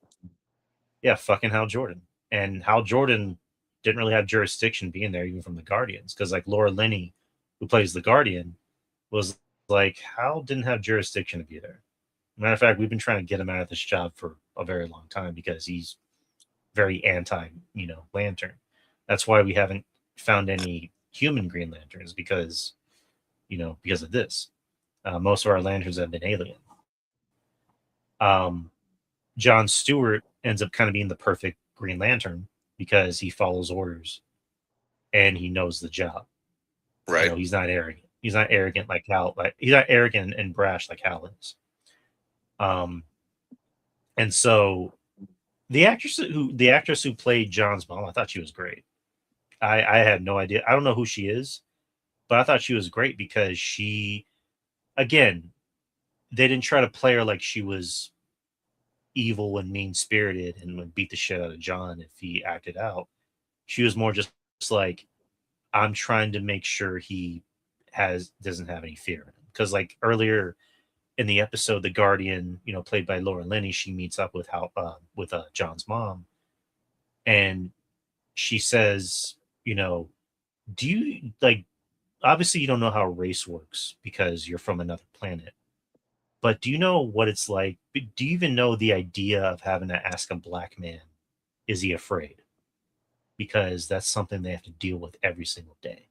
yeah, fucking Hal Jordan. And Hal Jordan didn't really have jurisdiction being there, even from the Guardians, because like Laura Linney, who plays the Guardian, was like, Hal didn't have jurisdiction to be there. Matter of fact, we've been trying to get him out of this job for a very long time because he's very anti, Lantern. That's why we haven't found any human Green Lanterns because of this. Most of our lanterns have been alien. John Stewart ends up kind of being the perfect Green Lantern because he follows orders and he knows the job. Right. He's not arrogant. He's not arrogant like Hal. Like he's not arrogant and brash like Hal is. And so the actress who played John's mom, I thought she was great. I had no idea. I don't know who she is, but I thought she was great because she, again, they didn't try to play her like she was evil and mean spirited and would beat the shit out of John if he acted out. She was more just like, I'm trying to make sure he doesn't have any fear in him. Because like earlier in the episode, the Guardian, played by Laura Linney, she meets up with John's mom, and she says, do you like? Obviously, you don't know how race works because you're from another planet. But do you know what it's like? Do you even know the idea of having to ask a black man, is he afraid? Because that's something they have to deal with every single day,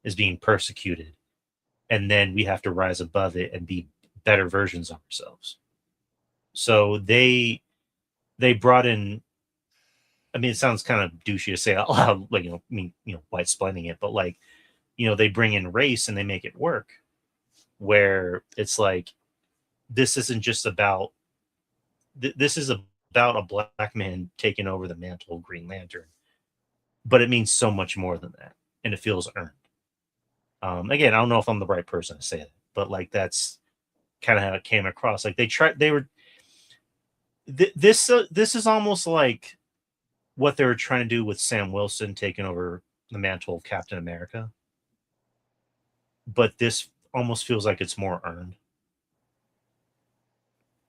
is being persecuted. And then we have to rise above it and be better versions of ourselves. So they brought in, I mean, it sounds kind of douchey to say out loud, like, white splaining it, but like, they bring in race and they make it work, where it's like, this isn't just about, this is about a black man taking over the mantle of Green Lantern, but it means so much more than that. And it feels earned. Again, I don't know if I'm the right person to say that, but like, that's kind of how it came across. Like this is almost like what they were trying to do with Sam Wilson taking over the mantle of Captain America. But this almost feels like it's more earned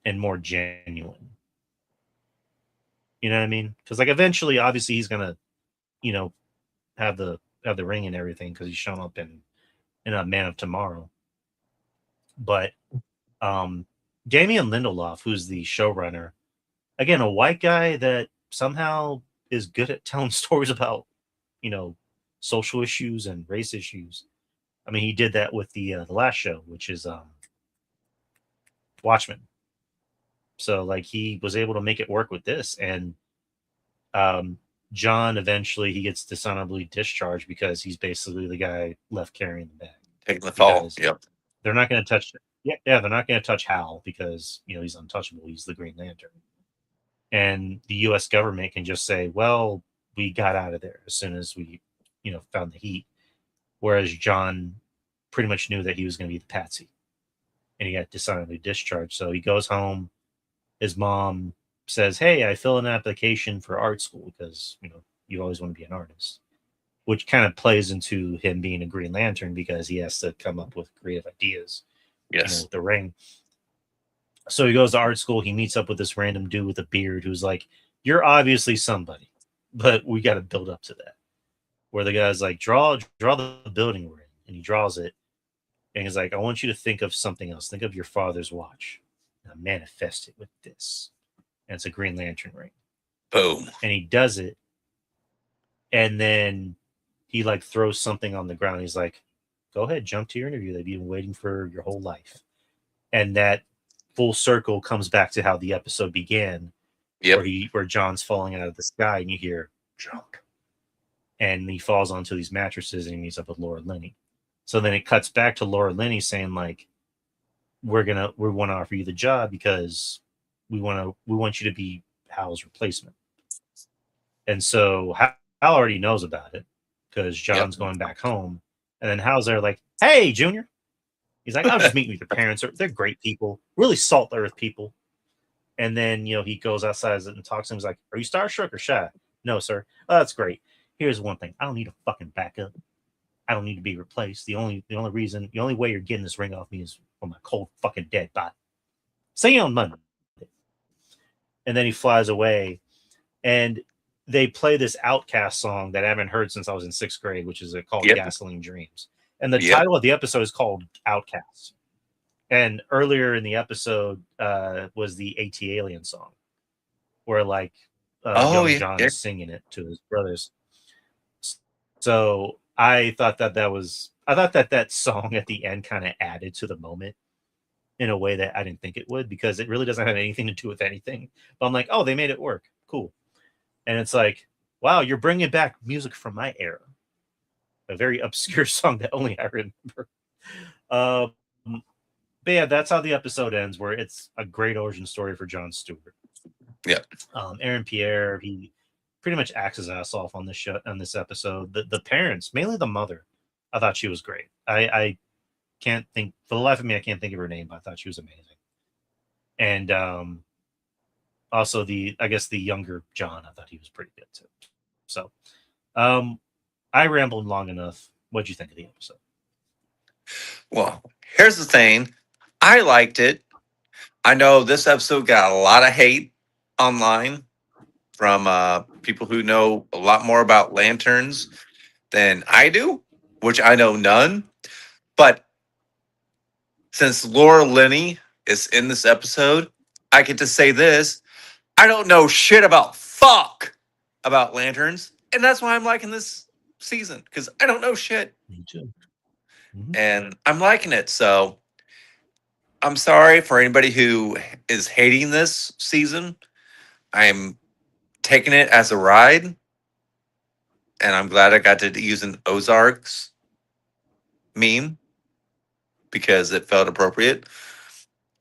and more genuine. You know what I mean? Because like eventually, obviously, he's gonna, have the ring and everything because he's shown up in a Man of Tomorrow. But Damon Lindelof, who's the showrunner, again, a white guy that somehow is good at telling stories about, social issues and race issues. I mean, he did that with the last show, which is Watchmen. So like he was able to make it work with this, and John eventually he gets dishonorably discharged because he's basically the guy left carrying the bag. Taking the fall. Yep. They're not going to touch. Yeah, they're not going to touch Hal because he's untouchable. He's the Green Lantern, and the U.S. government can just say, "Well, we got out of there as soon as we, found the heat." Whereas John pretty much knew that he was going to be the patsy, and he got dishonorably discharged. So he goes home. His mom says, "Hey, I fill an application for art school because you always want to be an artist," which kind of plays into him being a Green Lantern because he has to come up with creative ideas. Yes. With the ring. So he goes to art school. He meets up with this random dude with a beard who's like, "You're obviously somebody, but we got to build up to that." Where the guy's like, draw the building we're in, and he draws it, and he's like, "I want you to think of something else. Think of your father's watch. Now manifest it with this." And it's a Green Lantern ring. Boom. And he does it, and then he like throws something on the ground. He's like, "Go ahead, jump to your interview that you've been waiting for your whole life." And that full circle comes back to how the episode began, where John's falling out of the sky, and you hear jump, and he falls onto these mattresses, and he meets up with Laura Linney. So then it cuts back to Laura Linney saying like, we want to offer you the job because we want you to be Hal's replacement." And so Hal already knows about it because John's going back home, and then Hal's there like, "Hey, Junior." He's like, "I'll just meet with your parents. They're great people, really salt earth people." And then, he goes outside and talks to him. He's like, "Are you starstruck or shy?" "No, sir." "Oh, that's great. Here's one thing. I don't need a fucking backup. I don't need to be replaced. The only way you're getting this ring off me is from my cold fucking dead body. See you on Monday." and then he flies away, and they play this Outcast song that I haven't heard since I was in 6th grade, which is called Yep. Gasoline Dreams. And the Yep. title of the episode is called Outcast. And earlier in the episode was the AT Alien song, where like Oh young yeah. Yeah. John's singing it to his brothers. So I thought that song at the end kind of added to the moment in a way that I didn't think it would, because it really doesn't have anything to do with anything. But I'm like, oh, they made it work. Cool. And it's like, wow, you're bringing back music from my era. A very obscure song that only I remember. Um, but yeah, that's how the episode ends, where it's a great origin story for Jon Stewart. Yeah. Aaron Pierre, he pretty much acts his ass off on this show, on this episode. The parents, mainly the mother, I thought she was great. I can't think for the life of me, I can't think of her name, but I thought she was amazing. And also I guess the younger John, I thought he was pretty good too. So I rambled long enough. What'd you think of the episode? Well, here's the thing. I liked it. I know this episode got a lot of hate online from people who know a lot more about lanterns than I do, which I know none. But since Laura Linney is in this episode, I get to say this. I don't know shit about fuck about lanterns. And that's why I'm liking this season, because I don't know shit. Me too. Mm-hmm. And I'm liking it. So I'm sorry for anybody who is hating this season. I'm taking it as a ride. And I'm glad I got to use an Ozarks meme because it felt appropriate.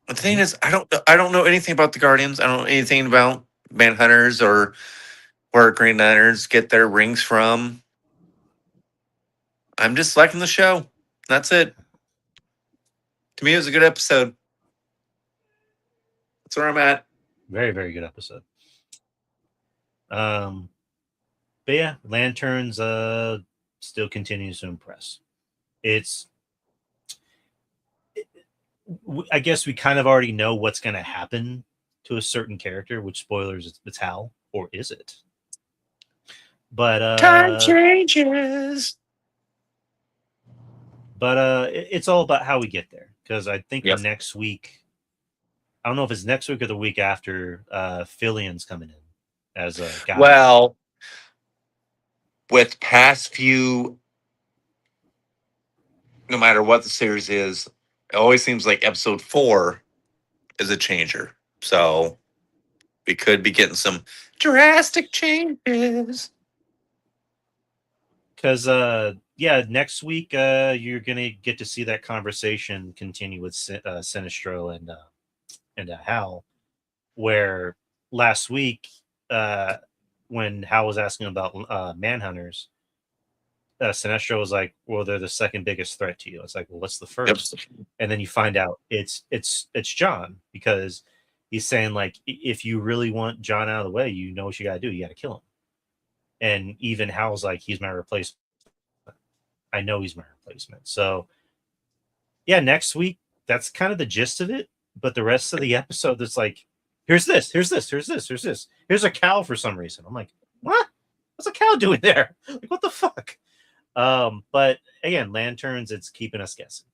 The thing is, I don't know anything about the Guardians. I don't know anything about Manhunters or where Green Lanterns get their rings from. I'm just liking the show. That's it. To me, it was a good episode. That's where I'm at. Very, very good episode. But yeah, Lanterns still continues to impress. I guess we kind of already know what's going to happen to a certain character, which spoilers, it's Hal, or is it? But Time changes. But it's all about how we get there, because I think Yep. next week, I don't know if it's next week or the week after, Fillion's coming in as a guy. Well, with past few, no matter what the series is, it always seems like episode 4 is a changer. So we could be getting some drastic changes. Because yeah, next week you're gonna get to see that conversation continue with Sinestro and Hal, where last week when Hal was asking about Manhunters, Sinestro was like, "Well, they're the second biggest threat to you." It's like, "Well, what's the first?" Yep. And then you find out it's John, because he's saying like, if you really want John out of the way, you know what you got to do. You got to kill him. And even Hal's like, "He's my replacement. I know he's my replacement." So yeah, next week, that's kind of the gist of it. But the rest of the episode, it's like, here's this, here's this, here's this, here's this. Here's a cow for some reason. I'm like, what? What's a cow doing there? Like, what the fuck? But again, Lanterns, it's keeping us guessing.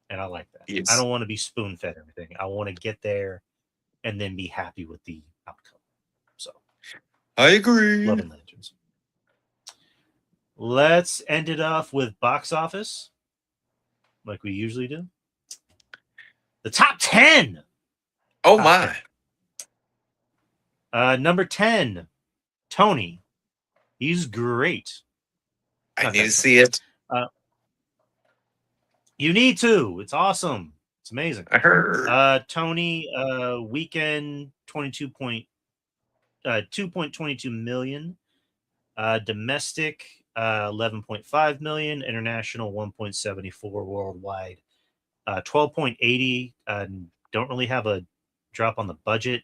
And I like that. Yes. I don't want to be spoon fed everything. I want to get there and then be happy with the outcome. So I agree. loving Lanterns. Let's end it off with box office, like we usually do. The top 10. Oh Top my. 10. Number 10, Tony. He's great. I Not need that to see it. You need to. It's awesome. It's amazing. I heard. Tony, weekend 2.22 million. Domestic 11.5 million. International 1.74 worldwide. 12.80. Don't really have a drop on the budget.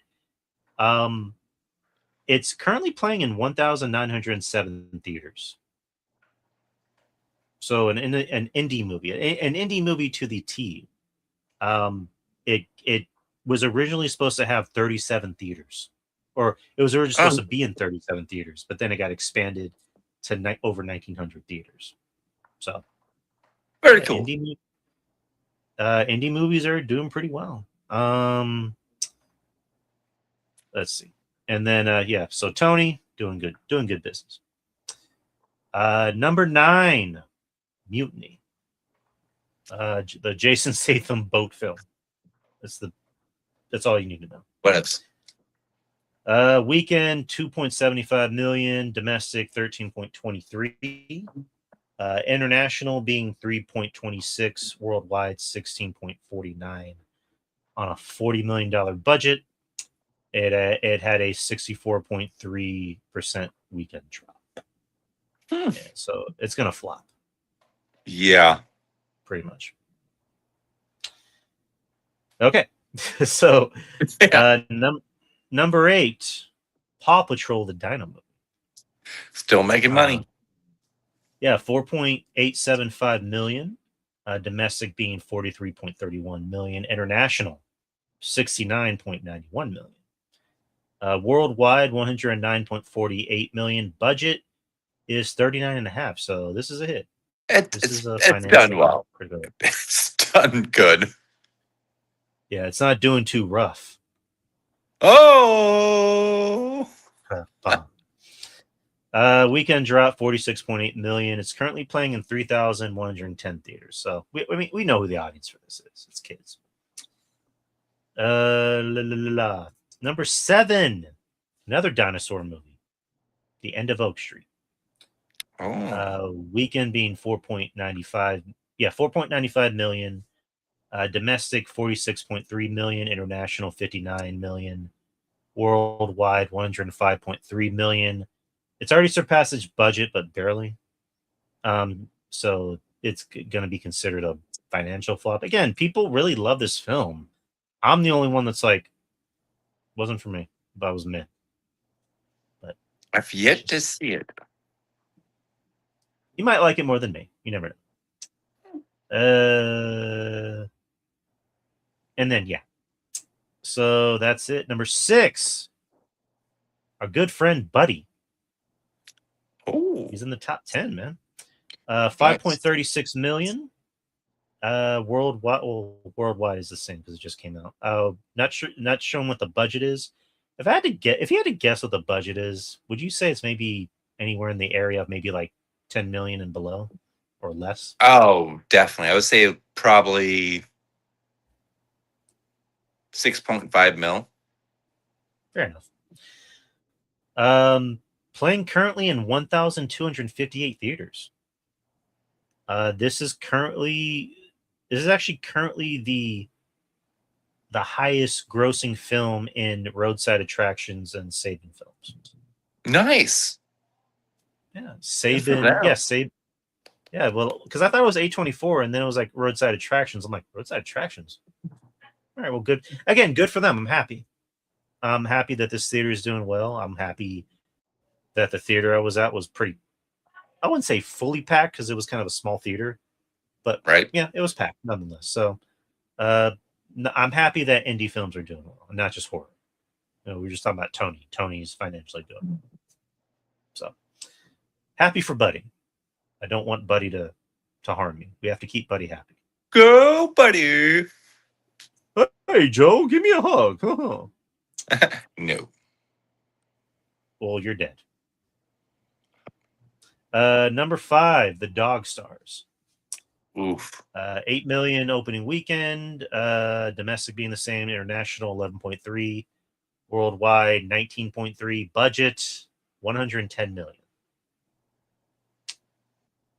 It's currently playing in 1,907 theaters. So an indie movie, an indie movie to the T. It was originally supposed to have 37 theaters, or it was originally supposed to be in 37 theaters, but then it got expanded to over 1,900 theaters. So very cool. Indie movies are doing pretty well. Let's see, and then so Tony doing good business. Number 9, Mutiny. The Jason Statham boat film. That's all you need to know. What else? Weekend 2.75 million, domestic 13.23, international being 3.26, worldwide 16.49. On a $40 million budget, it had a 64.3% weekend drop. Yeah, so it's gonna flop. Yeah, pretty much. Okay, so number 8, Paw Patrol: The Dynamo. Still making money. Yeah, 4.875 million. Domestic being 43.31 million. International 69.91 million. Worldwide 109.48 million. Budget is 39.5. So this is a hit. It's done well. It's done good. Yeah, it's not doing too rough. Oh. Weekend drop 46.8 million. It's currently playing in 3,110 theaters. So we know who the audience for this is. It's kids. Number 7, another dinosaur movie, The End of Oak Street. Weekend being 4.95. Yeah, 4.95 million. Domestic 46.3 million. International 59 million. Worldwide 105.3 million. It's already surpassed its budget, but barely. So it's going to be considered a financial flop. Again, people really love this film. I'm the only one that's like, wasn't for me, but I was meh. But I've yet to see it. You might like it more than me. You never know. And then, yeah. So that's it. Number 6, our good friend Buddy. Oh, he's in the top 10, man. 5.36 million. Worldwide, well, worldwide is the same because it just came out. Not showing what the budget is. If you had to guess what the budget is, would you say it's maybe anywhere in the area of maybe like 10 million and below or less? Oh, definitely. I would say probably 6.5 mil. Fair enough. Playing currently in 1,258 theaters. This is actually currently the highest grossing film in roadside attractions and Saban films. Nice. Yeah, Saban. Yeah, Saban. Yeah, well, because I thought it was A24, and then it was like roadside attractions. I'm like, roadside attractions. All right, well, good. Again, good for them. I'm happy. I'm happy that this theater is doing well. I'm happy that the theater I was at was pretty, I wouldn't say fully packed because it was kind of a small theater, but right. Yeah, it was packed nonetheless. So I'm happy that indie films are doing well, and not just horror. We were just talking about Tony. Tony's financially doing well. So happy for Buddy. I don't want Buddy to harm me. We have to keep Buddy happy. Go, Buddy. Hey, Joe, give me a hug. No. Well, you're dead. Number 5, The Dog Stars. Oof. 8 million opening weekend. Domestic being the same. International 11.3. Worldwide 19.3. Budget 110 million.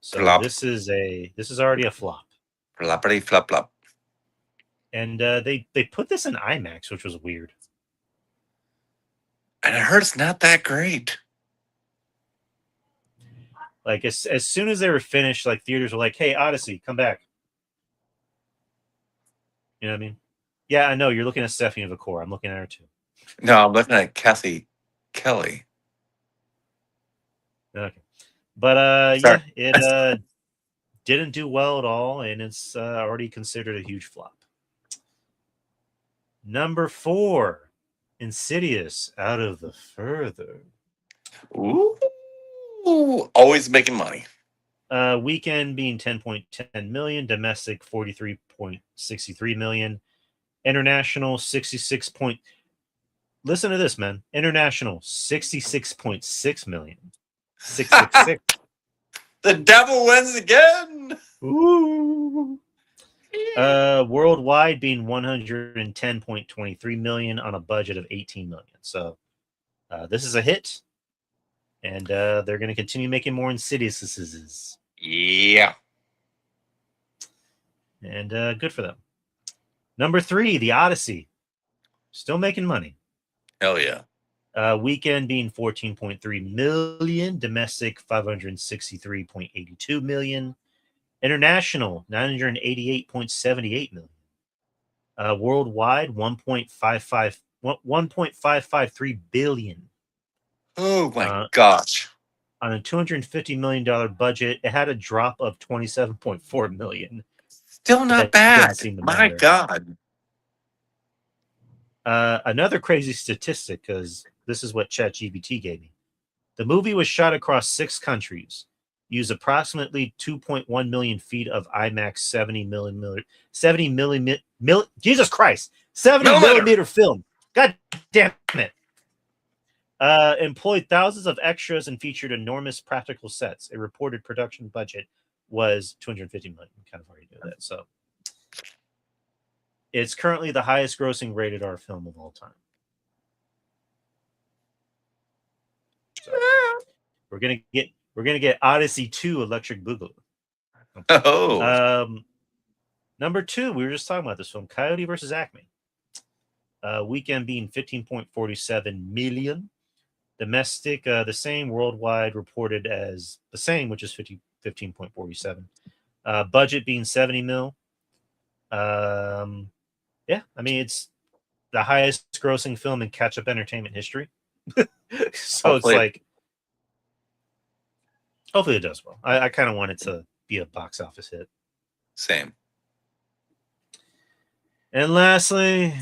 So flop. This is already a flop. Floppity flop flop. And they put this in IMAX, which was weird. And I heard it's not that great. Like as soon as they were finished, like theaters were like, "Hey, Odyssey, come back." You know what I mean? Yeah, I know you're looking at Stephanie Vicor. I'm looking at her too. No, I'm looking at Kathy Kelly. Okay, but Sorry. yeah, it didn't do well at all, and it's already considered a huge flop. Number 4, Insidious, Out of the Further. Ooh, always making money. Weekend being 10.10 million, domestic 43.63 million, international 66 point. Listen to this, man. International 66.6 million. 666. The devil wins again. Ooh. Worldwide being 110.23 million on a budget of 18 million. So this is a hit, and they're going to continue making more Insidious. Yeah. And good for them. Number 3, The Odyssey. Still making money. Hell yeah. Weekend being 14.3 million, domestic 563.82 million, international 988.78 million. Worldwide 1.553 billion. Oh my gosh. On a $250 million budget, it had a drop of 27.4 million. Still not bad. My matter. God. Another crazy statistic, because this is what ChatGPT gave me. The movie was shot across 6 countries, used approximately 2.1 million feet of IMAX 70 millimeter, Jesus Christ, 70 millimeter film. God damn it. Employed thousands of extras and featured enormous practical sets. A reported production budget was 250 million. We kind of already knew that. So it's currently the highest grossing rated R film of all time. So we're gonna get Odyssey 2 Electric Boogaloo. Oh. Number 2, we were just talking about this film, Coyote versus Acme. Weekend being 15.47 million. Domestic, the same. Worldwide reported as the same, which is 15.47. Budget being 70 mil. Yeah, I mean, it's the highest grossing film in catch-up entertainment history. So hopefully, it's like, hopefully it does well. I kind of want it to be a box office hit. Same. And lastly,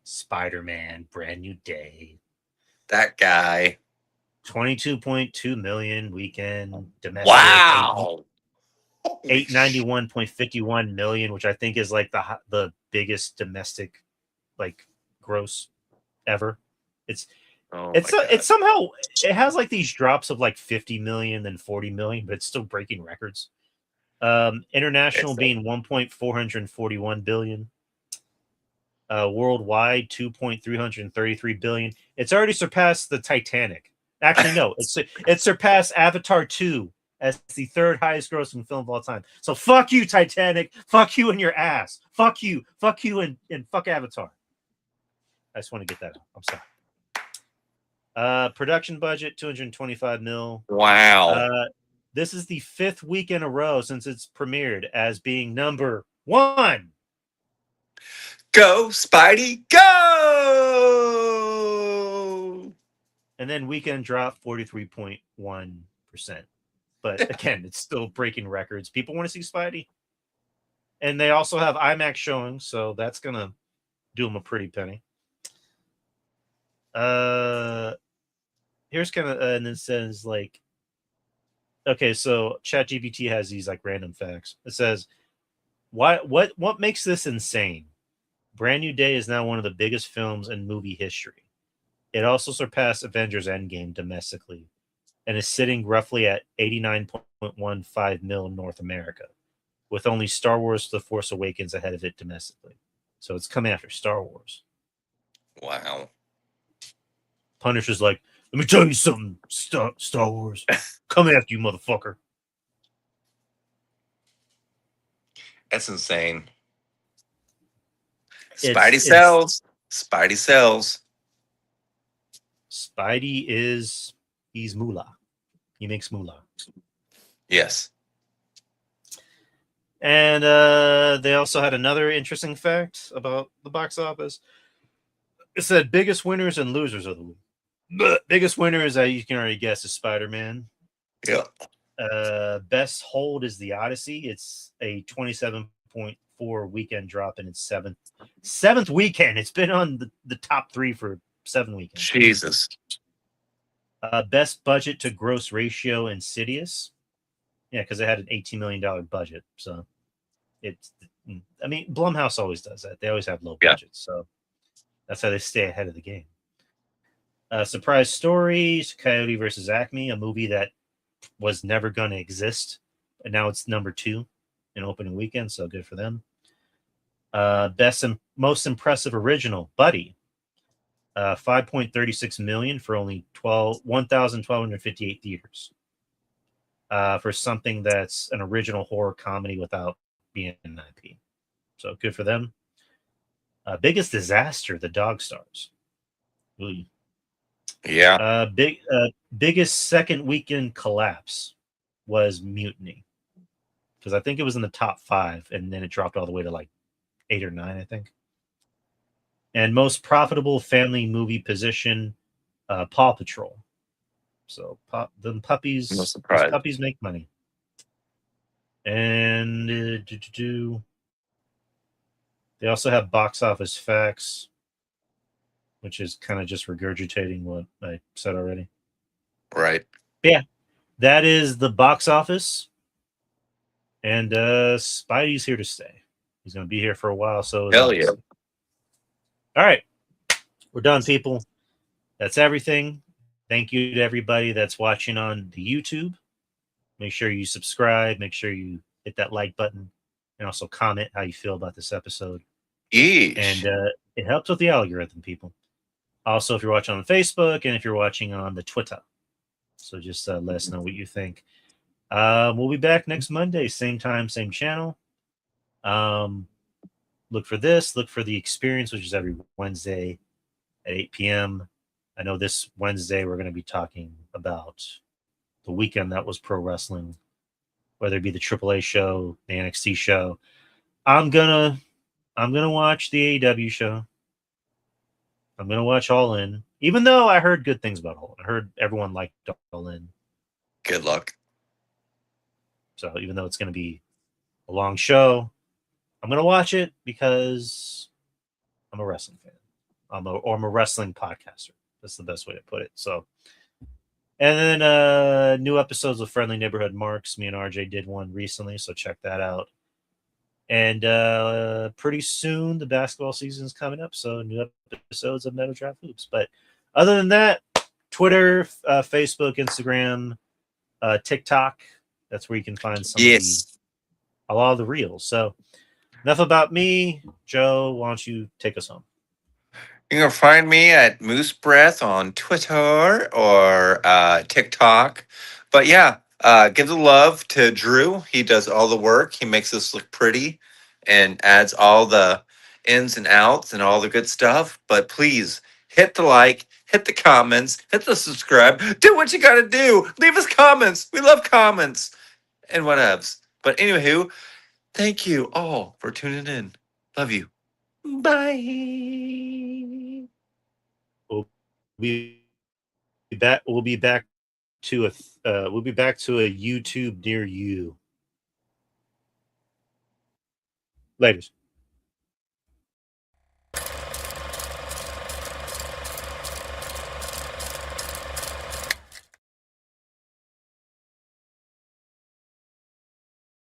Spider-Man, Brand New Day. That guy. 22.2 million weekend domestic. Wow. 891.51 million, which I think is like the biggest domestic like gross ever. It's somehow it has like these drops of like 50 million then 40 million, but it's still breaking records. International being 1.441 billion. Worldwide 2.333 billion. It's already surpassed the Titanic. Actually, no, it surpassed Avatar 2 as the 3rd highest grossing film of all time. So fuck you, Titanic. Fuck you and your ass. Fuck you. Fuck you and fuck Avatar. I just want to get that out. I'm sorry. Production budget 225 mil. Wow. This is the 5th week in a row since it's premiered as being number 1. Go, Spidey, go! And then weekend drop 43.1%. But again, it's still breaking records. People want to see Spidey. And they also have IMAX showing, so that's going to do them a pretty penny. Here's kind of, and it says like, okay, so ChatGPT has these like random facts. It says, what makes this insane? Brand New Day is now one of the biggest films in movie history. It also surpassed Avengers Endgame domestically and is sitting roughly at 89.15 mil in North America, with only Star Wars The Force Awakens ahead of it domestically. So it's coming after Star Wars. Wow. Punisher's like, let me tell you something, Star Wars. Coming after you, motherfucker. That's insane. Spidey sells. Spidey sells. Spidey he's moolah. He makes moolah. Yes. And they also had another interesting fact about the box office. It said biggest winners and losers of the week. Biggest winners, you can already guess, is Spider-Man. Yeah. Best hold is The Odyssey. It's a 27.4 before weekend drop in its seventh weekend. It's been on the top 3 for 7 weekends. Jesus. Best budget to gross ratio, Insidious. Yeah, because it had an $18 million budget. So it's, I mean, Blumhouse always does that. They always have low budgets. So that's how they stay ahead of the game. Surprise Stories, Coyote versus Acme, a movie that was never going to exist. And now it's number 2 in opening weekend. So good for them. Best and most impressive original, Buddy. 5.36 million for only 1,1258 theaters. For something that's an original horror comedy without being an IP. So good for them. Biggest disaster, The Dog Stars. Ooh. Yeah. Biggest second weekend collapse was Mutiny. Because I think it was in the top 5, and then it dropped all the way to like 8 or 9, I think. And most profitable family movie position, Paw Patrol. So the puppies, No those surprise. puppies make money. And they also have box office facts, which is kind of just regurgitating what I said already. Right. Yeah, that is the box office. And Spidey's here to stay. He's going to be here for a while. So Hell yeah. All right. We're done, people. That's everything. Thank you to everybody that's watching on the YouTube. Make sure you subscribe. Make sure you hit that like button. And also comment how you feel about this episode. Yeesh. And it helps with the algorithm, people. Also, if you're watching on Facebook and if you're watching on the Twitter. So just let us know what you think. We'll be back next Monday. Same time, same channel. Look for this. Look for The Experience, which is every Wednesday at 8 p.m. I know this Wednesday we're going to be talking about the weekend that was pro wrestling, whether it be the AAA show, the NXT show. I'm gonna watch the AEW show. I'm gonna watch All In, even though I heard good things about All In. I heard everyone liked All In. Good luck. So even though it's gonna be a long show, I'm gonna watch it because I'm a wrestling fan. I'm a wrestling podcaster. That's the best way to put it. So, and then new episodes of Friendly Neighborhood Marks. Me and RJ did one recently, so check that out. And pretty soon the basketball season is coming up, so new episodes of Metal Draft Hoops. But other than that, Twitter, Facebook, Instagram, TikTok. That's where you can find a lot of the reels. So enough about me. Joe, why don't you take us home? You can find me at Moose Breath on Twitter or TikTok. But yeah, give the love to Drew. He does all the work. He makes us look pretty and adds all the ins and outs and all the good stuff. But please hit the like, hit the comments, hit the subscribe. Do what you got to do. Leave us comments. We love comments and whatevs. But anywho, thank you all for tuning in. Love you. Bye. We'll be back. We'll be back to a YouTube near you. Laters.